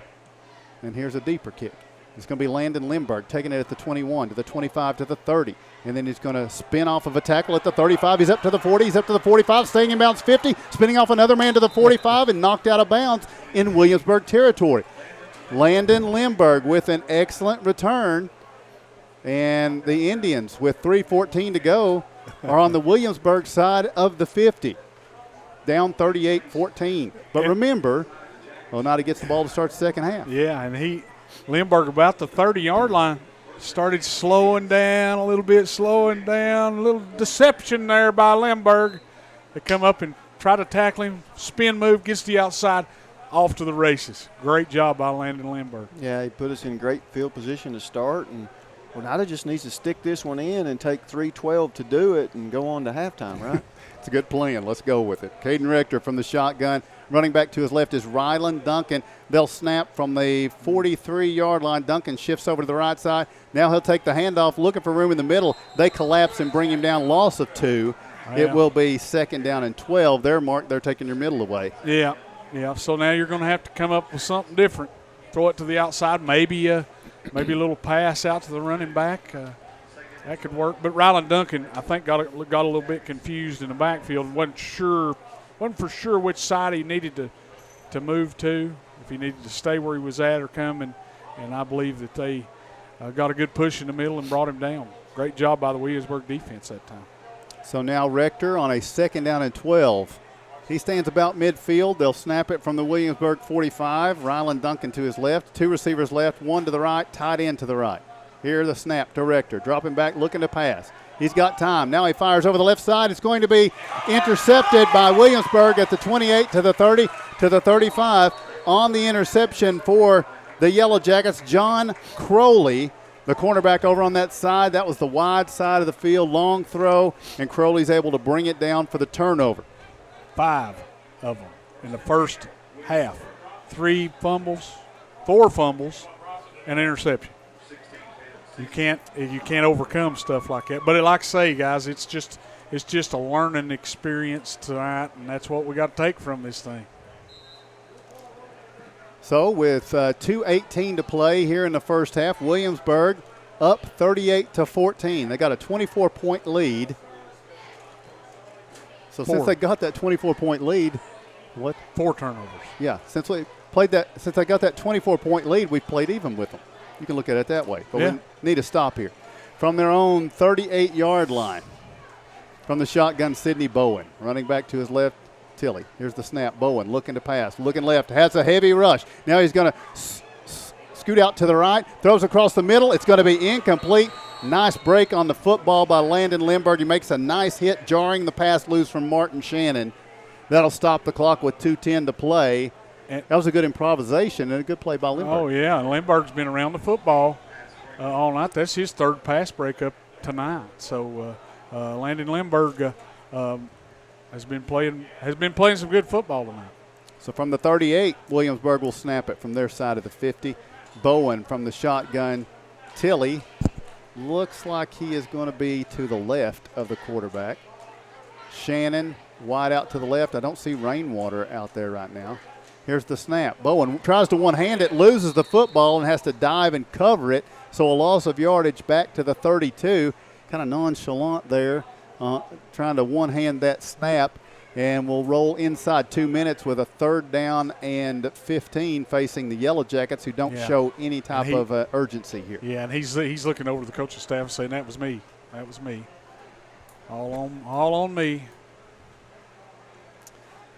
And here's a deeper kick. It's going to be Landon Lindbergh taking it at the 21 to the 25 to the 30. And then he's going to spin off of a tackle at the 35. He's up to the 40. He's up to the 45, staying in bounds 50, spinning off another man to the 45 and knocked out of bounds in Williamsburg territory. Landon Lindbergh with an excellent return. And the Indians, with 3:14 to go, are on the Williamsburg side of the 50. Down 38-14. But remember, Oneida gets the ball to start the second half. Yeah, and Lindbergh about the 30-yard line started slowing down a little bit, a little deception there by Lindbergh. They come up and try to tackle him, spin move, gets the outside, off to the races. Great job by Landon Lindbergh. Yeah, he put us in great field position to start, and Oneida just needs to stick this one in and take 3:12 to do it and go on to halftime, right? It's a good plan. Let's go with it. Caden Rector from the shotgun. Running back to his left is Rylan Duncan. They'll snap from the 43-yard line. Duncan shifts over to the right side. Now he'll take the handoff, looking for room in the middle. They collapse and bring him down, loss of 2. Yeah. It will be 2nd down and 12. They're taking your middle away. Yeah. So now you're going to have to come up with something different. Throw it to the outside, maybe a little pass out to the running back. That could work. But Rylan Duncan, I think, got a little bit confused in the backfield and wasn't for sure which side he needed to move to, if he needed to stay where he was at or come. And I believe that they got a good push in the middle and brought him down. Great job by the Williamsburg defense that time. So now Rector on a 2nd down and 12. He stands about midfield. They'll snap it from the Williamsburg 45. Rylan Duncan to his left. 2 receivers left, 1 to the right, tight end to the right. Here the snap to Rector. Dropping back, looking to pass. He's got time. Now he fires over the left side. It's going to be intercepted by Williamsburg at the 28 to the 30 to the 35. On the interception for the Yellow Jackets, John Crowley, the cornerback over on that side. That was the wide side of the field. Long throw, and Crowley's able to bring it down for the turnover. 5 of them in the first half. 4 fumbles, and interception. You can't overcome stuff like that. But like I say, guys, it's just a learning experience tonight, and that's what we got to take from this thing. So with 2:18 to play here in the first half, Williamsburg up 38-14. They got a 24-point lead. So since they got that 24-point lead, what? 4 turnovers. Yeah, since played that since I got that 24-point lead. We've played even with them. You can look at it that way. But we need to stop here. From their own 38-yard line, from the shotgun, Sidney Bowen. Running back to his left, Tilly. Here's the snap. Bowen looking to pass, looking left, has a heavy rush. Now he's going to scoot out to the right, throws across the middle. It's going to be incomplete. Nice break on the football by Landon Lindbergh. He makes a nice hit, jarring the pass loose from Martin Shannon. That'll stop the clock with 2:10 to play. That was a good improvisation and a good play by Lindbergh. Oh, yeah. Lindbergh's been around the football all night. That's his third pass breakup tonight. So Landon Lindbergh has been playing some good football tonight. So from the 38, Williamsburg will snap it from their side of the 50. Bowen from the shotgun. Tilly looks like he is going to be to the left of the quarterback. Shannon wide out to the left. I don't see Rainwater out there right now. Here's the snap. Bowen tries to one-hand it, loses the football, and has to dive and cover it. So a loss of yardage back to the 32. Kind of nonchalant there, trying to one-hand that snap. And we'll roll inside 2 minutes with a 3rd down and 15 facing the Yellow Jackets, who don't show any type of urgency here. Yeah, and he's looking over to the coaching staff and saying, that was me. That was me. All on me.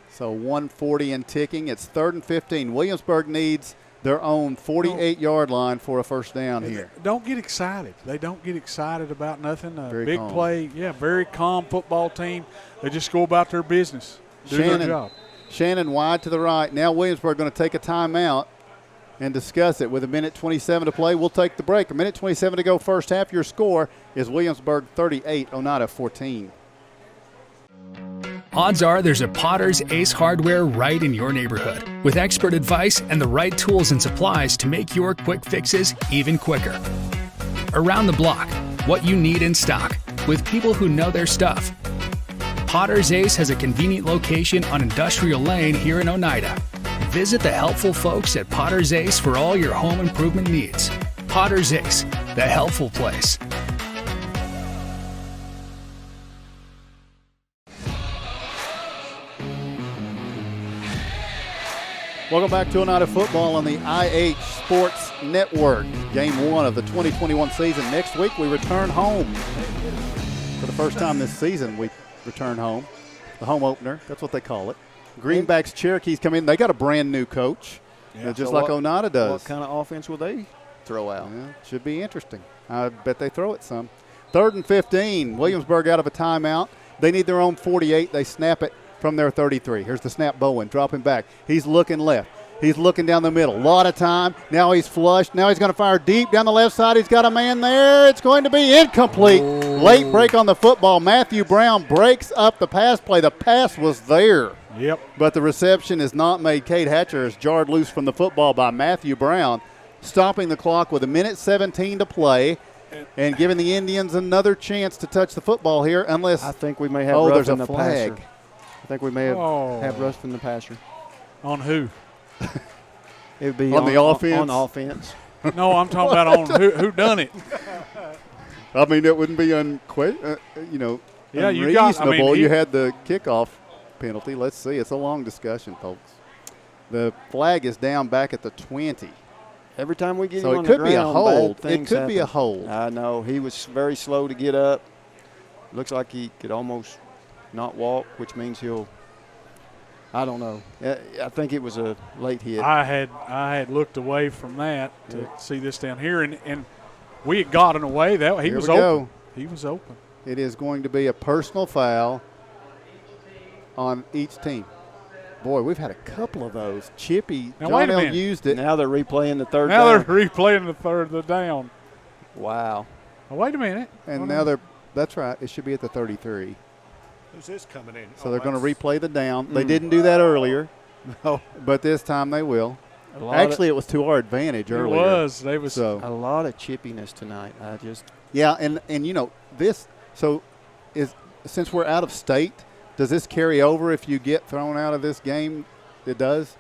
So 1:40 and ticking. It's 3rd and 15. Williamsburg needs their own 48-yard line for a first down here. Don't get excited. They don't get excited about nothing. Very big calm. play. Yeah, very calm football team. They just go about their business, do their job. Shannon wide to the right. Now Williamsburg going to take a timeout and discuss it with 1:27 to play. We'll take the break. 1:27 to go first half. Your score is Williamsburg 38, Oneida 14. Odds are there's a Potter's Ace Hardware right in your neighborhood, with expert advice and the right tools and supplies to make your quick fixes even quicker. Around the block, what you need in stock, with people who know their stuff. Potter's Ace has a convenient location on Industrial Lane here in Oneida. Visit the helpful folks at Potter's Ace for all your home improvement needs. Potter's Ace, the helpful place. Welcome back to Oneida football on the IH Sports Network. Game 1 of the 2021 season. Next week we return home. For the first time this season we return home. The home opener, that's what they call it. Greenbacks Cherokees come in. They got a brand new coach, just like Oneida does. What kind of offense will they throw out? Yeah, should be interesting. I bet they throw it some. 3rd and 15. Williamsburg out of a timeout. They need their own 48. They snap it from their 33. Here's the snap. Bowen dropping back. He's looking left. He's looking down the middle. A lot of time. Now he's flushed. Now he's going to fire deep down the left side. He's got a man there. It's going to be incomplete. Late break on the football. Matthew Brown breaks up the pass play. The pass was there. Yep. But the reception is not made. Cade Hatcher is jarred loose from the football by Matthew Brown, stopping the clock with 1:17 to play and giving the Indians another chance to touch the football here unless – I think we may have there's rough in a the flag. passer. I think we may have rushed in the passer. On who? It would be on the offense. On offense. No, I'm talking about on who done it. I mean, it wouldn't be unreasonable. You had the kickoff penalty. Let's see. It's a long discussion, folks. The flag is down back at the 20. Every time we get so him on it could the be a ground, hold. bad things It could be a happen. hold. I know. He was very slow to get up. Looks like he could almost not walk, which means he'll – I don't know. I think it was a late hit. I had looked away from that to see this down here, and we had gotten away. That he was open. He was open. It is going to be a personal foul on each team. Boy, we've had a couple of those. Chippy, John L. used it. Now they're replaying the third down. Now they're replaying the down. Wow. Oh, wait a minute. And that's right. It should be at the 33. Who's this coming in? So they're going to replay the down. They didn't do that earlier. No. But this time they will. Actually, it was to our advantage earlier. It was. They was a lot of chippiness tonight. Yeah, and you know, this since we're out of state, does this carry over if you get thrown out of this game? It does?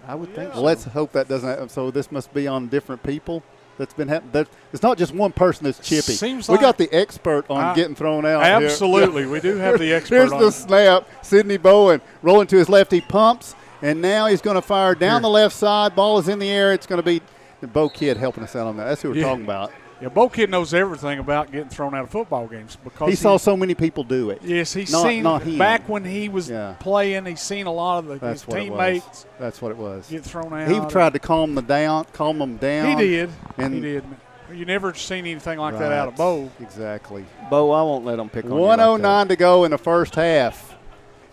I would think so. Well, let's hope that doesn't happen. So this must be on different people. That's been happening. It's not just one person that's chippy. We got the expert on getting thrown out. Absolutely. We do have the expert Here's the snap. Sidney Bowen rolling to his left. He pumps, And now he's going to fire down the left side. Ball is in the air. It's going to be Bo Kidd helping us out on that. That's who we're talking about. Yeah, Bo Kidd knows everything about getting thrown out of football games because he saw so many people do it. Yes, he's not seen him. Back when he was playing. He's seen a lot of his teammates. That's what it was. Get thrown out. He tried to calm them down. He did. He did. You never seen anything like that out of Bo. Exactly. Bo, I won't let him pick on you. 1:09 to go in the first half.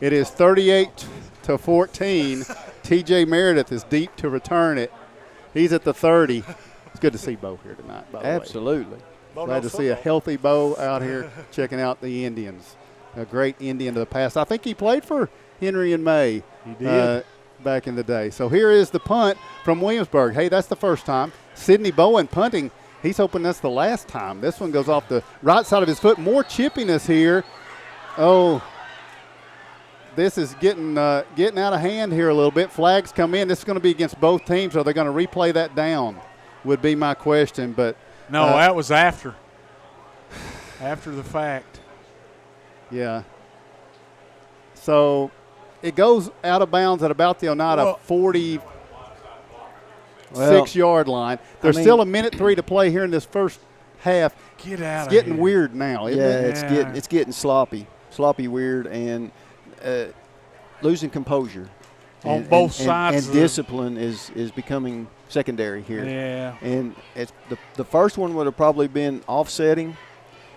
It is 38-14. T.J. Meredith is deep to return it. He's at the 30. It's good to see Bo here tonight, by the way. Absolutely. Glad to see a healthy Bo out here checking out the Indians. A great Indian to the past. I think he played for Henry and May. He did. Back in the day. So here is the punt from Williamsburg. Hey, that's the first time. Sidney Bowen punting. He's hoping that's the last time. This one goes off the right side of his foot. More chippiness here. Oh, this is getting out of hand here a little bit. Flags come in. This is going to be against both teams. Are they going to replay that down would be my question. But no, that was after the fact. Yeah. So it goes out of bounds at about the Oneida 46-yard line. There's still 1:03 to play here in this first half. Get out It's getting weird now, isn't it? It's getting sloppy, weird, and losing composure on both sides. And discipline is becoming secondary here. Yeah. And it's the first one would have probably been offsetting,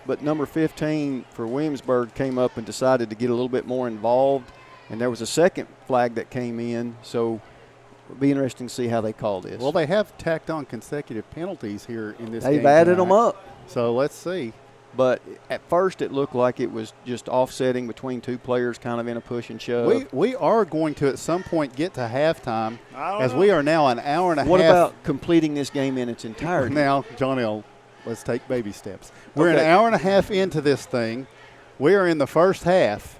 but number 15 for Williamsburg came up and decided to get a little bit more involved. And there was a second flag that came in, so it'll be interesting to see how they call this. Well, they have tacked on consecutive penalties here in this game. They've added them up. So let's see. But at first it looked like it was just offsetting between two players kind of in a push and shove. We are going to at some point get to halftime as we are now an hour and a half. What about completing this game in its entirety? Now, John L., let's take baby steps. We're an hour and a half into this thing. We are in the first half.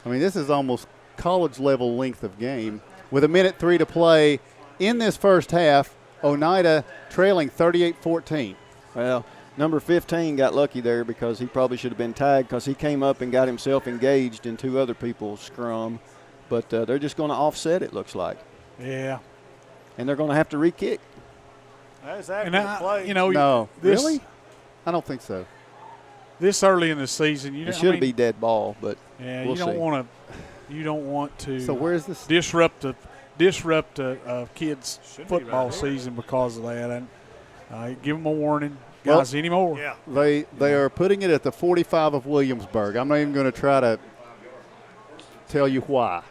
I mean, this is almost college-level length of game. With 1:03 to play in this first half, Oneida trailing 38-14. Well, number 15 got lucky there because he probably should have been tagged because he came up and got himself engaged in two other people's scrum. But they're just going to offset it, looks like. Yeah. And they're going to have to re-kick. That's after the play. No. Really? I don't think so. This early in the season, it should be dead ball, but yeah, we'll see. You don't want to. So where's this? Disrupt a kid's football season because of that, and give them a warning, guys. Anymore? Yeah. They are putting it at the 45 of Williamsburg. I'm not even going to try to tell you why.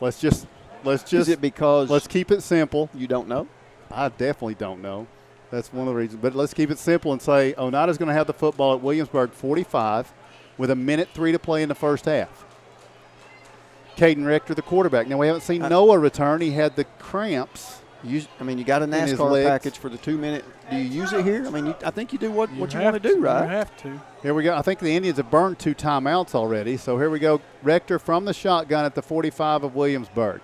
Let's just. Is it because let's keep it simple? You don't know. I definitely don't know. That's one of the reasons. But let's keep it simple and say Oneida's going to have the football at Williamsburg 45 with 1:03 to play in the first half. Caden Rector, the quarterback. Now, we haven't seen Noah return. He had the cramps. You got a NASCAR package for the 2-minute. Do you use it here? I mean, I think you do what you want to do, right? You have to. Here we go. I think the Indians have burned 2 timeouts already. So here we go. Rector from the shotgun at the 45 of Williamsburg.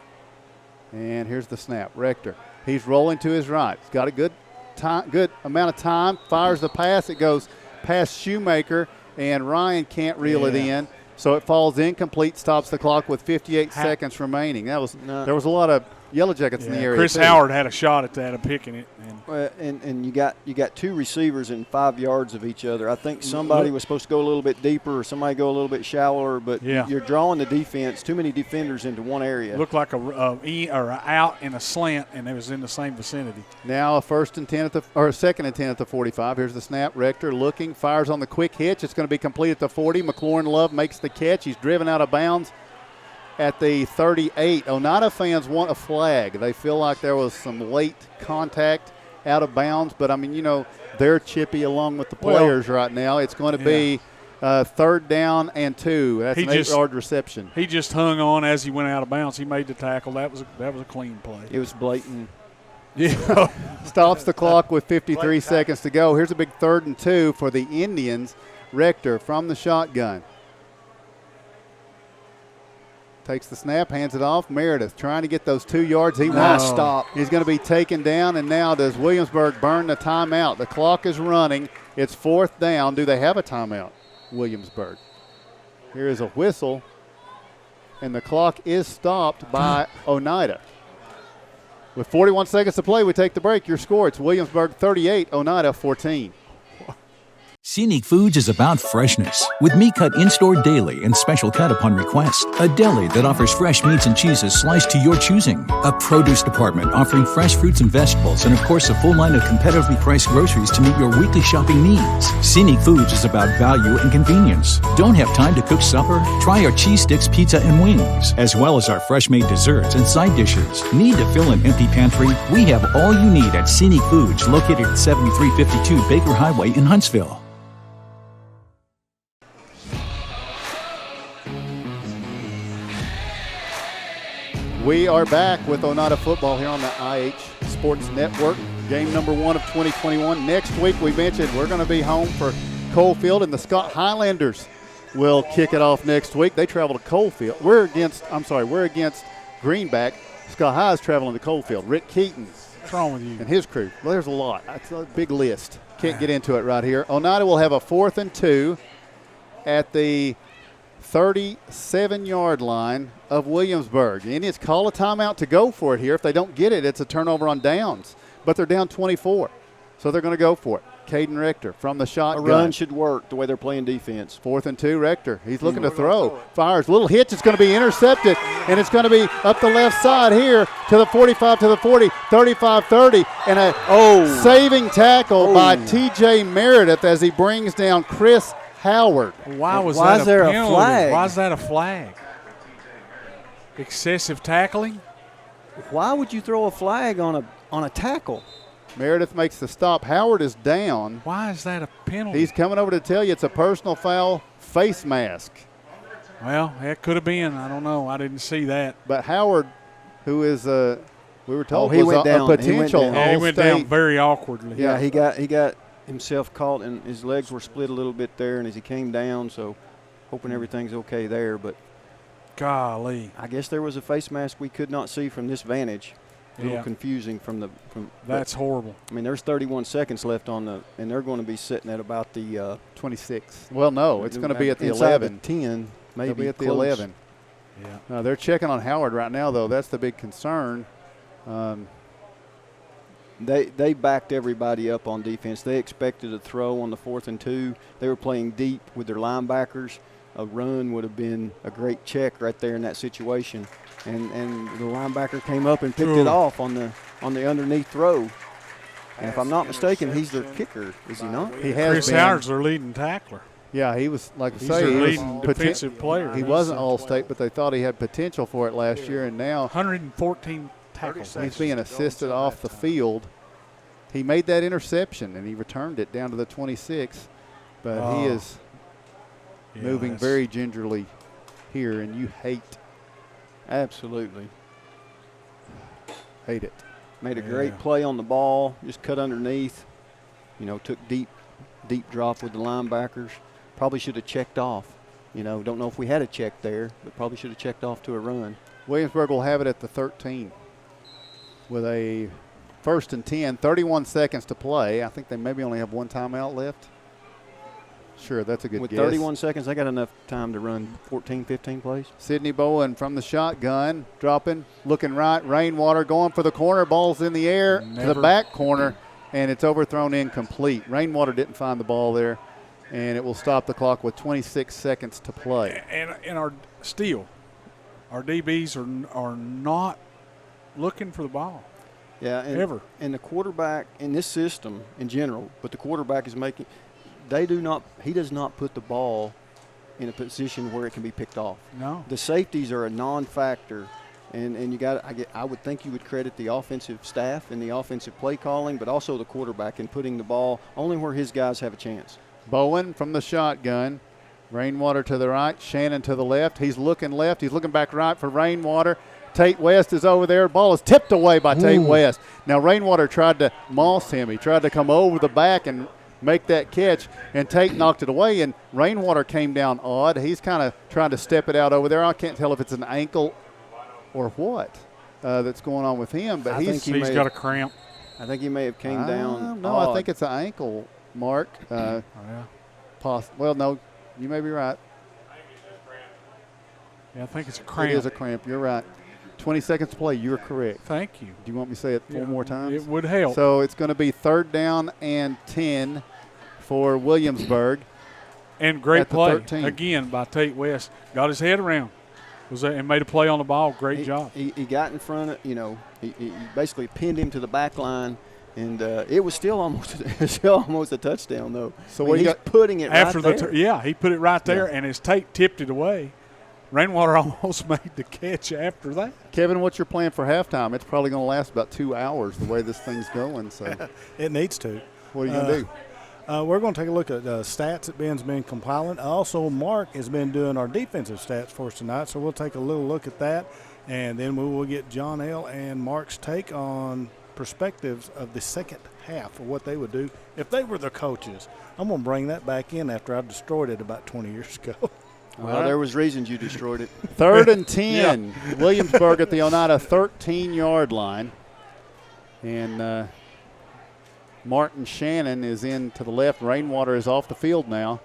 And here's the snap. Rector. He's rolling to his right. He's got a good amount of time. Fires the pass. It goes past Shoemaker, and Ryan can't reel it in. So it falls incomplete, stops the clock with 58 seconds remaining. There was a lot of Yellow Jackets in the area. Chris Howard had a shot at that of picking it. And you got two receivers in 5 yards of each other. I think somebody was supposed to go a little bit deeper or somebody go a little bit shallower, but you're drawing the defense, too many defenders into one area. Looked like a out and a slant, and it was in the same vicinity. Now a second and 10 at the 45. Here's the snap. Rector looking, fires on the quick hitch. It's going to be complete at the 40. McLaurin Love makes the catch. He's driven out of bounds at the 38. Oneida fans want a flag. They feel like there was some late contact out of bounds, but I mean, they're chippy along with the players right now. It's going to be 3rd down and 2. That's an 8-yard reception. He just hung on as he went out of bounds. He made the tackle. That was a clean play. It was blatant. Yeah. Stops the clock with 53 seconds to go. Here's a big 3rd and 2 for the Indians. Rector from the shotgun. Takes the snap, hands it off. Meredith trying to get those 2 yards. He wants stop. He's going to be taken down, and now does Williamsburg burn the timeout? The clock is running. It's 4th down. Do they have a timeout, Williamsburg? Here is a whistle and the clock is stopped by Oneida. With 41 seconds to play, we take the break. Your score, it's Williamsburg 38, Oneida 14. Scenic Foods is about freshness, with meat cut in-store daily and special cut upon request. A deli that offers fresh meats and cheeses sliced to your choosing. A produce department offering fresh fruits and vegetables, and of course a full line of competitively priced groceries to meet your weekly shopping needs. Scenic Foods is about value and convenience. Don't have time to cook supper? Try our cheese sticks, pizza, and wings, as well as our fresh-made desserts and side dishes. Need to fill an empty pantry? We have all you need at Scenic Foods, located at 7352 Baker Highway in Huntsville. We are back with Oneida football here on the IH Sports Network. Game number 1 of 2021. Next week, we mentioned we're going to be home for Coalfield, and the Scott Highlanders will kick it off next week. They travel to Coalfield. We're against Greenback. Scott High is traveling to Coalfield. Rick Keaton. What's wrong with you? And his crew. Well, there's a lot. It's a big list. Can't get into it right here. Oneida will have a 4th and 2 at the 37-yard line of Williamsburg. The Indians call a timeout to go for it here. If they don't get it, it's a turnover on downs. But they're down 24, so they're going to go for it. Caden Rector from the shotgun. A run should work the way they're playing defense. 4th and 2, Rector. He's looking to throw. Fires. Little hitch. It's going to be intercepted, and it's going to be up the left side here to the 45, to the 40, 35, 30, and a saving tackle by T.J. Meredith as he brings down Chris Howard. Why is there there a flag? Why is that a flag? Excessive tackling? Why would you throw a flag on a tackle? Meredith makes the stop. Howard is down. Why is that a penalty? He's coming over to tell you it's a personal foul, face mask. Well, it could have been. I don't know. I didn't see that. But Howard, who is we were told he was went down. a potential he went down very awkwardly. Yeah, he got himself caught, and his legs were split a little bit there, and as he came down, so hoping everything's okay there. But golly, I guess there was a face mask we could not see from this vantage. A little confusing that's horrible. I mean, there's 31 seconds left and they're going to be sitting at about the 26. Well, no, it's going to be at the 11. 10, maybe It'll be at the close. 11. Yeah. They're checking on Howard right now, though. That's the big concern. They backed everybody up on defense. They expected a throw on the 4th and 2. They were playing deep with their linebackers. A run would have been a great check right there in that situation. And the linebacker came up and picked it off on the underneath throw. And if I'm not mistaken, he's their kicker, is he not? He has Chris been. Howard's their leading tackler. Yeah, he was, like I He's say, their he leading was defensive player. He wasn't All-State, but they thought he had potential for it last year, and now 114 tackles. He's being assisted off the field. He made that interception, and he returned it down to the 26, but he is moving very gingerly here, and you hate. Absolutely. Hate it. Made a great play on the ball, just cut underneath. Took deep drop with the linebackers. Probably should have checked off. Don't know if we had a check there, but probably should have checked off to a run. Williamsburg will have it at the 13 with a 1st and 10, 31 seconds to play. I think they maybe only have one timeout left. Sure, that's a good guess. With 31 seconds, they got enough time to run 14, 15 plays. Sidney Bowen from the shotgun, dropping, looking right. Rainwater going for the corner. Ball's in the air to the back corner, and it's overthrown incomplete. Rainwater didn't find the ball there, and it will stop the clock with 26 seconds to play. And our DBs are not looking for the ball. Yeah, ever. And the quarterback in this system in general, but the quarterback is making – he does not put the ball in a position where it can be picked off. No. The safeties are a non-factor, and I would think you would credit the offensive staff and the offensive play calling, but also the quarterback in putting the ball only where his guys have a chance. Bowen from the shotgun. Rainwater to the right, Shannon to the left. He's looking left. He's looking back right for Rainwater. Tate West is over there. Ball is tipped away by Tate West. Now Rainwater tried to moss him. He tried to come over the back and make that catch, and Tate knocked it away, and Rainwater came down odd. He's kind of trying to step it out over there. I can't tell if it's an ankle or what that's going on with him, but he's got a cramp. I think he may have came down. No, I think it's an ankle, Mark. Well, no, you may be right. Yeah, I think it's a cramp. It is a cramp. You're right. 20 seconds to play. You're correct. Thank you. Do you want me to say it four more times? It would help. So it's going to be 3rd down and 10 for Williamsburg. And great play 13. again by Tate West. Got his head around. And made a play on the ball. Great job. He got in front of, he basically pinned him to the back line, and it was still almost a touchdown, though. So what you got putting it after right the there. he put it right there, and as Tate tipped it away, Rainwater almost made the catch after that. Kevin, what's your plan for halftime? It's probably going to last about 2 hours the way this thing's going. So it needs to. What are you going to do? We're going to take a look at stats that Ben's been compiling. Also, Mark has been doing our defensive stats for us tonight, so we'll take a little look at that, and then we will get John L. and Mark's take on perspectives of the second half of what they would do if they were the coaches. I'm going to bring that back in after I destroyed it about 20 years ago. Well, there was reasons you destroyed it. 3rd and 10. Yeah. Williamsburg at the Oneida 13-yard line. And Martin Shannon is in to the left. Rainwater is off the field now.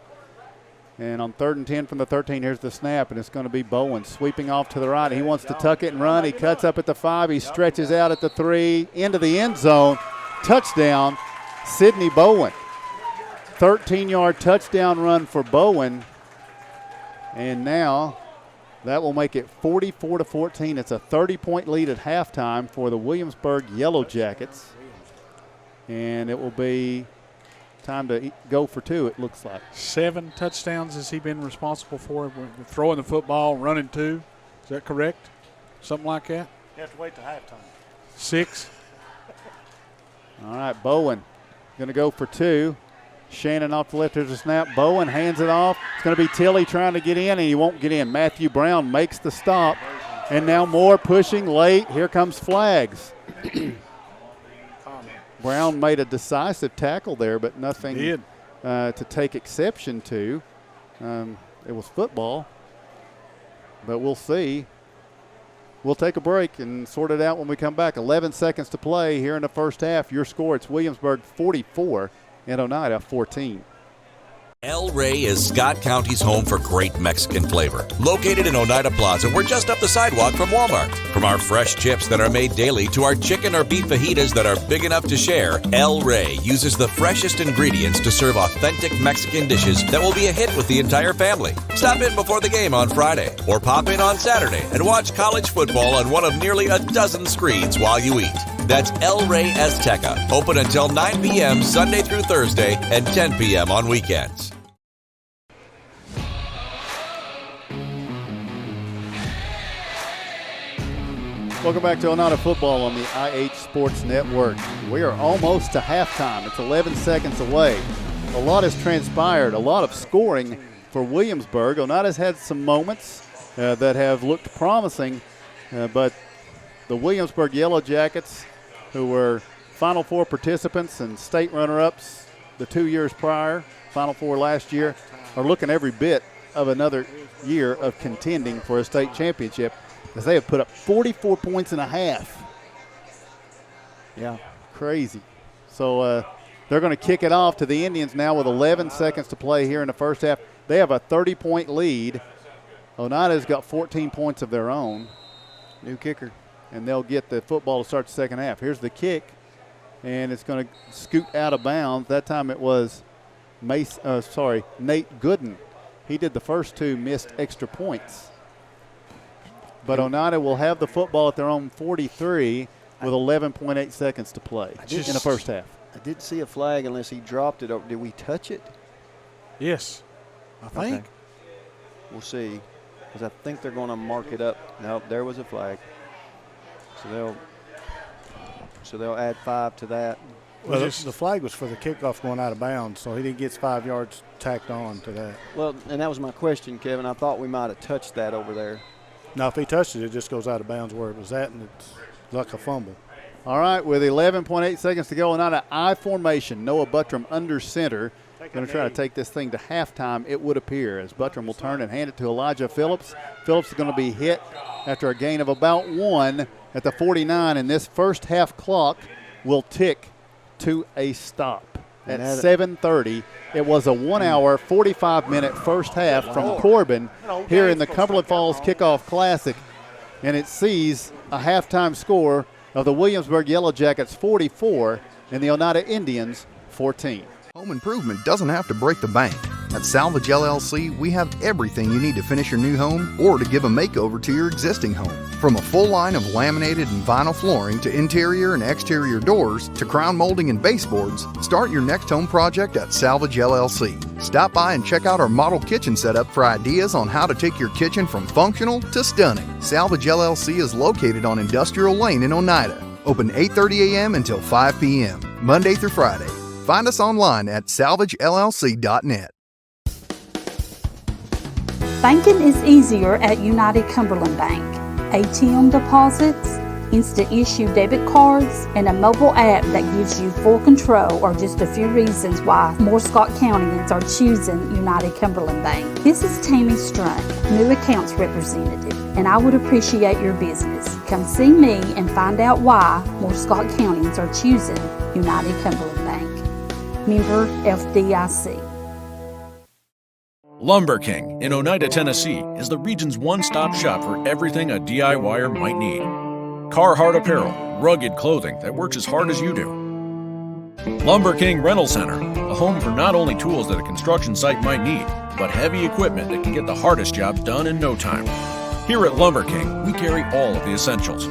And on 3rd and 10 from the 13, here's the snap, and it's going to be Bowen sweeping off to the right. He wants to tuck it and run. He cuts up at the 5. He stretches out at the 3, into the end zone. Touchdown, Sidney Bowen. 13-yard touchdown run for Bowen. And now that will make it 44-14. It's a 30-point lead at halftime for the Williamsburg Yellow Jackets. And it will be time to go for 2, it looks like. 7 touchdowns has he been responsible for, throwing the football, running 2. Is that correct? Something like that? You have to wait till halftime. 6. All right, Bowen going to go for 2. Shannon off the left. There's a snap. Bowen hands it off. It's going to be Tilley trying to get in, and he won't get in. Matthew Brown makes the stop. And now Moore pushing late. Here comes flags. Brown made a decisive tackle there, but nothing to take exception to. It was football, but we'll see. We'll take a break and sort it out when we come back. 11 seconds to play here in the first half. Your score, it's Williamsburg 44 and Oneida 14. El Rey is Scott County's home for great Mexican flavor. Located in Oneida Plaza, we're just up the sidewalk from Walmart. From our fresh chips that are made daily to our chicken or beef fajitas that are big enough to share, El Rey uses the freshest ingredients to serve authentic Mexican dishes that will be a hit with the entire family. Stop in before the game on Friday or pop in on Saturday and watch college football on one of nearly a dozen screens while you eat. That's El Rey Azteca, open until 9 p.m. Sunday through Thursday and 10 p.m. on weekends. Welcome back to Oneida Football on the IH Sports Network. We are almost to halftime. It's 11 seconds away. A lot has transpired, a lot of scoring for Williamsburg. Oneida's had some moments that have looked promising, but the Williamsburg Yellow Jackets, who were Final Four participants and state runner-ups the 2 years prior, Final Four last year, are looking every bit of another year of contending for a state championship, as they have put up 44 points and a half. Yeah, crazy. So they're going to kick it off to the Indians now with 11 seconds to play here in the first half. They have a 30-point lead. Oneida's got 14 points of their own. New kicker. And they'll get the football to start the second half. Here's the kick, and it's going to scoot out of bounds. That time it was Nate Gooden. He did the first 2, missed extra points. But Oneida will have the football at their own 43 with 11.8 seconds to play in the first half. I didn't see a flag unless he dropped it. Did we touch it? Yes, I think. Okay. We'll see, because I think they're going to mark it up. Nope, there was a flag. So they'll add 5 to that. Well, the flag was for the kickoff going out of bounds, so he gets 5 yards tacked on to that. Well, and that was my question, Kevin. I thought we might have touched that over there. Now, if he touched it, it just goes out of bounds where it was at, and it's like a fumble. All right, with 11.8 seconds to go, Oneida I formation. Noah Buttram under center. Going to try to take this thing to halftime, it would appear, as Buttram will turn and hand it to Elijah Phillips. Phillips is going to be hit after a gain of about 1 at the 49, and this first half clock will tick to a stop. at 7:30. It was a 1 hour, 45-minute first half from Corbin here in the Cumberland Falls Kickoff Classic. And it sees a halftime score of the Williamsburg Yellow Jackets 44 and the Oneida Indians 14. Home improvement doesn't have to break the bank. At Salvage LLC, we have everything you need to finish your new home or to give a makeover to your existing home. From a full line of laminated and vinyl flooring to interior and exterior doors to crown molding and baseboards, start your next home project at Salvage LLC. Stop by and check out our model kitchen setup for ideas on how to take your kitchen from functional to stunning. Salvage LLC is located on Industrial Lane in Oneida. Open 8:30 a.m. until 5 p.m., Monday through Friday. Find us online at salvagellc.net. Banking is easier at United Cumberland Bank. ATM deposits, instant issue debit cards, and a mobile app that gives you full control are just a few reasons why more Scott Countyans are choosing United Cumberland Bank. This is Tammy Strunk, new accounts representative, and I would appreciate your business. Come see me and find out why more Scott Countyans are choosing United Cumberland Bank. Member FDIC. Lumber King in Oneida, Tennessee is the region's one-stop shop for everything a DIYer might need. Carhartt apparel, rugged clothing that works as hard as you do. Lumber King Rental Center, a home for not only tools that a construction site might need, but heavy equipment that can get the hardest jobs done in no time. Here at Lumber King, we carry all of the essentials.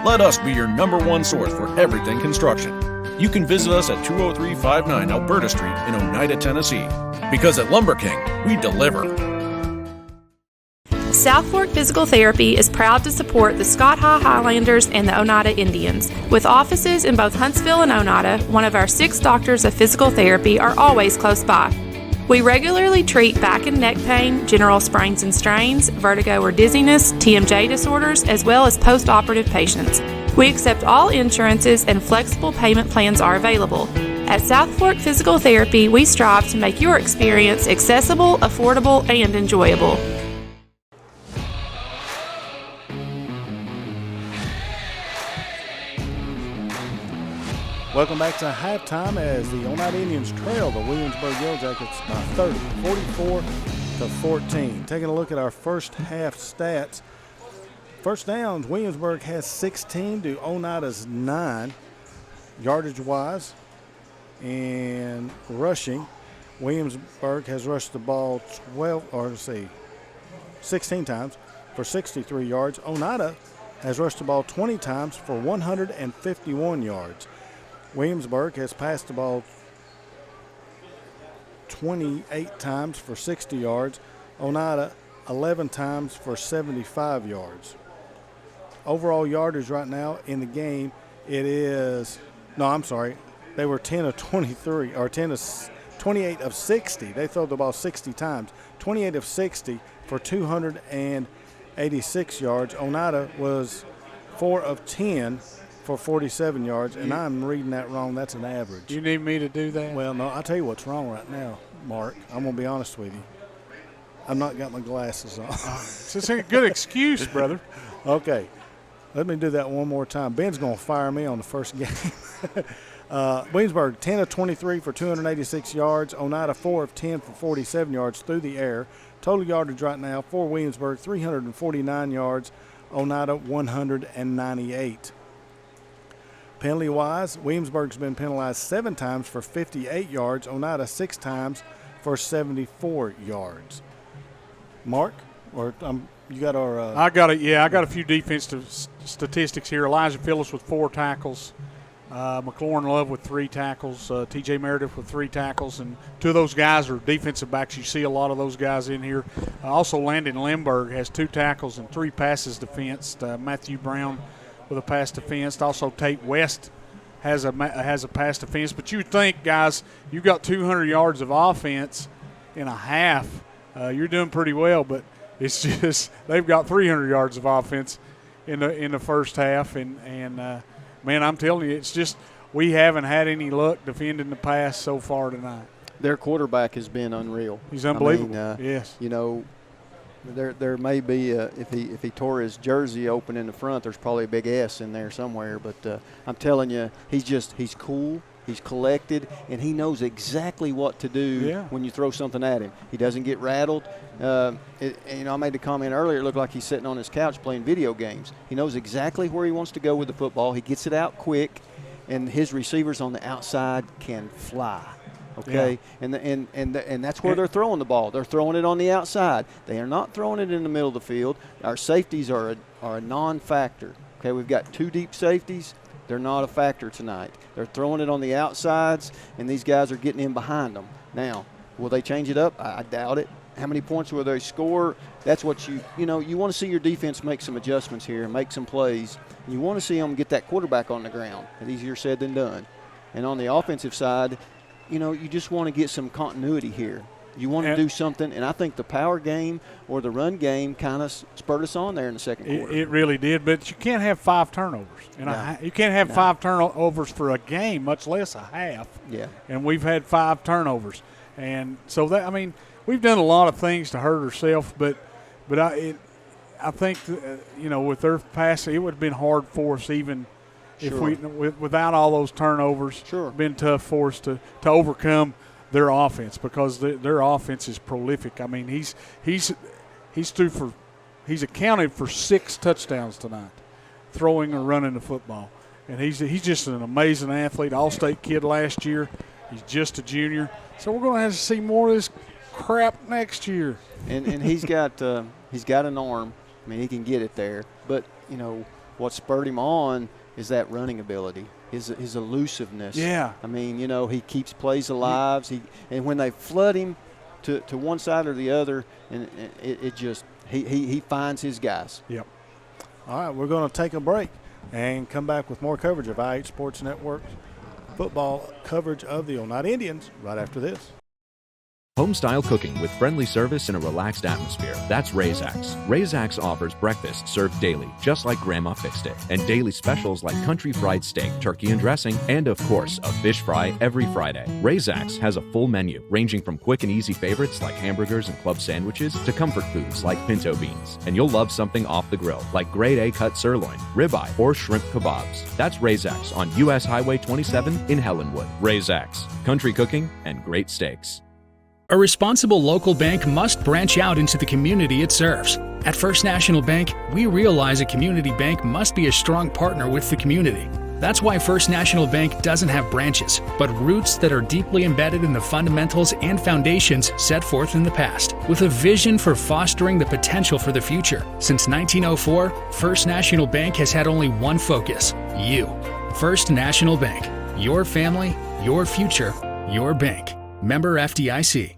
Let us be your #1 source for everything construction. You can visit us at 20359 Alberta Street in Oneida, Tennessee. Because at Lumber King, we deliver. South Fork Physical Therapy is proud to support the Scott Highlanders and the Oneida Indians. With offices in both Huntsville and Oneida, one of our 6 doctors of physical therapy are always close by. We regularly treat back and neck pain, general sprains and strains, vertigo or dizziness, TMJ disorders, as well as post-operative patients. We accept all insurances and flexible payment plans are available. At South Fork Physical Therapy, we strive to make your experience accessible, affordable, and enjoyable. Welcome back to halftime as the Oneida Indians trail the Williamsburg Yellow Jackets by 30, 44-14. Taking a look at our first half stats. First downs, Williamsburg has 16 to Oneida's 9, yardage-wise. And rushing, Williamsburg has rushed the ball 16 times for 63 yards. Oneida has rushed the ball 20 times for 151 yards. Williamsburg has passed the ball 28 times for 60 yards. Oneida 11 times for 75 yards. Overall yardage right now in the game, they were 10 of 23, or 28 of 60. They throw the ball 60 times. 28 of 60 for 286 yards. Oneida was 4 of 10 for 47 yards, and I'm reading that wrong. That's an average. You need me to do that? Well, no, I'll tell you what's wrong right now, Mark. I'm going to be honest with you. I've not got my glasses on. It's a good excuse, brother. Okay. Let me do that one more time. Ben's going to fire me on the first game. Williamsburg, 10 of 23 for 286 yards. Oneida, 4 of 10 for 47 yards through the air. Total yardage right now for Williamsburg, 349 yards. Oneida, 198. Penalty-wise, Williamsburg's been penalized 7 times for 58 yards. Oneida 6 times for 74 yards. Mark, or you got our? I got a few defensive statistics here. Elijah Phillips with 4 tackles. McLaurin Love with 3 tackles, TJ Meredith with 3 tackles, and 2 of those guys are defensive backs. You see a lot of those guys in here. Also, Landon Limburg has 2 tackles and 3 passes defensed. Matthew Brown with a pass defensed. Also, Tate West has a pass defense. But you think, guys, you got 200 yards of offense in a half. You're doing pretty well, but it's just they've got 300 yards of offense in the first half, and man, I'm telling you, it's just we haven't had any luck defending the pass so far tonight. Their quarterback has been unreal. He's unbelievable. Yes. You know, there may be if he tore his jersey open in the front, there's probably a big S in there somewhere. But I'm telling you, he's cool. He's collected, and he knows exactly what to do when you throw something at him. He doesn't get rattled. I made the comment earlier, it looked like he's sitting on his couch playing video games. He knows exactly where he wants to go with the football. He gets it out quick, and his receivers on the outside can fly. Okay, and that's where they're throwing the ball. They're throwing it on the outside. They are not throwing it in the middle of the field. Our safeties are a non-factor. Okay, we've got 2 deep safeties. They're not a factor tonight. They're throwing it on the outsides, and these guys are getting in behind them. Now, will they change it up? I doubt it. How many points will they score? That's what you want to see your defense make some adjustments here, make some plays. You want to see them get that quarterback on the ground. It's easier said than done. And on the offensive side, you just want to get some continuity here. You want to do something, and I think the power game or the run game kind of spurred us on there in the second quarter. It really did, but you can't have 5 turnovers. You can't have 5 turnovers for a game, much less a half. Yeah. And we've had 5 turnovers. And so, we've done a lot of things to hurt ourselves, but I think, with their passing, it would have been hard for us even – if without all those turnovers, been tough for us to overcome their offense, because their offense is prolific. I mean, he's accounted for 6 touchdowns tonight, throwing or running the football, and he's just an amazing athlete. All-state kid last year. He's just a junior, so we're going to have to see more of this crap next year. And he's got an arm. I mean, he can get it there, but what spurred him on is that running ability, his elusiveness. Yeah. I mean, he keeps plays alive. And when they flood him to one side or the other, and it just he finds his guys. Yep. All right, we're going to take a break and come back with more coverage of IH Sports Network's football coverage of the Oneida Indians right after this. Home-style cooking with friendly service in a relaxed atmosphere. That's Razax. Razax offers breakfast served daily, just like Grandma fixed it, and daily specials like country fried steak, turkey and dressing, and of course, a fish fry every Friday. Razax has a full menu, ranging from quick and easy favorites like hamburgers and club sandwiches to comfort foods like pinto beans. And you'll love something off the grill, like grade A cut sirloin, ribeye, or shrimp kebabs. That's Razax on U.S. Highway 27 in Helenwood. Razax, country cooking and great steaks. A responsible local bank must branch out into the community it serves. At First National Bank, we realize a community bank must be a strong partner with the community. That's why First National Bank doesn't have branches, but roots that are deeply embedded in the fundamentals and foundations set forth in the past, with a vision for fostering the potential for the future. Since 1904, First National Bank has had only one focus: you. First National Bank. Your family, your future, your bank. Member FDIC.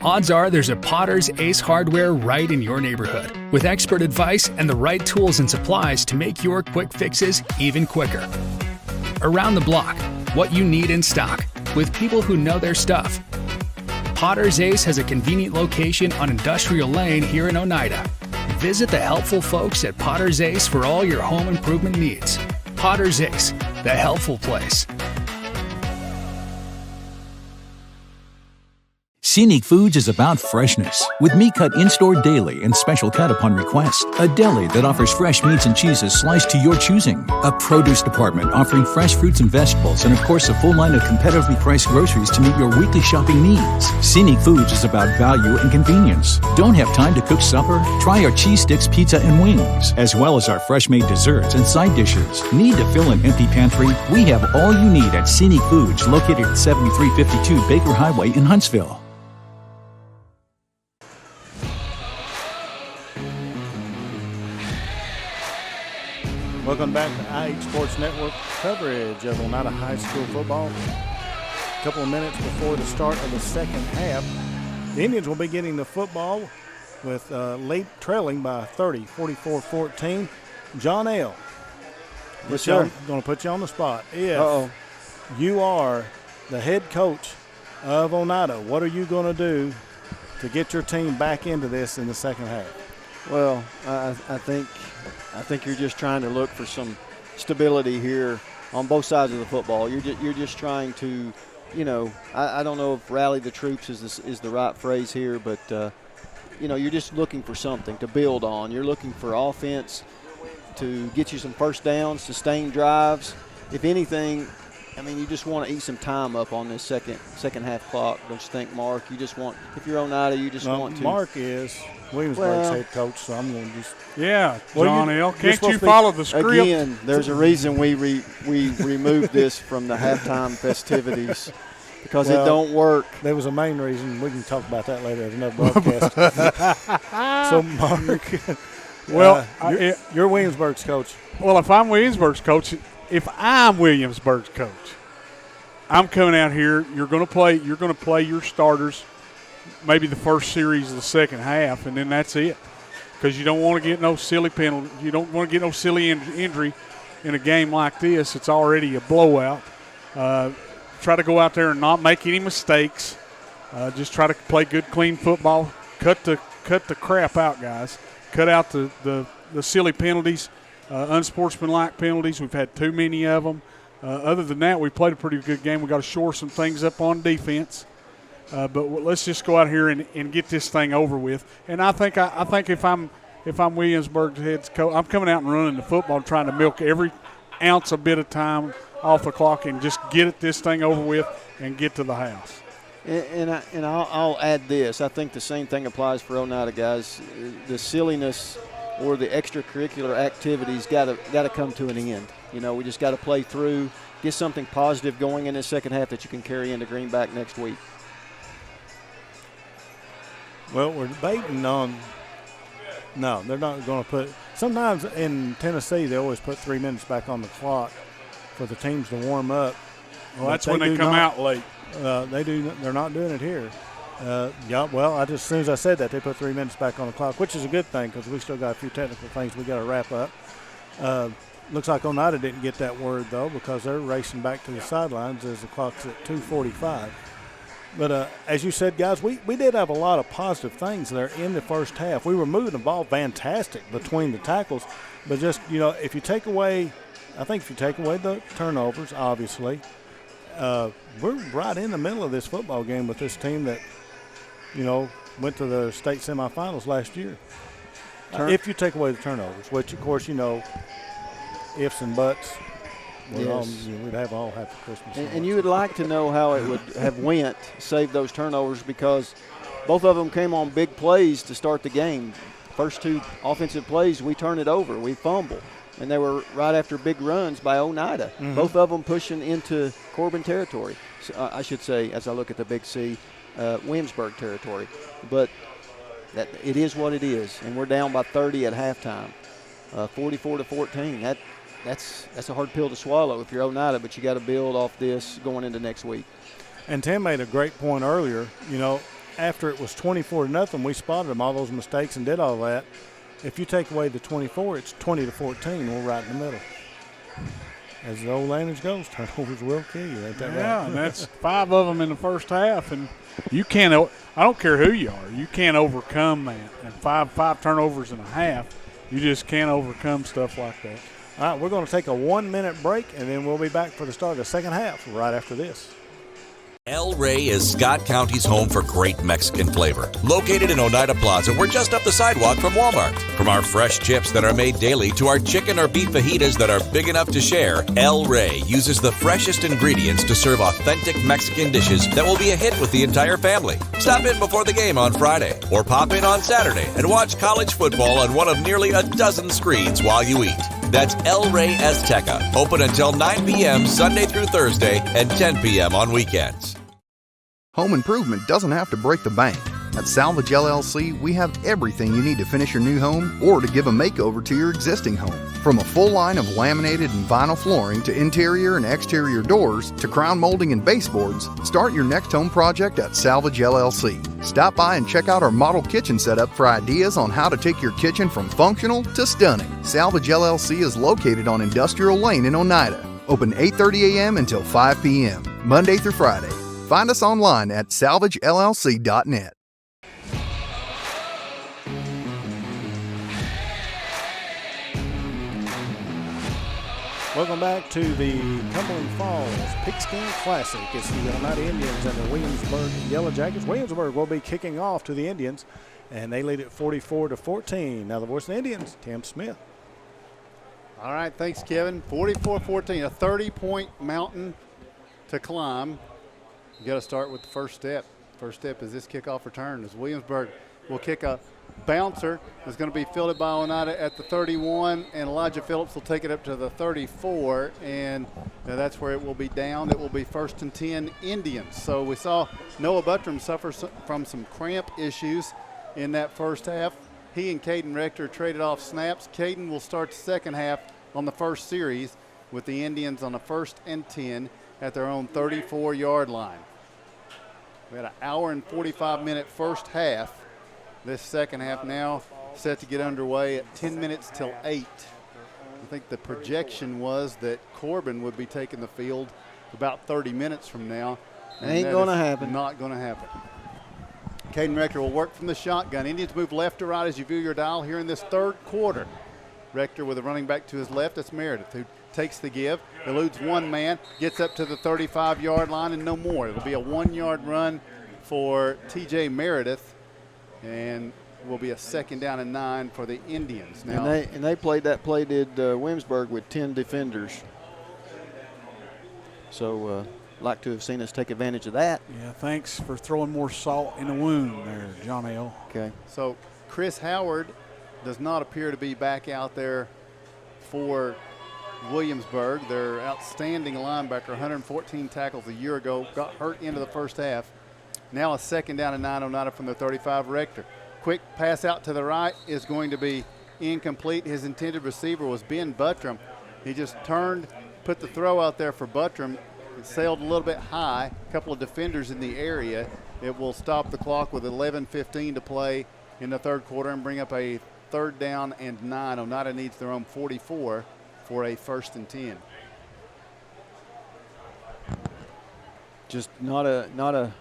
Odds are there's a Potter's Ace Hardware right in your neighborhood, with expert advice and the right tools and supplies to make your quick fixes even quicker. Around the block, what you need in stock, with people who know their stuff. Potter's Ace has a convenient location on Industrial Lane here in Oneida. Visit the helpful folks at Potter's Ace for all your home improvement needs. Potter's Ace, the helpful place. Scenic Foods is about freshness, with meat cut in-store daily and special cut upon request. A deli that offers fresh meats and cheeses sliced to your choosing. A produce department offering fresh fruits and vegetables, and of course a full line of competitively priced groceries to meet your weekly shopping needs. Scenic Foods is about value and convenience. Don't have time to cook supper? Try our cheese sticks, pizza, and wings, as well as our fresh-made desserts and side dishes. Need to fill an empty pantry? We have all you need at Scenic Foods, located at 7352 Baker Highway in Huntsville. Welcome back to IH Sports Network coverage of Oneida High School football. A couple of minutes before the start of the second half, the Indians will be getting the football with late trailing by 30, 44-14. John L. Yes, I'm sir. going to put you on the spot. If you are the head coach of Oneida, what are you going to do to get your team back into this in the second half? Well, I think you're just trying to look for some stability here on both sides of the football. You're just trying to, I don't know if rally the troops is the right phrase here, but you're just looking for something to build on. You're looking for offense to get you some first downs, sustain drives. If anything, I mean, you just want to eat some time up on this second half clock, don't you think, Mark? You just want, if you're Oneida, you just want to. Mark is Williamsburg's head coach, so I'm going to just. Yeah, John L. Can't you follow the script? Again, there's a reason we removed this from the halftime festivities because it don't work. There was a main reason. We can talk about that later at another broadcast. So, Mark. Well, you're Williamsburg's coach. Well, if I'm Williamsburg's coach, I'm coming out here. You're going to play your starters, maybe the first series of the second half, and then that's it. Because you don't want to get no silly penalty. You don't want to get no silly injury in a game like this. It's already a blowout. Try to go out there and not make any mistakes. Just try to play good, clean football. Cut the crap out, guys. Cut out the silly penalties, unsportsmanlike penalties. We've had too many of them. Other than that, we played a pretty good game. We got to shore some things up on defense. But let's just go out here and get this thing over with. And I think if I'm Williamsburg's head coach, I'm coming out and running the football, trying to milk every ounce a bit of time off the clock and just get this thing over with and get to the house. And I'll add this. I think the same thing applies for Oneida, guys. The silliness or the extracurricular activities got to come to an end. You know, we just got to play through, get something positive going in the second half that you can carry into Greenback next week. Well, we're debating on – no, they're not going to put – sometimes in Tennessee they always put 3 minutes back on the clock for the teams to warm up. Well, that's when they come out late. They're not doing it here. As soon as I said that, they put 3 minutes back on the clock, which is a good thing because we still got a few technical things we got to wrap up. Looks like Oneida didn't get that word, though, because they're racing back to the sidelines as the clock's at 2:45. But as you said, guys, we did have a lot of positive things there in the first half. We were moving the ball fantastic between the tackles. But just, if you take away the turnovers, obviously, we're right in the middle of this football game with this team that, went to the state semifinals last year. If you take away the turnovers, which, of course, ifs and buts. We'd have all happy Christmas. And you would like to know how it would have went, save those turnovers, because both of them came on big plays to start the game. First two offensive plays, we turn it over. We fumble. And they were right after big runs by Oneida. Mm-hmm. Both of them pushing into Corbin territory. So, I should say, as I look at the Big C, Williamsburg territory. But it is what it is. And we're down by 30 at halftime, 44-14. That's a hard pill to swallow if you're Oneida, but you got to build off this going into next week. And Tim made a great point earlier. After it was 24-0, we spotted them, all those mistakes, and did all that. If you take away the 24, it's 20-14. We're right in the middle. As the old language goes, turnovers will kill you. Ain't that right? Yeah, and that's 5 of them in the first half, and you can't. I don't care who you are, you can't overcome that. And five turnovers and a half, you just can't overcome stuff like that. All right, we're going to take a 1-minute break, and then we'll be back for the start of the second half right after this. El Rey is Scott County's home for great Mexican flavor. Located in Oneida Plaza, we're just up the sidewalk from Walmart. From our fresh chips that are made daily to our chicken or beef fajitas that are big enough to share, El Rey uses the freshest ingredients to serve authentic Mexican dishes that will be a hit with the entire family. Stop in before the game on Friday or pop in on Saturday and watch college football on one of nearly a dozen screens while you eat. That's El Rey Azteca, open until 9 p.m. Sunday through Thursday and 10 p.m. on weekends. Home improvement doesn't have to break the bank. At Salvage LLC, we have everything you need to finish your new home or to give a makeover to your existing home. From a full line of laminated and vinyl flooring to interior and exterior doors to crown molding and baseboards, start your next home project at Salvage LLC. Stop by and check out our model kitchen setup for ideas on how to take your kitchen from functional to stunning. Salvage LLC is located on Industrial Lane in Oneida. Open 8:30 a.m. until 5 p.m., Monday through Friday. Find us online at salvagellc.net. Welcome back to the Cumberland Falls Pigskin Classic. It's the Oneida Indians and the Williamsburg Yellow Jackets. Williamsburg will be kicking off to the Indians, and they lead it 44-14. Now the voice of the Indians, Tim Smith. All right, thanks, Kevin. 44-14, a 30-point mountain to climb, you got to start with the first step. First step is this kickoff return as Williamsburg will kick a bouncer. It's going to be fielded by Oneida at the 31, and Elijah Phillips will take it up to the 34, and that's where it will be down. It will be 1st and 10 Indians. So we saw Noah Buttram suffer from some cramp issues in that first half. He and Caden Rector traded off snaps. Caden will start the second half on the first series with the Indians on a 1st and 10 at their own 34-yard line. We had an hour and 45-minute first half. This second half now set to get underway at 10 minutes till 8. I think the projection was that Corbin would be taking the field about 30 minutes from now. Ain't going to happen. Not going to happen. Caden Rector will work from the shotgun. Indians move left to right as you view your dial here in this third quarter. Rector with a running back to his left. That's Meredith, who takes the give, eludes one man, gets up to the 35-yard line, and no more. It'll be a 1-yard run for T.J. Meredith, and will be a 2nd down and 9 for the Indians. Now, and they played that play, did Williamsburg, with 10 defenders. So like to have seen us take advantage of that. Yeah, thanks for throwing more salt in the wound there, John L. Okay. So Chris Howard does not appear to be back out there for Williamsburg. Their outstanding linebacker, 114 tackles a year ago, got hurt into the first half. Now a 2nd down and 9 Oneida from the 35. Rector. Quick pass out to the right is going to be incomplete. His intended receiver was Ben Buttram. He just turned, put the throw out there for Buttram. It sailed a little bit high. A couple of defenders in the area. It will stop the clock with 11:15 to play in the third quarter and bring up a 3rd down and 9. Oneida needs their own 44 for a 1st and 10. Just not a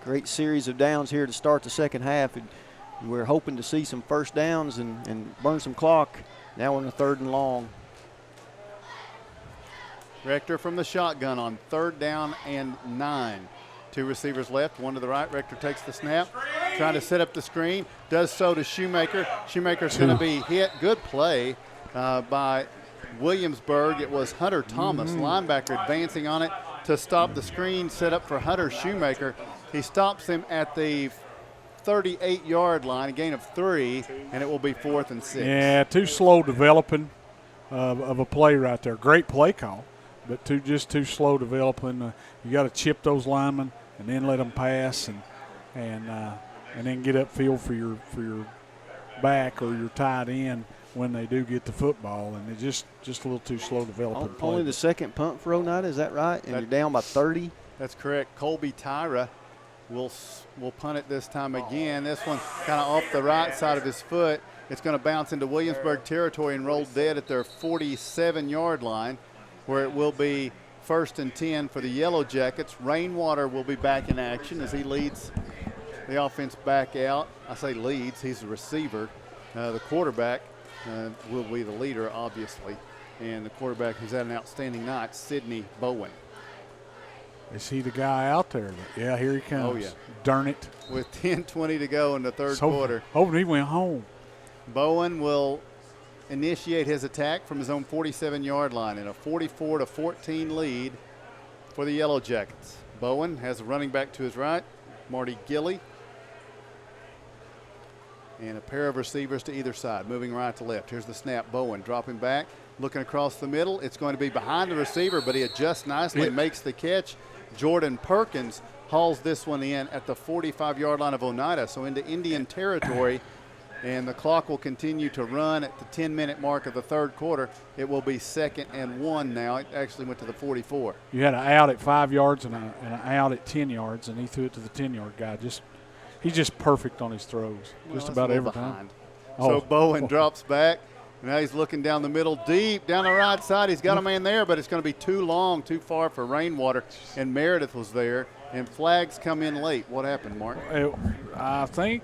great series of downs here to start the second half. We're hoping to see some first downs and burn some clock. Now we're in the 3rd and long. Rector from the shotgun on 3rd down and 9. 2 receivers left, 1 to the right. Rector takes the snap, trying to set up the screen. Does so to Shoemaker. Shoemaker's going to be hit. Good play by Williamsburg. It was Hunter Thomas, linebacker, advancing on it to stop the screen set up for Hunter Shoemaker. He stops him at the 38-yard line, a gain of 3, and it will be 4th and 6. Yeah, too slow developing of a play right there. Great play call, but just too slow developing. You got to chip those linemen and then let them pass and then get upfield for your back or your tight end when they do get the football, and it's just a little too slow developing play. Only the second punt for Oneida, is that right? And you're down by 30? That's correct. Colby Tyra will punt it this time again. This one kind of off the right side of his foot. It's going to bounce into Williamsburg territory and roll dead at their 47-yard line, where it will be 1st and 10 for the Yellow Jackets. Rainwater will be back in action as he leads the offense back out. I say leads, he's the receiver. The quarterback will be the leader, obviously. And the quarterback who's had an outstanding night, Sidney Bowen. Is he the guy out there? Yeah, here he comes. Oh, yeah. Darn it. With 10:20 to go in the third quarter. Hoping he went home. Bowen will initiate his attack from his own 47-yard line in a 44-14 lead for the Yellow Jackets. Bowen has a running back to his right, Marty Gilly, and a pair of receivers to either side, moving right to left. Here's the snap. Bowen dropping back, looking across the middle. It's going to be behind the receiver, but he adjusts nicely, makes the catch. Jordan Perkins hauls this one in at the 45-yard line of Oneida, so into Indian territory, and the clock will continue to run at the 10-minute mark of the third quarter. It will be 2nd and 1 now. It actually went to the 44. You had an out at 5 yards and an out at 10 yards, and he threw it to the 10-yard guy. He's just perfect on his throws, just about every time. So Bowen drops back. Now he's looking down the middle, deep down the right side. He's got a man there, but it's going to be too long, too far for Rainwater. And Meredith was there, and flags come in late. What happened, Mark? I think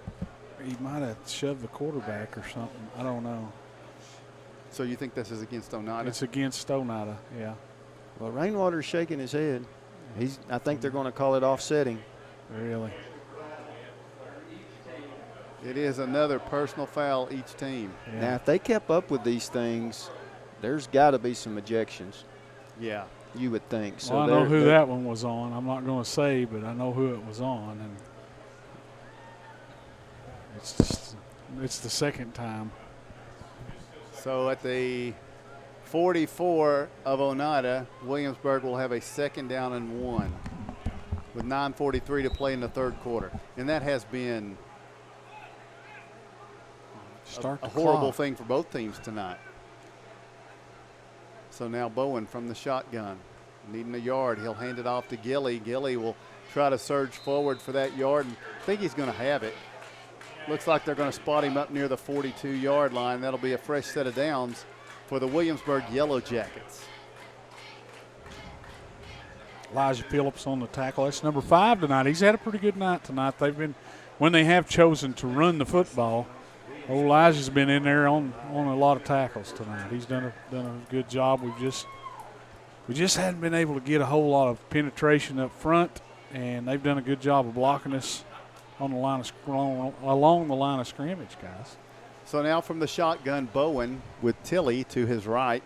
he might have shoved the quarterback or something. I don't know. So you think this is against Oneida? It's against Oneida, yeah. Well, Rainwater's shaking his head. I think they're going to call it offsetting. Really? It is another personal foul each team. Yeah. Now, if they kept up with these things, there's got to be some ejections. Yeah. You would think. So well, I know who that one was on. I'm not going to say, but I know who it was on, and it's the second time. So at the 44 of Oneida, Williamsburg will have a 2nd down and 1 with 9:43 to play in the third quarter. And that has been a horrible thing for both teams tonight. So now Bowen from the shotgun, needing a yard. He'll hand it off to Gilly. Gilly will try to surge forward for that yard, and I think he's going to have it. Looks like they're going to spot him up near the 42-yard line. That'll be a fresh set of downs for the Williamsburg Yellow Jackets. Elijah Phillips on the tackle. That's number 5 tonight. He's had a pretty good night tonight. They've been, when they have chosen to run the football, old Elijah's been in there on a lot of tackles tonight. He's done a good job. We just hadn't been able to get a whole lot of penetration up front, and they've done a good job of blocking us on the line along the line of scrimmage, guys. So now from the shotgun, Bowen with Tilley to his right.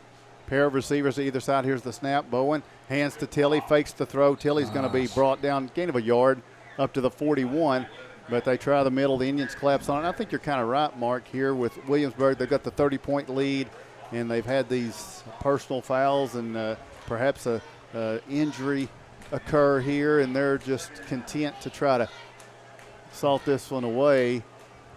Pair of receivers either side. Here's the snap. Bowen hands to Tilley, fakes the throw. Tilley's going to be brought down, gain of a yard, up to the 41. But they try the middle. The Indians collapse on it. I think you're kind of right, Mark, here with Williamsburg. They've got the 30-point lead, and they've had these personal fouls and perhaps a injury occur here, and they're just content to try to salt this one away.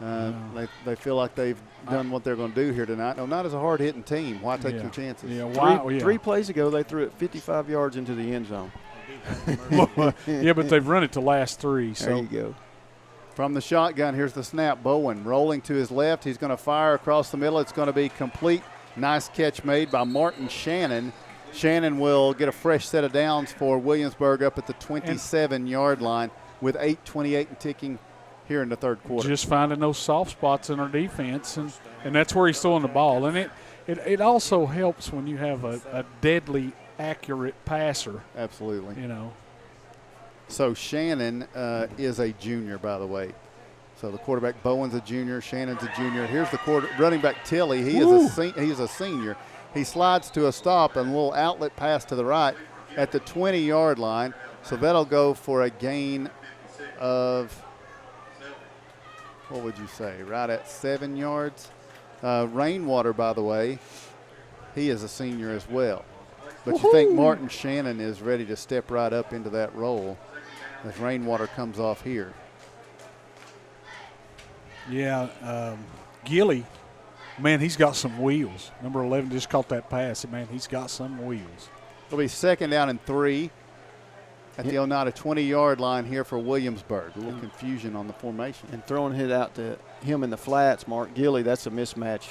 They feel like they've done what they're going to do here tonight. Oneida's a hard-hitting team. Why take your chances? Yeah, three plays ago, they threw it 55 yards into the end zone. Yeah, but they've run it to last 3. So. There you go. From the shotgun, here's the snap. Bowen rolling to his left. He's going to fire across the middle. It's going to be complete. Nice catch made by Martin Shannon. Shannon will get a fresh set of downs for Williamsburg up at the 27-yard line with 8:28 and ticking here in the third quarter. Just finding those soft spots in our defense, and that's where he's throwing the ball. And it also helps when you have a deadly accurate passer. Absolutely. You know. So Shannon is a junior, by the way. So the quarterback Bowen's a junior, Shannon's a junior. Here's the running back Tilley. He's a senior. He slides to a stop and a little outlet pass to the right at the 20-yard line. So that'll go for a gain of, what would you say, right at 7 yards. Rainwater, by the way, he is a senior as well. But you think Martin Shannon is ready to step right up into that role as Rainwater comes off here. Yeah, Gilly, man, he's got some wheels. Number 11 just caught that pass. Man, he's got some wheels. It'll be 2nd down and 3 at the Oneida 20-yard line here for Williamsburg. A little confusion on the formation. And throwing it out to him in the flats, Mark Gilly, that's a mismatch.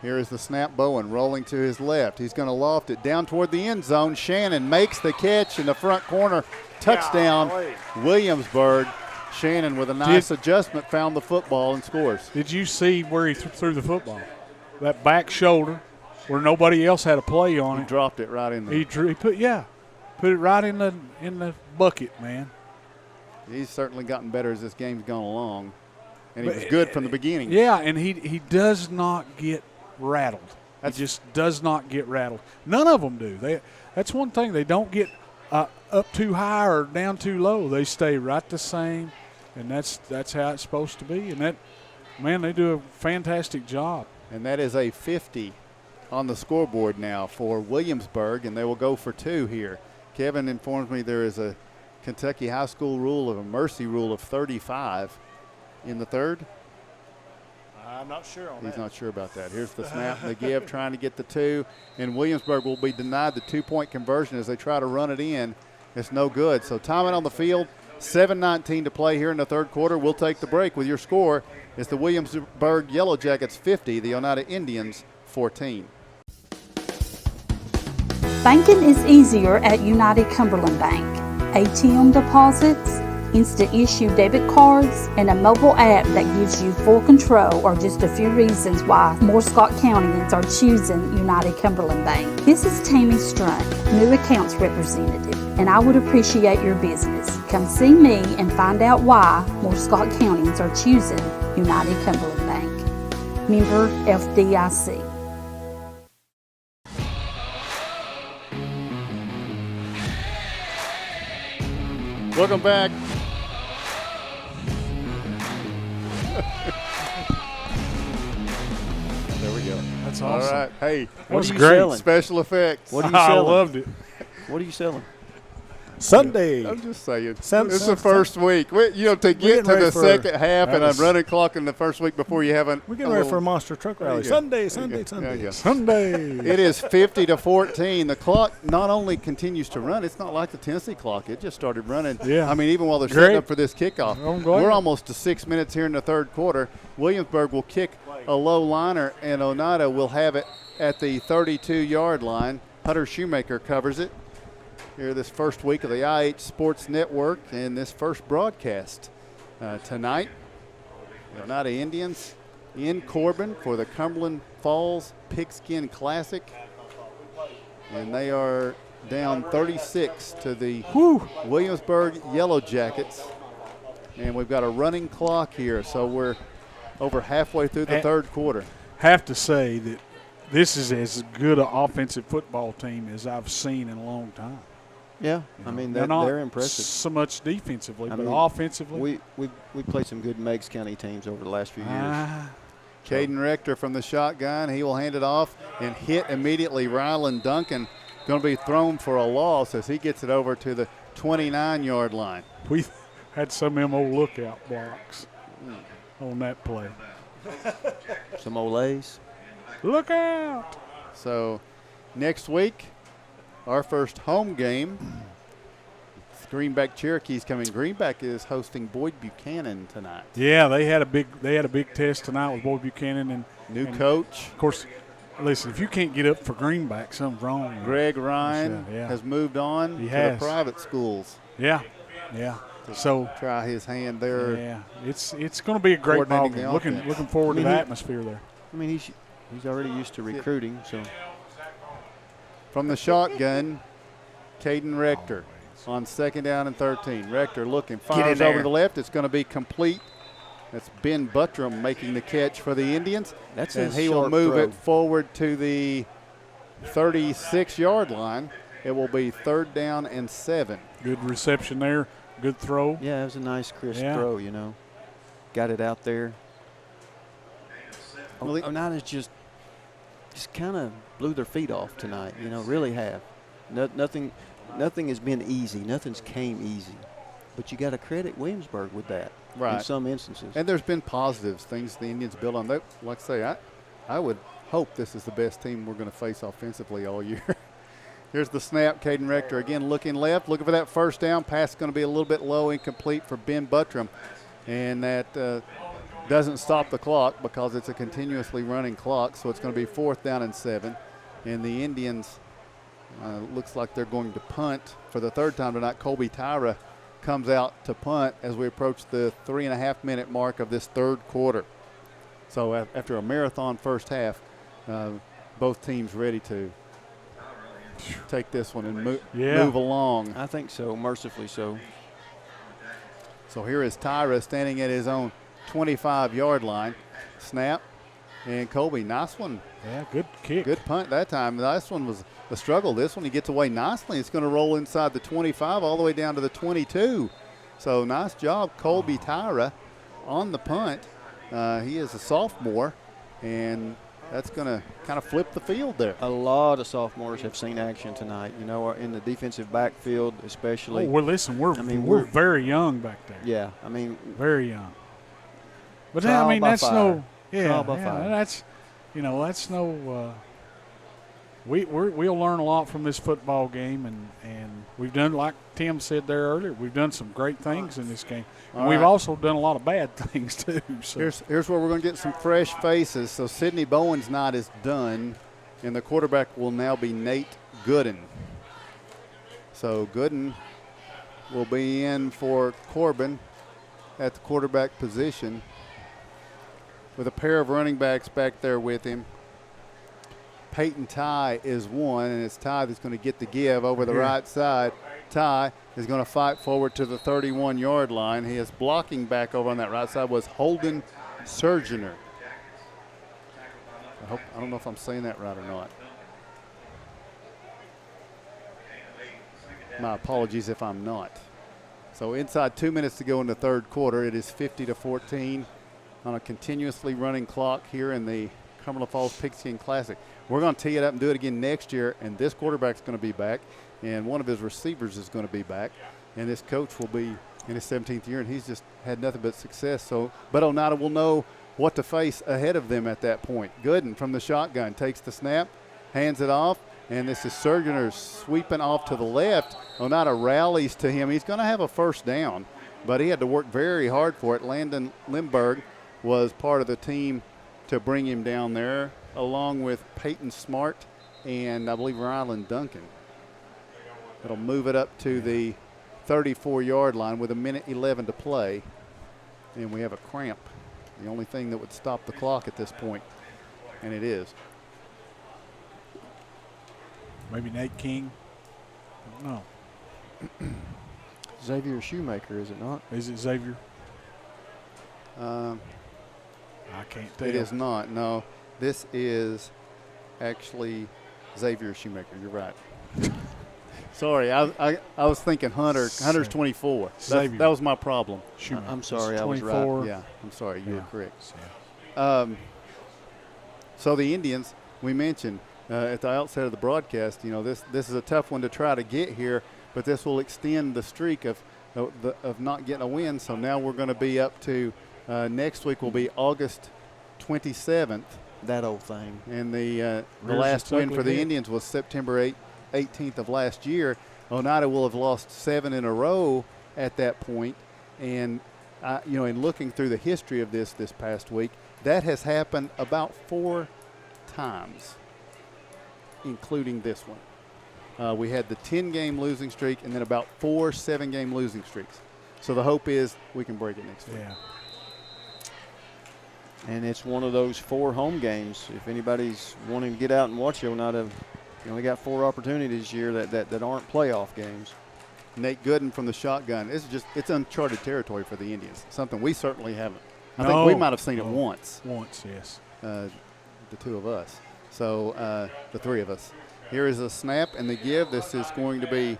Here is the snap. Bowen rolling to his left. He's going to loft it down toward the end zone. Shannon makes the catch in the front corner. Touchdown, Williamsburg. Shannon with a nice adjustment found the football and scores. Did you see where he threw the football? That back shoulder where nobody else had a play on it. He dropped it right in there. He put it right in the bucket, man. He's certainly gotten better as this game's gone along. And he was good from the beginning. Yeah, and he does not get rattled. He just does not get rattled. None of them do. That's one thing. They don't get up too high or down too low. They stay right the same, and that's how it's supposed to be. And they do a fantastic job. And that is a 50 on the scoreboard now for Williamsburg, and they will go for 2 here. Kevin informs me there is a Kentucky high school rule of a mercy rule of 35 in the third. I'm not sure on that. He's not sure about that. Here's the snap and the give, trying to get the 2. And Williamsburg will be denied the 2-point conversion as they try to run it in. It's no good. So timing on the field, 7:19 to play here in the third quarter. We'll take the break with your score. It's the Williamsburg Yellow Jackets 50, the Oneida Indians 14. Banking is easier at United Cumberland Bank. ATM deposits, instant issue debit cards, and a mobile app that gives you full control are just a few reasons why more Scott Countyans are choosing United Cumberland Bank. This is Tammy Strunk, new accounts representative, and I would appreciate your business. Come see me and find out why more Scott Countyans are choosing United Cumberland Bank. Member FDIC. Welcome back. There we go. That's awesome. All right. Hey, that was great. Selling? Special effects. What are you selling? I loved it. What are you selling? Sunday. I'm just saying. It's Sun- the first week. To get to the second half and a running clock in the first week before you haven't. We're getting ready for a monster truck rally. Sunday. Yeah. Sunday. It is 50-14. The clock not only continues to run, it's not like the Tennessee clock. It just started running. Yeah. I mean, even while they're setting up for this kickoff. I'm glad. We're almost to 6 minutes here in the third quarter. Williamsburg will kick a low liner, and Oneida will have it at the 32-yard line. Hunter Shoemaker covers it here this first week of the IH Sports Network and this first broadcast. Tonight, the Oneida Indians in Corbin for the Cumberland Falls Pigskin Classic. And they are down 36 to the Williamsburg Yellow Jackets. And we've got a running clock here, so we're over halfway through the third quarter. Have to say that this is as good an offensive football team as I've seen in a long time. Yeah, I mean they're impressive. So much defensively, but offensively, we played some good Meigs County teams over the last few years. Caden Rector from the shotgun. He will hand it off and hit immediately. Rylan Duncan going to be thrown for a loss as he gets it over to the 29-yard line. We had some of them old lookout blocks on that play. Some Olays. Look out! So next week, our first home game, Greenback Cherokee's coming. Greenback is hosting Boyd Buchanan tonight. Yeah, they had a big test tonight with Boyd Buchanan and new coach. Of course, listen, if you can't get up for Greenback, something's wrong. Greg Ryan has moved on to the private schools. Yeah. So try his hand there. Yeah, it's going to be a great ball game. Looking forward to the atmosphere there. I mean, he's already used to recruiting, so. From the shotgun, Caden Rector on 2nd down and 13. Rector looking, fires over to the left. It's going to be complete. That's Ben Buttram making the catch for the Indians. And he will move it forward to the 36-yard line. It will be 3rd down and 7. Good reception there. Good throw. Yeah, it was a nice, crisp throw, Got it out there. Oneida's just kind of blew their feet off tonight, really have. Nothing has been easy. Nothing's came easy. But you got to credit Williamsburg with that in some instances. And there's been positives, things the Indians built on. Like I say, I would hope this is the best team we're going to face offensively all year. Here's the snap. Caden Rector again looking left, looking for that first down. Pass is going to be a little bit low, incomplete for Ben Buttram. And that doesn't stop the clock because it's a continuously running clock, so it's going to be 4th down and 7. And the Indians looks like they're going to punt for the third time tonight. Colby Tyra comes out to punt as we approach the 3.5-minute mark of this third quarter. So after a marathon first half, both teams ready to take this one and move along. I think so, mercifully so. So here is Tyra standing at his own 25-yard line. Snap. And Colby, nice one. Yeah, good kick. Good punt that time. The last one was a struggle. This one he gets away nicely. It's going to roll inside the 25 all the way down to the 22. So nice job, Colby Tyra, on the punt. He is a sophomore, and that's going to kind of flip the field there. A lot of sophomores have seen action tonight, in the defensive backfield especially. Oh, well, listen, we're very young back there. Yeah, very young. But that's that's no we'll learn a lot from this football game, and we've done, like Tim said there earlier, we've done some great things in this game. And we've also done a lot of bad things too. So. Here's where we're going to get some fresh faces. So Sidney Bowen's night is done, and the quarterback will now be Nate Gooden. So Gooden will be in for Corbin at the quarterback position, with a pair of running backs back there with him. Peyton Ty is one, and it's Ty that's going to get the give over the right side. Ty is going to fight forward to the 31-yard line. He is blocking back over on that right side was Holden Surgener. I don't know if I'm saying that right or not. My apologies if I'm not. So inside 2 minutes to go in the third quarter, it is 50-14 on a continuously running clock here in the Cumberland Falls Pigskin Classic. We're going to tee it up and do it again next year, and this quarterback's going to be back, and one of his receivers is going to be back, and this coach will be in his 17th year, and he's just had nothing but success. So, but Oneida will know what to face ahead of them at that point. Gooden from the shotgun takes the snap, hands it off, and this is Surgener sweeping off to the left. Oneida rallies to him. He's going to have a first down, but he had to work very hard for it. Landon Limburg was part of the team to bring him down there, along with Peyton Smart and I believe Rylan Duncan. It'll move it up to the 34-yard line with 1:11 to play, and we have a cramp. The only thing that would stop the clock at this point, and it is. Maybe Nate King. I don't know. Xavier Shoemaker, is it not? Is it Xavier? I can't tell. It is not, no. This is actually Xavier Shoemaker. You're right. Sorry, I was thinking Hunter. Hunter's 24. That was my problem. I'm sorry, I was right. Yeah, I'm sorry. You were correct. So the Indians, we mentioned at the outset of the broadcast, you know, this is a tough one to try to get here, but this will extend the streak of not getting a win. So now we're going to be up to next week will be August 27th. That old thing. And the last win for the Indians was September 18th of last year. Oneida will have lost 7 in a row at that point. And, you know, in looking through the history of this past week, that has happened about 4 times, including this one. We had the 10-game losing streak and then about 4 7-game losing streaks. So the hope is we can break it next week. Yeah. And it's one of those 4 home games. If anybody's wanting to get out and watch it, Oneida, you only got 4 opportunities this year that aren't playoff games. Nate Gooden from the shotgun. It's uncharted territory for the Indians. Something we certainly haven't. I think we might have seen it once. Once, yes. The 2 of us. So the 3 of us. Here is a snap and the give. This is going to be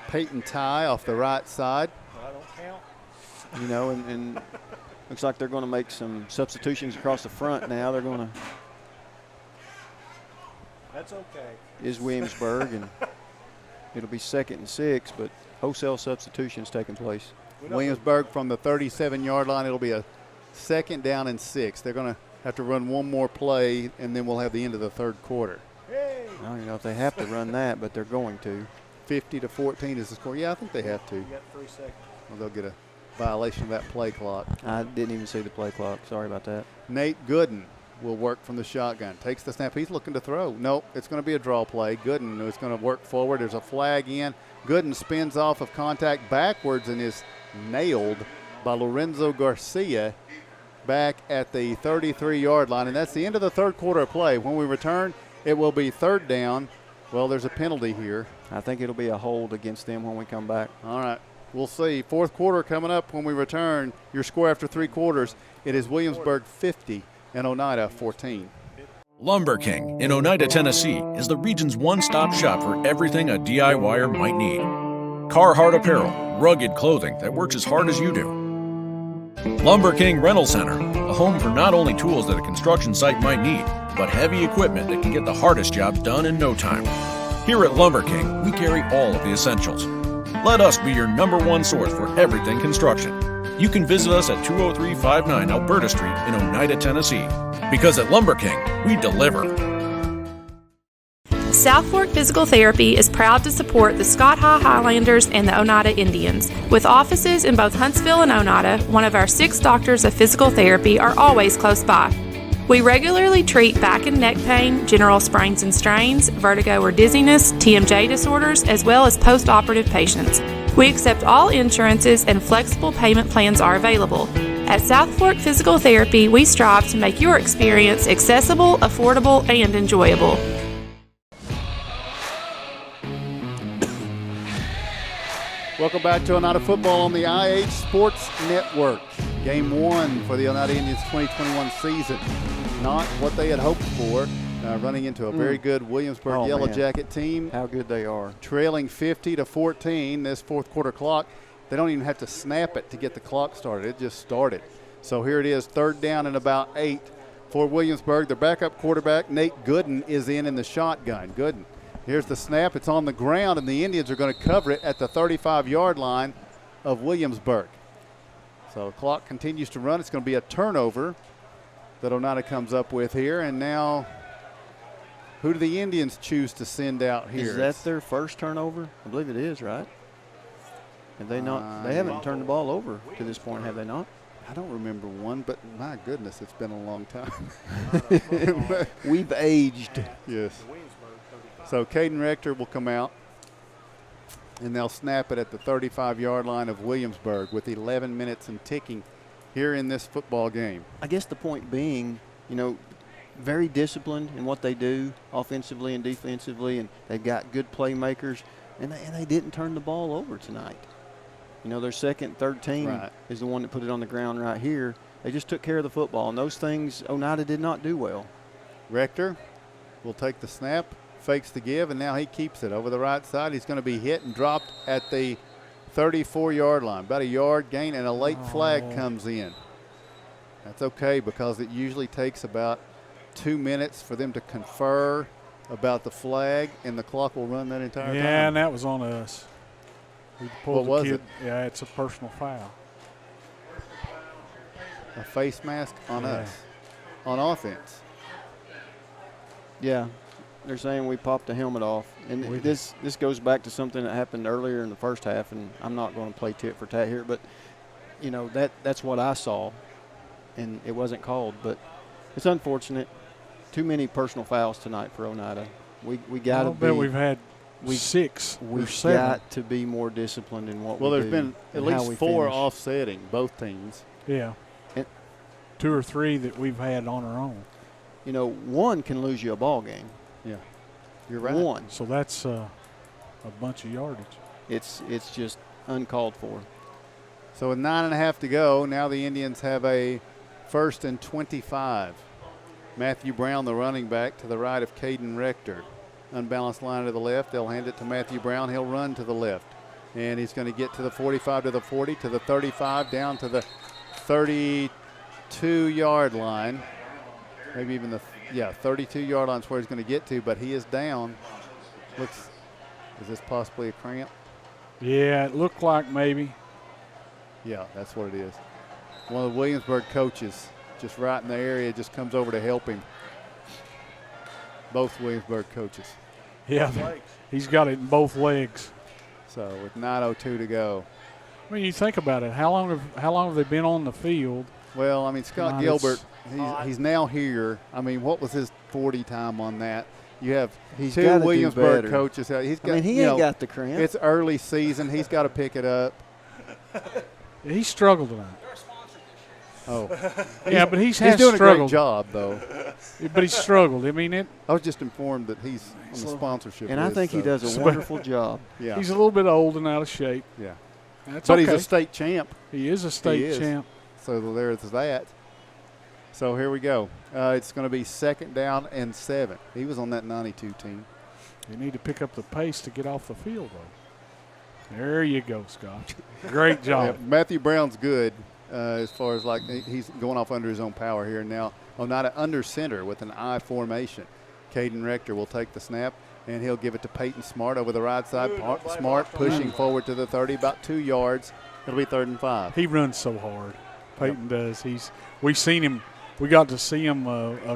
Peyton Ty off the right side. I don't count. You know, and looks like they're going to make some substitutions across the front now. They're going to. That's okay. Is Williamsburg, and it'll be 2nd and 6, but wholesale substitutions taking place. Williamsburg from the 37-yard line. It'll be a 2nd down and 6. They're going to have to run one more play, and then we'll have the end of the third quarter. Hey. I don't even know if they have to run that, but they're going to. 50-14 is the score. Yeah, I think they have to. You got 3 seconds. Well, they'll get a violation of that play clock. I didn't even see the play clock. Sorry about that. Nate Gooden will work from the shotgun. Takes the snap. He's looking to throw. Nope, it's going to be a draw play. Gooden is going to work forward. There's a flag in. Gooden spins off of contact backwards and is nailed by Lorenzo Garcia back at the 33-yard line. And that's the end of the third quarter of play. When we return, it will be 3rd down. Well, there's a penalty here. I think it'll be a hold against them when we come back. All right. We'll see. 4th quarter coming up when we return. Your score after 3 quarters, it is Williamsburg 50 and Oneida 14. Lumber King in Oneida, Tennessee is the region's one-stop shop for everything a DIYer might need. Carhartt apparel, rugged clothing that works as hard as you do. Lumber King Rental Center, a home for not only tools that a construction site might need, but heavy equipment that can get the hardest jobs done in no time. Here at Lumber King, we carry all of the essentials. Let us be your #1 source for everything construction. You can visit us at 20359 Alberta Street in Oneida, Tennessee. Because at Lumber King, we deliver. South Fork Physical Therapy is proud to support the Scott Highlanders and the Oneida Indians. With offices in both Huntsville and Oneida, one of our 6 doctors of physical therapy are always close by. We regularly treat back and neck pain, general sprains and strains, vertigo or dizziness, TMJ disorders, as well as post-operative patients. We accept all insurances and flexible payment plans are available. At South Fork Physical Therapy, we strive to make your experience accessible, affordable, and enjoyable. Welcome back to Oneida Football on the IH Sports Network. Game 1 for the Oneida Indians 2021 season. Not what they had hoped for. running into a very good Williamsburg Yellow Jacket team. How good they are. Trailing 50-14 this fourth quarter clock. They don't even have to snap it to get the clock started. It just started. So here it is, third down and about 8 for Williamsburg. Their backup quarterback, Nate Gooden, is in the shotgun. Gooden. Here's the snap. It's on the ground, and the Indians are going to cover it at the 35-yard line of Williamsburg. So the clock continues to run. It's going to be a turnover that Oneida comes up with here. And now, who do the Indians choose to send out here? Is that their first turnover? I believe it is, right? Have they not? They haven't turned the ball over to this point, have they not? I don't remember one, but my goodness, it's been a long time. We've aged. Yes. So Caden Rector will come out, and they'll snap it at the 35-yard line of Williamsburg with 11 minutes and ticking here in this football game. I guess the point being, very disciplined in what they do offensively and defensively, and they've got good playmakers, and they didn't turn the ball over tonight. Their second, third team is the one that put it on the ground right here. They just took care of the football, and those things Oneida did not do well. Rector will take the snap, fakes the give, and now he keeps it over the right side. He's going to be hit and dropped at the 34-yard line. About a yard gain, and a late flag comes in. That's okay because it usually takes about 2 minutes for them to confer about the flag, and the clock will run that entire time. Yeah, and that was on us. What was it? Yeah, it's a personal foul. A face mask on us, on offense. Yeah, they're saying we popped the helmet off. And this goes back to something that happened earlier in the first half, and I'm not going to play tit for tat here, but, that's what I saw, and it wasn't called. But it's unfortunate. Too many personal fouls tonight for Oneida. We got to be. We've had 6 or 7. We've got to be more disciplined in what we do. Well, there's been at least 4 offsetting, both teams. Yeah. And 2 or 3 that we've had on our own. One can lose you a ball game. Yeah. You're right. One. So that's a bunch of yardage. It's just uncalled for. So with 9.5 to go, now the Indians have a 1st and 25. Matthew Brown, the running back, to the right of Caden Rector. Unbalanced line to the left. They'll hand it to Matthew Brown. He'll run to the left. And he's going to get to the 45, to the 40, to the 35, down to the 32-yard line. Maybe even 32-yard line is where he's going to get to, but he is down. Is this possibly a cramp? Yeah, it looked like maybe. Yeah, that's what it is. One of the Williamsburg coaches just right in the area just comes over to help him. Both Williamsburg coaches. Yeah, he's got it in both legs. So with 9:02 to go. I mean, you think about it. How long have they been on the field? Well, I mean, Scott Gilbert, he's now here. I mean, what was his 40 time on that? You have 2 Williamsburg coaches. He ain't got the cramp. It's early season. He's got to pick it up. He struggled tonight. Oh. Yeah, but he's doing struggled. a great job, though. But he struggled. I mean, I was just informed that he's on the sponsorship and list, I think he does a wonderful job. Yeah. He's a little bit old and out of shape. Yeah. That's but okay. He's a state champ. He is a state champ. So there's that. So here we go. It's going to be 2nd down and 7. He was on that 92 team. You need to pick up the pace to get off the field, though. There you go, Scott. Great job. Yeah, Matthew Brown's good as far as he's going off under his own power here. Now, Oneida under center with an I formation. Caden Rector will take the snap, and he'll give it to Peyton Smart over the right side. Smart pushing forward to the 30, about 2 yards. It'll be 3rd and 5. He runs so hard. Peyton does. We've seen him. We got to see him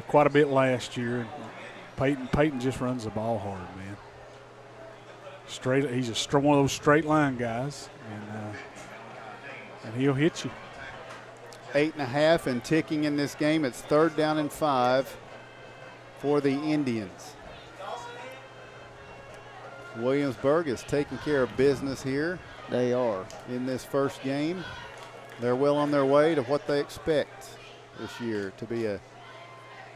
quite a bit last year. Peyton just runs the ball hard, man. Straight. He's one of those straight line guys, and he'll hit you. 8.5 and ticking in this game. It's 3rd down and 5 for the Indians. Williamsburg is taking care of business here. They are. In this first game. They're well on their way to what they expect this year to be a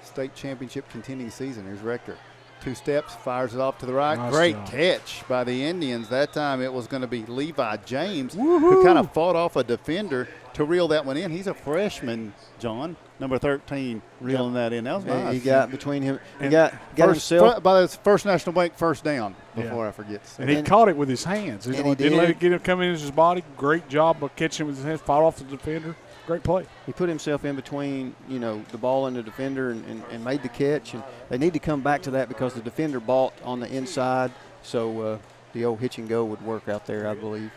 state championship contending season. Here's Rector. 2 steps, fires it off to the right. Nice Great job. catch by the Indians. That time it was going to be Levi James, who kind of fought off a defender to reel that one in. He's a freshman, John, number 13, reeling that in. That was nice. He got between him. He got himself. By his First National Bank first down, before I forget. And he caught it with his hands. He didn't let it get him come in his body. Great job of catching with his hands, fought off the defender. Great play. He put himself in between, the ball and the defender and made the catch. And they need to come back to that because the defender bought on the inside. So the old hitch and go would work out there, I believe.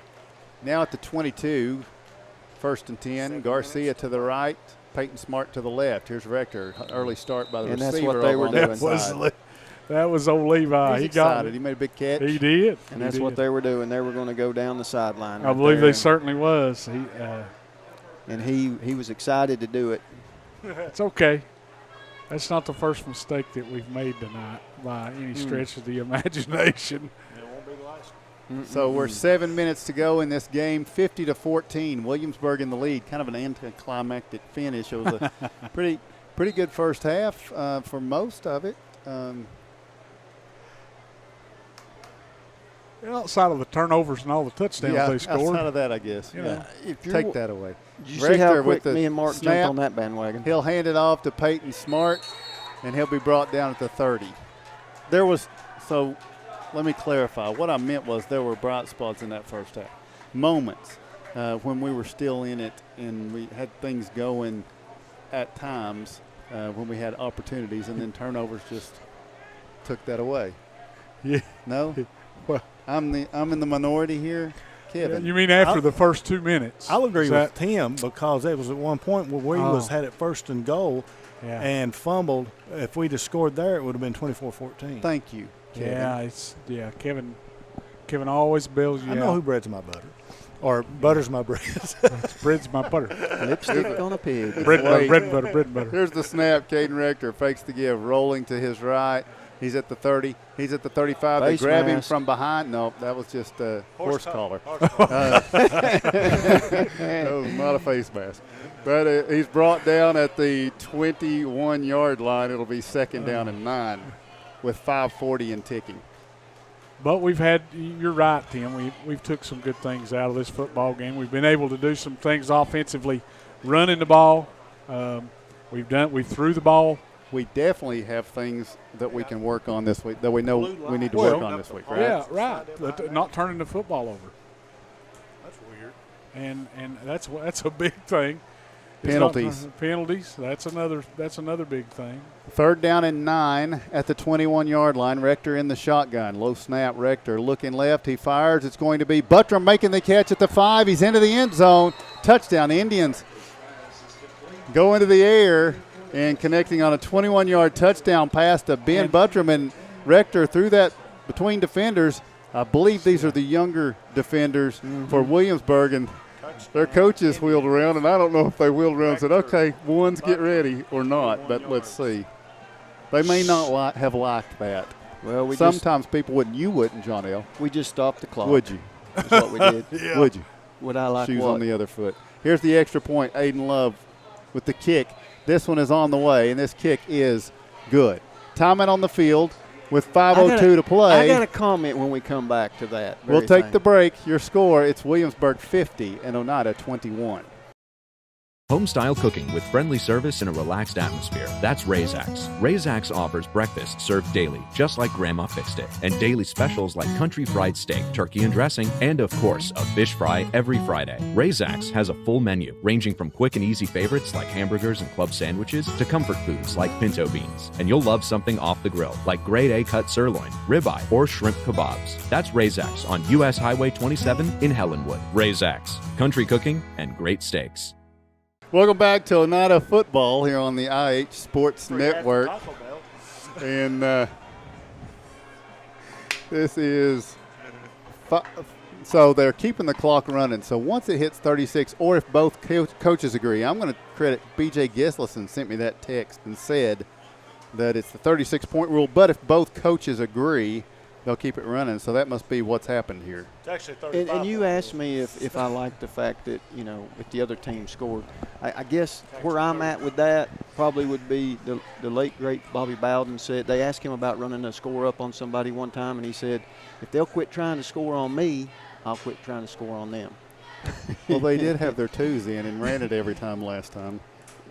Now at the 22, 1st and 10, Garcia to the right, Peyton Smart to the left. Here's Rector. Early start by the receiver. And that's what they were doing. That was old Levi. He got it. He made a big catch. He did. And that's what they were doing. They were going to go down the sideline. I believe they certainly was. And he was excited to do it. It's okay. That's not the first mistake that we've made tonight by any stretch of the imagination. It won't be the last. So we're 7 minutes to go in this game, 50-14. Williamsburg in the lead. Kind of an anticlimactic finish. It was a pretty good first half for most of it. Outside of the turnovers and all the touchdowns they scored. Outside of that, I guess. Take that away. Did you see how quick me and Mark jumped on that bandwagon? He'll hand it off to Peyton Smart, and he'll be brought down at the 30. Let me clarify. What I meant was there were bright spots in that first half. Moments when we were still in it and we had things going at times when we had opportunities, and then turnovers just took that away. Yeah. No? Well, I'm in the minority here. Kevin. You mean after the first 2 minutes? I'll agree with Tim because there was at one point where we had it first and goal and fumbled. If we'd have scored there, it would have been 24-14. Thank you, Kevin. Kevin always bails you out. I know who breads my butter. Or butters my bread. Breads my butter. Lipstick on a pig. Bread and butter. Here's the snap. Caden Rector fakes the give, rolling to his right. He's at the 30. He's at the 35. They grab him from behind. No, that was just a horse collar. That was not a face mask. But he's brought down at the 21-yard line. It'll be 2nd down and 9 with 5:40 and ticking. But you're right, Tim. We've took some good things out of this football game. We've been able to do some things offensively, running the ball. We threw the ball. We definitely have things that we can work on this week that we know we need to work on this week, right? Yeah, right. Not turning the football over. That's weird. And that's a big thing. Penalties. Penalties. That's another big thing. 3rd down and 9 at the 21-yard line. Rector in the shotgun. Low snap. Rector looking left. He fires. It's going to be Buttram making the catch at the 5. He's into the end zone. Touchdown. Indians go into the air and connecting on a 21-yard touchdown pass to Ben Buttram, and Rector threw that between defenders. I believe these are the younger defenders for Williamsburg, and their coaches wheeled around, and I don't know if they wheeled around and said, okay, ones get ready or not, but let's see. They may not have liked that. Well, sometimes people wouldn't. You wouldn't, John L. We just stopped the clock. Would you? That's what we did. Yeah. Would you? Would I like Shoes what? on the other foot. Here's the extra point. Aiden Love with the kick. This one is on the way, and this kick is good. Timeout on the field with 5:02 to play. I got a comment when we come back to that. We'll take the break. Your score, it's Williamsburg 50 and Oneida 21. Home-style cooking with friendly service and a relaxed atmosphere. That's Razax. Razax offers breakfast served daily, just like Grandma fixed it, and daily specials like country fried steak, turkey and dressing, and of course, a fish fry every Friday. Razax has a full menu, ranging from quick and easy favorites like hamburgers and club sandwiches to comfort foods like pinto beans. And you'll love something off the grill, like grade A cut sirloin, ribeye, or shrimp kebabs. That's Razax on U.S. Highway 27 in Helenwood. Razax, country cooking and great steaks. Welcome back to Oneida football here on the IH Sports Network. And this is so they're keeping the clock running. So once it hits 36, or if both coaches agree, I'm going to credit B.J. Gislison sent me that text and said that it's the 36-point rule. But if both coaches agree, they'll keep it running. So that must be what's happened here. It's actually 35. And you asked me if I like the fact that, if the other team scored. I guess where I'm at with that probably would be the late, great Bobby Bowden said. They asked him about running a score up on somebody one time, and he said, if they'll quit trying to score on me, I'll quit trying to score on them. Well, they did have their twos in and ran it every time last time.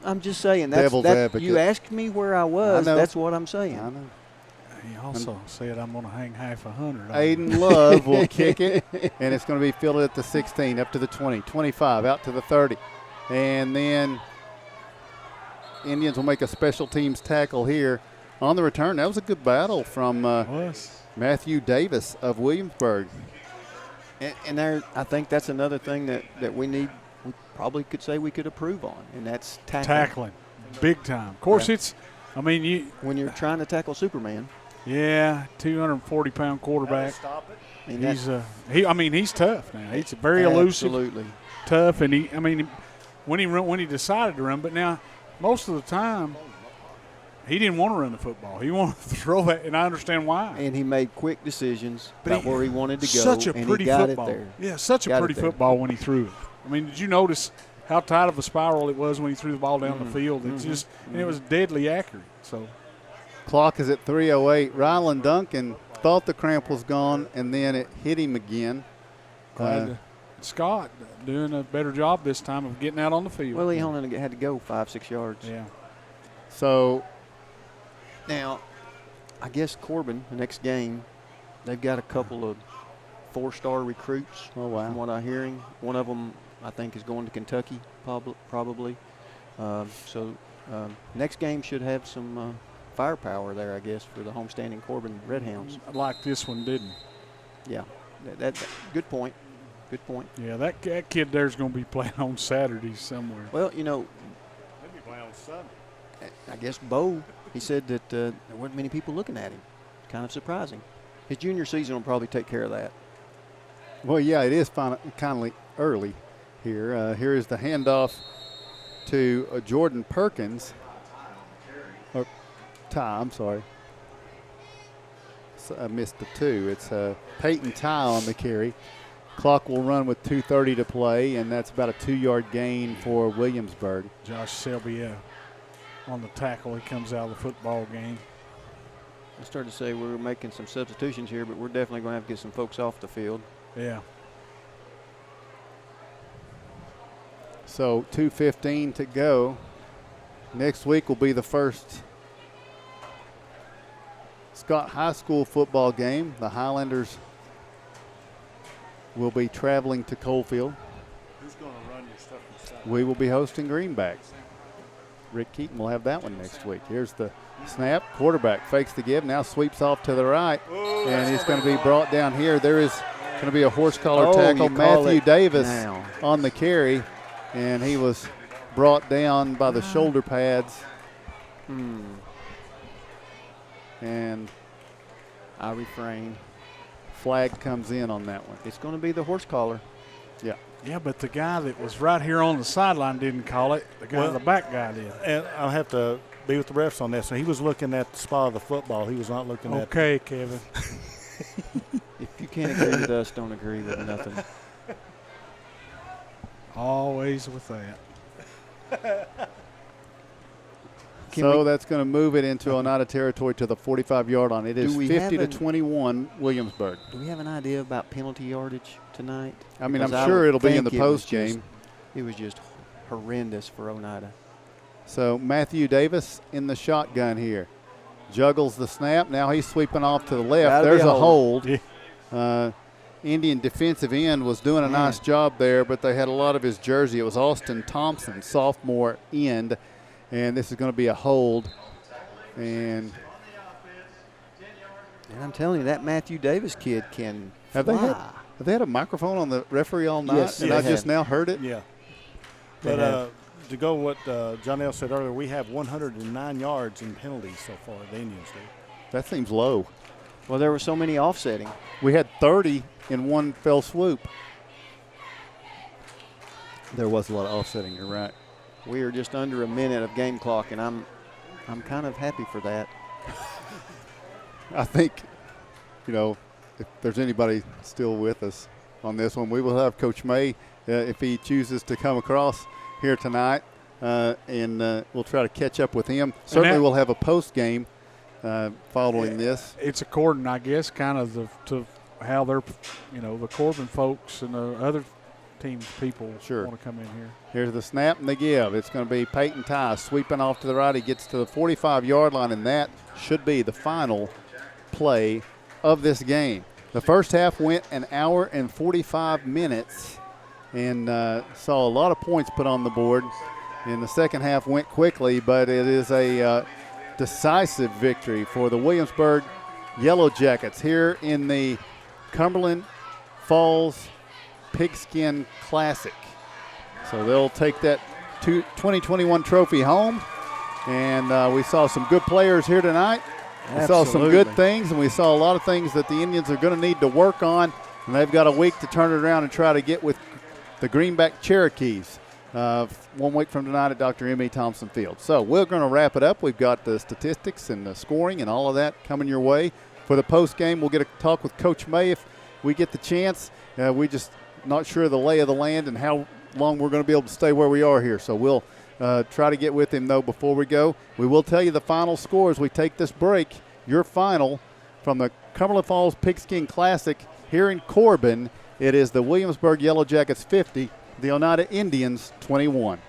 I'm just saying. Devil's advocate. You asked me where I was. That's what I'm saying. I know. He also said I'm going to hang half 100. Aiden Love will kick it, and it's going to be fielded at the 16, up to the 20, 25, out to the 30. And then Indians will make a special teams tackle here on the return. That was a good battle from Matthew Davis of Williamsburg. And there, I think that's another thing that we probably could say we could improve on, and that's tackling. Big time. Of course, when you're trying to tackle Superman. Yeah, 240-pound quarterback. Stop it. He's tough now. He's very elusive, absolutely tough, and when he decided to run, but now most of the time he didn't want to run the football. He wanted to throw that, and I understand why. And he made quick decisions about where he wanted to go. Such a and pretty he got football. It there. Yeah, such a pretty football when he threw it. Did you notice how tight of a spiral it was when he threw the ball down the field? It it was deadly accurate. So. Clock is at 3:08. Rylan Duncan thought the cramp was gone, and then it hit him again. Scott doing a better job this time of getting out on the field. Well, he only had to go 5-6 yards. Yeah. So now, I guess Corbin, the next game, they've got a couple of 4-star recruits. Oh, wow. From what I'm hearing. One of them, I think, is going to Kentucky probably. Next game should have some firepower there, I guess, for the homestanding Corbin Redhounds. Like this one didn't. Yeah, that good point. Good point. Yeah, that kid there's going to be playing on Saturdays somewhere. Well, maybe playing on Sunday. I guess Bo, he said that there weren't many people looking at him. Kind of surprising. His junior season will probably take care of that. Well, yeah, it is kind of early here. Here is the handoff to Jordan Perkins. I'm sorry. So I missed the 2. It's Peyton Ty on the carry. Clock will run with 2:30 to play, and that's about a 2-yard gain for Williamsburg. Josh Selby on the tackle. He comes out of the football game. I started to say we're making some substitutions here, but we're definitely going to have to get some folks off the field. Yeah. So 2:15 to go. Next week will be the first Scott High School football game. The Highlanders will be traveling to Coalfield. Who's going to run your stuff inside? We will be hosting Greenback. Rick Keaton will have that one next week. Here's the snap. Quarterback fakes the give. Now sweeps off to the right. And it's going to be brought down here. There is going to be a horse collar tackle. Matthew Davis on the carry. And he was brought down by the shoulder pads. And I refrain. Flag comes in on that one. It's going to be the horse collar. Yeah. Yeah, but the guy that was right here on the sideline didn't call it. The back guy did. And I'll have to be with the refs on this. So he was looking at the spot of the football. He was not looking at. Okay, Kevin. If you can't agree with us, don't agree with nothing. Always with that. So that's going to move it into Oneida territory to the 45-yard line. It is 50-21 Williamsburg. Do we have an idea about penalty yardage tonight? I'm sure it'll be in the post game. It was just horrendous for Oneida. So Matthew Davis in the shotgun here. Juggles the snap. Now he's sweeping off to the left. There's a hold. Yeah. Indian defensive end was doing a nice job there, but they had a lot of his jersey. It was Austin Thompson, sophomore end. And this is going to be a hold. And I'm telling you, that Matthew Davis kid can have they had a microphone on the referee all night? Yes, and I just now heard it? Yeah. But to go what John L. said earlier, we have 109 yards in penalties so far, the Indians do. That seems low. Well, there were so many offsetting. We had 30 in one fell swoop. There was a lot of offsetting, you're right. We are just under a minute of game clock, and I'm kind of happy for that. I think, if there's anybody still with us on this one, we will have Coach May if he chooses to come across here tonight, and we'll try to catch up with him. Certainly we'll have a post game following this. It's according, I guess, kind of to how they're, the Corbin folks and the other team's people Sure. want to come in here. Here's the snap and the give. It's going to be Peyton Ty sweeping off to the right. He gets to the 45-yard line, and that should be the final play of this game. The first half went an hour and 45 minutes and saw a lot of points put on the board. And the second half went quickly, but it is a decisive victory for the Williamsburg Yellow Jackets here in the Cumberland Falls Pigskin Classic. So they'll take that 2021 trophy home. And we saw some good players here tonight. We saw some good things, and we saw a lot of things that the Indians are going to need to work on. And they've got a week to turn it around and try to get with the Greenback Cherokees 1 week from tonight at Dr. M.E. Thompson Field. So we're going to wrap it up. We've got the statistics and the scoring and all of that coming your way. For the post game, we'll get a talk with Coach May if we get the chance. We just not sure of the lay of the land and how long we're going to be able to stay where we are here. So we'll try to get with him, though, before we go. We will tell you the final score as we take this break. Your final from the Cumberland Falls Pigskin Classic here in Corbin. It is the Williamsburg Yellow Jackets 50, the Oneida Indians 21.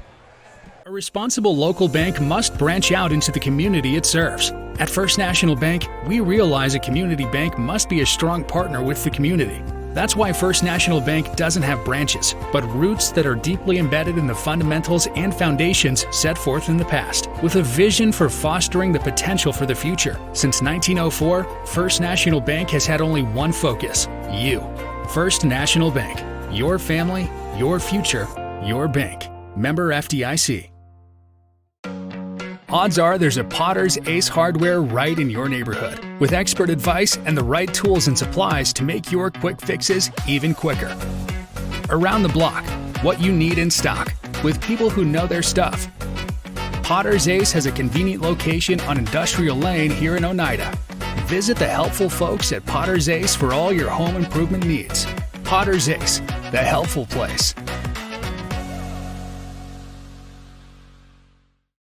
A responsible local bank must branch out into the community it serves. At First National Bank, we realize a community bank must be a strong partner with the community. That's why First National Bank doesn't have branches, but roots that are deeply embedded in the fundamentals and foundations set forth in the past, with a vision for fostering the potential for the future. Since 1904, First National Bank has had only one focus: you. First National Bank. Your family, your future, your bank. Member FDIC. Odds are there's a Potter's Ace Hardware right in your neighborhood, with expert advice and the right tools and supplies to make your quick fixes even quicker. Around the block, what you need in stock, with people who know their stuff. Potter's Ace has a convenient location on Industrial Lane here in Oneida. Visit the helpful folks at Potter's Ace for all your home improvement needs. Potter's Ace, the helpful place.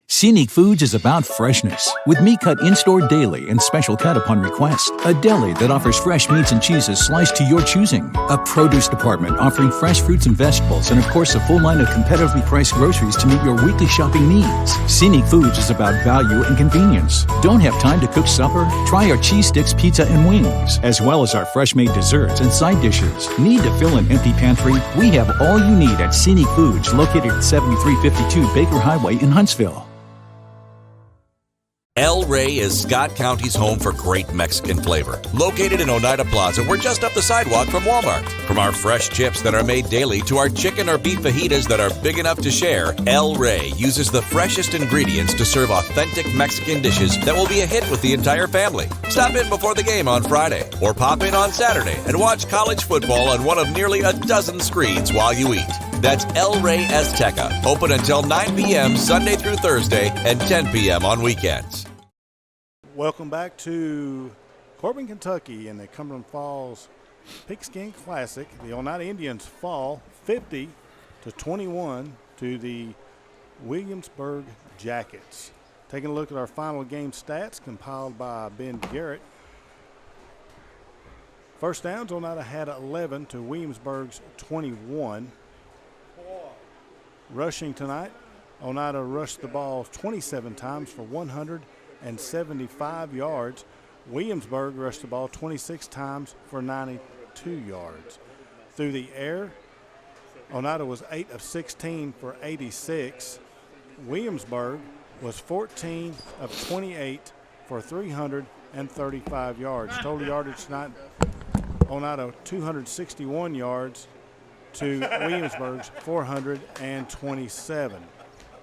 Scenic Foods is about freshness, with meat cut in-store daily and special cut upon request. A deli that offers fresh meats and cheeses sliced to your choosing. A produce department offering fresh fruits and vegetables, and of course a full line of competitively priced groceries to meet your weekly shopping needs. Scenic Foods is about value and convenience. Don't have time to cook supper? Try our cheese sticks, pizza, and wings, as well as our fresh-made desserts and side dishes. Need to fill an empty pantry? We have all you need at Scenic Foods, located at 7352 Baker Highway in Huntsville. El Rey is Scott County's home for great Mexican flavor. Located in Oneida Plaza, we're just up the sidewalk from Walmart. From our fresh chips that are made daily to our chicken or beef fajitas that are big enough to share, El Rey uses the freshest ingredients to serve authentic Mexican dishes that will be a hit with the entire family. Stop in before the game on Friday, or pop in on Saturday and watch college football on one of nearly a dozen screens while you eat. That's El Rey Azteca, open until 9 p.m. Sunday through Thursday and 10 p.m. on weekends. Welcome back to Corbin, Kentucky in the Cumberland Falls Pigskin Classic. The Oneida Indians fall 50-21 to the Williamsburg Jackets. Taking a look at our final game stats compiled by Ben Garrett. First downs, Oneida had 11 to Williamsburg's 21. Rushing tonight, Oneida rushed the ball 27 times for 175 yards. Williamsburg rushed the ball 26 times for 92 yards. Through the air, Oneida was 8 of 16 for 86. Williamsburg was 14 of 28 for 335 yards. Total yardage tonight, Oneida 261 yards to Williamsburg's 427.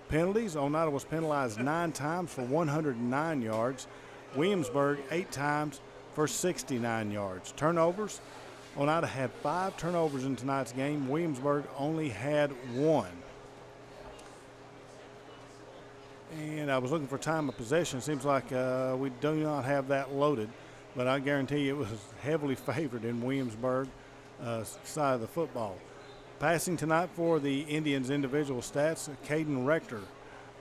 Penalties, Oneida was penalized 9 times for 109 yards. Williamsburg 8 times for 69 yards. Turnovers, Oneida had 5 turnovers in tonight's game. Williamsburg only had 1. And I was looking for time of possession. Seems like we do not have that loaded, but I guarantee you it was heavily favored in Williamsburg side of the football. Passing tonight for the Indians' individual stats, Caden Rector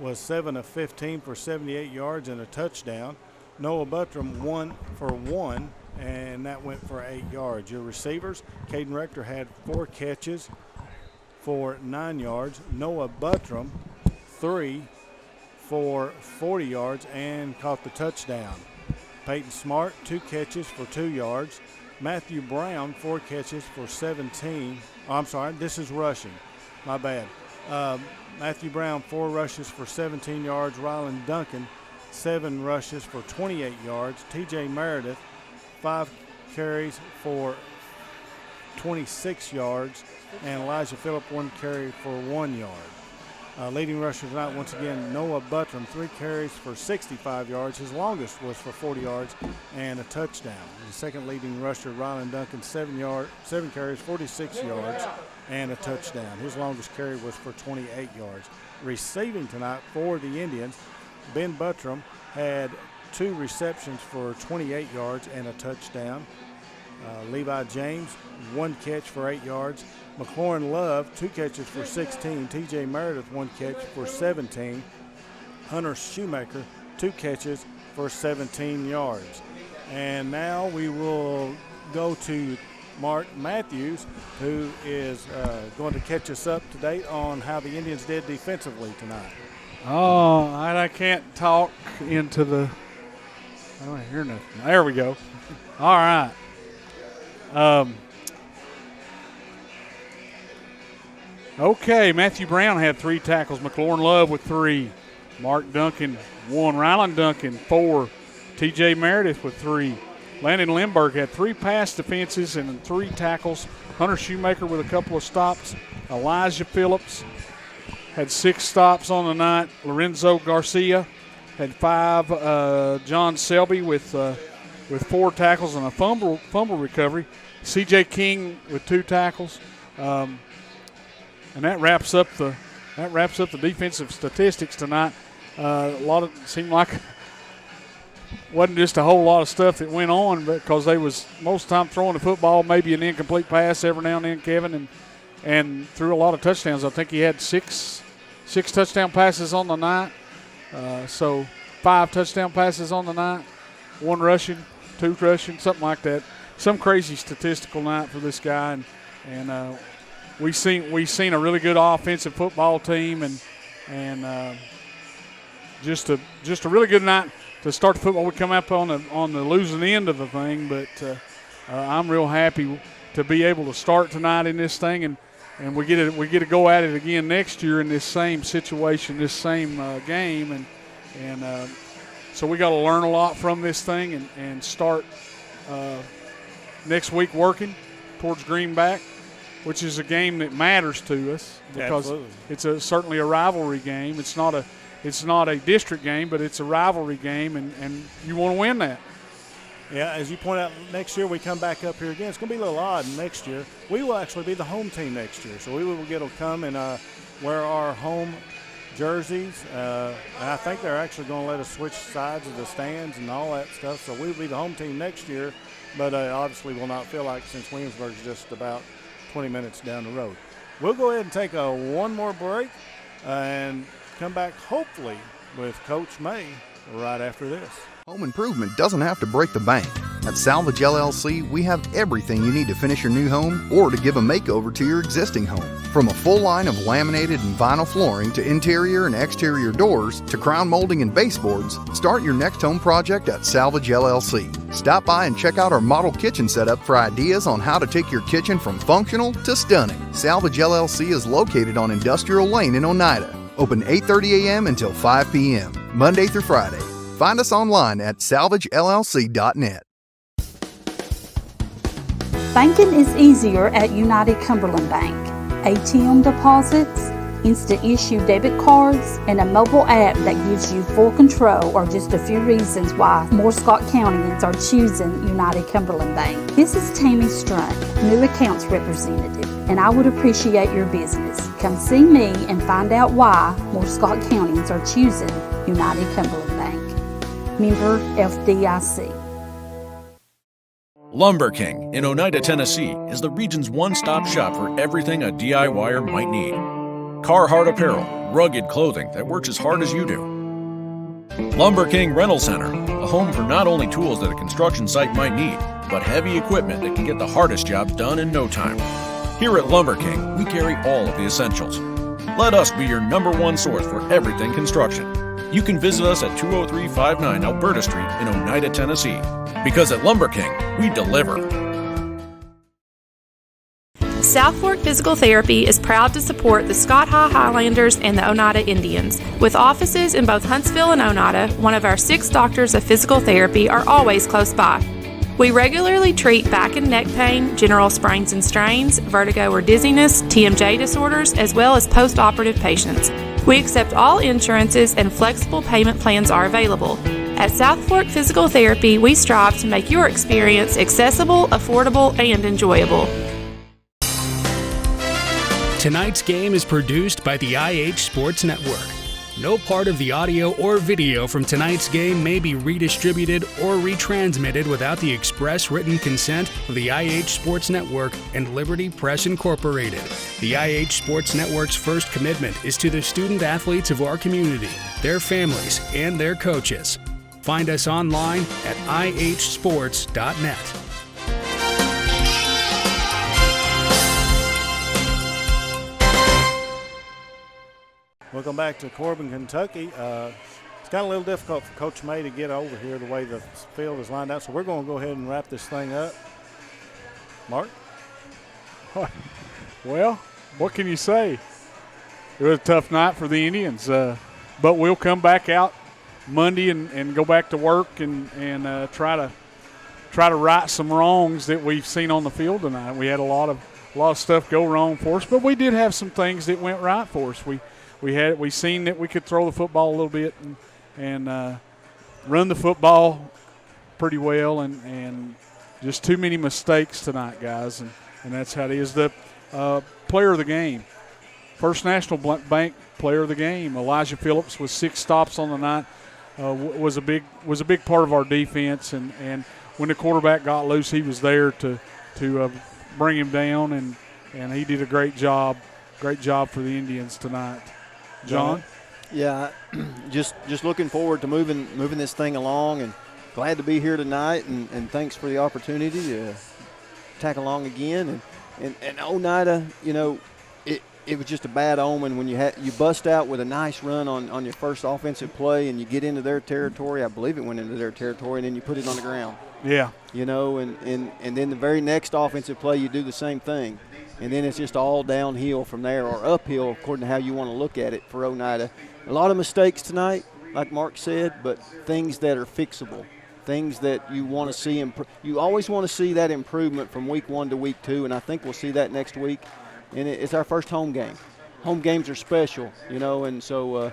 was 7 of 15 for 78 yards and a touchdown. Noah Buttram 1 for 1, and that went for 8 yards. Your receivers, Caden Rector had 4 catches for 9 yards. Noah Buttram, 3 for 40 yards and caught the touchdown. Peyton Smart, 2 catches for 2 yards. Matthew Brown, 4 catches for 17. Oh, I'm sorry, this is rushing. My bad. Matthew Brown, 4 rushes for 17 yards. Rylan Duncan, 7 rushes for 28 yards. TJ Meredith, 5 carries for 26 yards. And Elijah Phillip, 1 carry for 1 yard. Leading rusher tonight, once again, Noah Buttram, 3 carries for 65 yards. His longest was for 40 yards and a touchdown. The second leading rusher, Rylan Duncan, 7 carries, 46 yards and a touchdown. His longest carry was for 28 yards. Receiving tonight for the Indians, Ben Buttram had 2 receptions for 28 yards and a touchdown. Levi James, 1 catch for 8 yards. McLaurin Love, 2 catches for 16. TJ Meredith, 1 catch for 17. Hunter Shoemaker, 2 catches for 17 yards. And now we will go to Mark Matthews, who is going to catch us up to date on how the Indians did defensively tonight. Oh, I can't talk into the – I don't hear nothing. There we go. All right. Okay, Matthew Brown had 3 tackles. McLaurin Love with 3. Mark Duncan, 1. Rylan Duncan, 4. TJ Meredith with 3. Landon Lindbergh had 3 pass defenses and 3 tackles. Hunter Shoemaker with a couple of stops. Elijah Phillips had 6 stops on the night. Lorenzo Garcia had 5. John Selby with 4 tackles and a fumble recovery. C.J. King with 2 tackles. And that wraps up the defensive statistics tonight. Seemed like wasn't just a whole lot of stuff that went on, because they was most of the time throwing the football, maybe an incomplete pass every now and then, Kevin, and threw a lot of touchdowns. I think he had six touchdown passes on the night. So 5 touchdown passes on the night, 1 rushing, 2 rushing, something like that. Some crazy statistical night for this guy, and we seen a really good offensive football team, and just a really good night to start the football. We come up on the losing end of the thing, but I'm real happy to be able to start tonight in this thing, and we get to go at it again next year in this same situation, this same game, and so we got to learn a lot from this thing and start next week working towards Greenback, which is a game that matters to us because it's certainly a rivalry game. It's not a district game, but it's a rivalry game, and you want to win that. Yeah, as you point out, next year we come back up here again. It's going to be a little odd next year. We will actually be the home team next year, so we will get to come and wear our home jerseys. And I think they're actually going to let us switch sides of the stands and all that stuff, so we will be the home team next year, but obviously will not feel like, since Williamsburg is just about 20 minutes down the road. We'll go ahead and take one more break and come back hopefully with Coach May right after this. Home improvement doesn't have to break the bank. At Salvage LLC, we have everything you need to finish your new home or to give a makeover to your existing home. From a full line of laminated and vinyl flooring to interior and exterior doors to crown molding and baseboards, start your next home project at Salvage LLC. Stop by and check out our model kitchen setup for ideas on how to take your kitchen from functional to stunning. Salvage LLC is located on Industrial Lane in Oneida. Open 8:30 a.m. until 5 p.m., Monday through Friday. Find us online at salvagellc.net. Banking is easier at United Cumberland Bank. ATM deposits, instant issue debit cards, and a mobile app that gives you full control are just a few reasons why more Scott Countyans are choosing United Cumberland Bank. This is Tammy Strunk, new accounts representative, and I would appreciate your business. Come see me and find out why more Scott Countyans are choosing United Cumberland Bank. Member FDIC. Lumber King in Oneida, Tennessee is the region's one-stop shop for everything a DIYer might need. Carhartt apparel, rugged clothing that works as hard as you do. Lumber King Rental Center, a home for not only tools that a construction site might need, but heavy equipment that can get the hardest jobs done in no time. Here at Lumber King, we carry all of the essentials. Let us be your #1 source for everything construction. You can visit us at 20359 Alberta Street in Oneida, Tennessee. Because at Lumber King, we deliver. South Fork Physical Therapy is proud to support the Scott Highlanders and the Oneida Indians. With offices in both Huntsville and Oneida, one of our 6 doctors of physical therapy are always close by. We regularly treat back and neck pain, general sprains and strains, vertigo or dizziness, TMJ disorders, as well as post-operative patients. We accept all insurances and flexible payment plans are available. At South Fork Physical Therapy, we strive to make your experience accessible, affordable, and enjoyable. Tonight's game is produced by the IH Sports Network. No part of the audio or video from tonight's game may be redistributed or retransmitted without the express written consent of the IH Sports Network and Liberty Press Incorporated. The IH Sports Network's first commitment is to the student athletes of our community, their families, and their coaches. Find us online at ihsports.net. Welcome back to Corbin, Kentucky. It's got a little difficult for Coach May to get over here the way the field is lined out, so we're going to go ahead and wrap this thing up. Mark? Well, what can you say? It was a tough night for the Indians, but we'll come back out Monday and go back to work and try to right some wrongs that we've seen on the field tonight. We had a lot of stuff go wrong for us, but we did have some things that went right for us. We seen that we could throw the football a little bit and run the football pretty well, and just too many mistakes tonight, guys, and that's how it is. The player of the game, First National Bank player of the game, Elijah Phillips with 6 stops on the night, was a big part of our defense, and when the quarterback got loose, he was there to bring him down, and he did a great job for the Indians tonight. John? Yeah, just looking forward to moving this thing along, and glad to be here tonight, and thanks for the opportunity to tag along again. And Oneida, it was just a bad omen when you bust out with a nice run on your first offensive play, and you get into their territory. I believe it went into their territory, and then you put it on the ground. Yeah. And then the very next offensive play, you do the same thing. And then it's just all downhill from there, or uphill, according to how you want to look at it for Oneida. A lot of mistakes tonight, like Mark said, but things that are fixable, things that you want to see. You always want to see that improvement from week 1 to week 2, and I think we'll see that next week. And it's our first home game. Home games are special, and so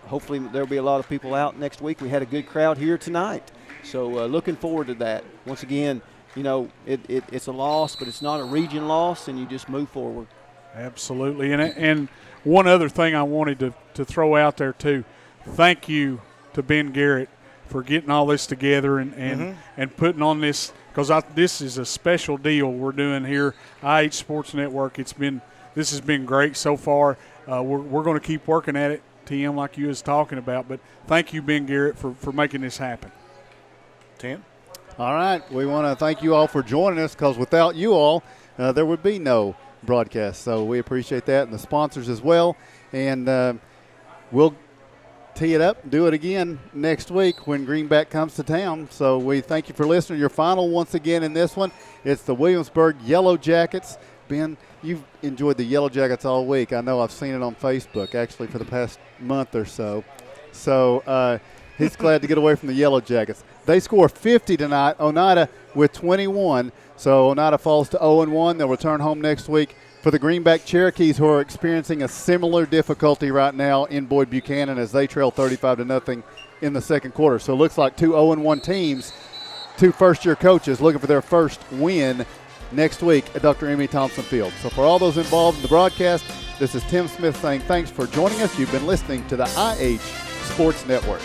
hopefully there'll be a lot of people out next week. We had a good crowd here tonight, so looking forward to that. Once again, it's a loss, but it's not a region loss, and you just move forward. Absolutely. And one other thing I wanted to throw out there, too. Thank you to Ben Garrett for getting all this together and putting on this, because this is a special deal we're doing here, IH Sports Network. This has been great so far. We're going to keep working at it, TM, like you was talking about. But thank you, Ben Garrett, for making this happen. Tim? All right, we want to thank you all for joining us, because without you all, there would be no broadcast. So we appreciate that, and the sponsors as well. And we'll tee it up, do it again next week when Greenback comes to town. So we thank you for listening. Your final once again in this one, it's the Williamsburg Yellow Jackets. Ben, you've enjoyed the Yellow Jackets all week. I know I've seen it on Facebook, actually, for the past month or so. So he's glad to get away from the Yellow Jackets. They score 50 tonight, Oneida with 21. So Oneida falls to 0-1. They'll return home next week. For the Greenback Cherokees, who are experiencing a similar difficulty right now in Boyd Buchanan as they trail 35-0 in the second quarter. So it looks like 2 0-1 teams, 2 first-year coaches looking for their first win next week at Dr. Emmy Thompson Field. So for all those involved in the broadcast, this is Tim Smith saying thanks for joining us. You've been listening to the IH Sports Network.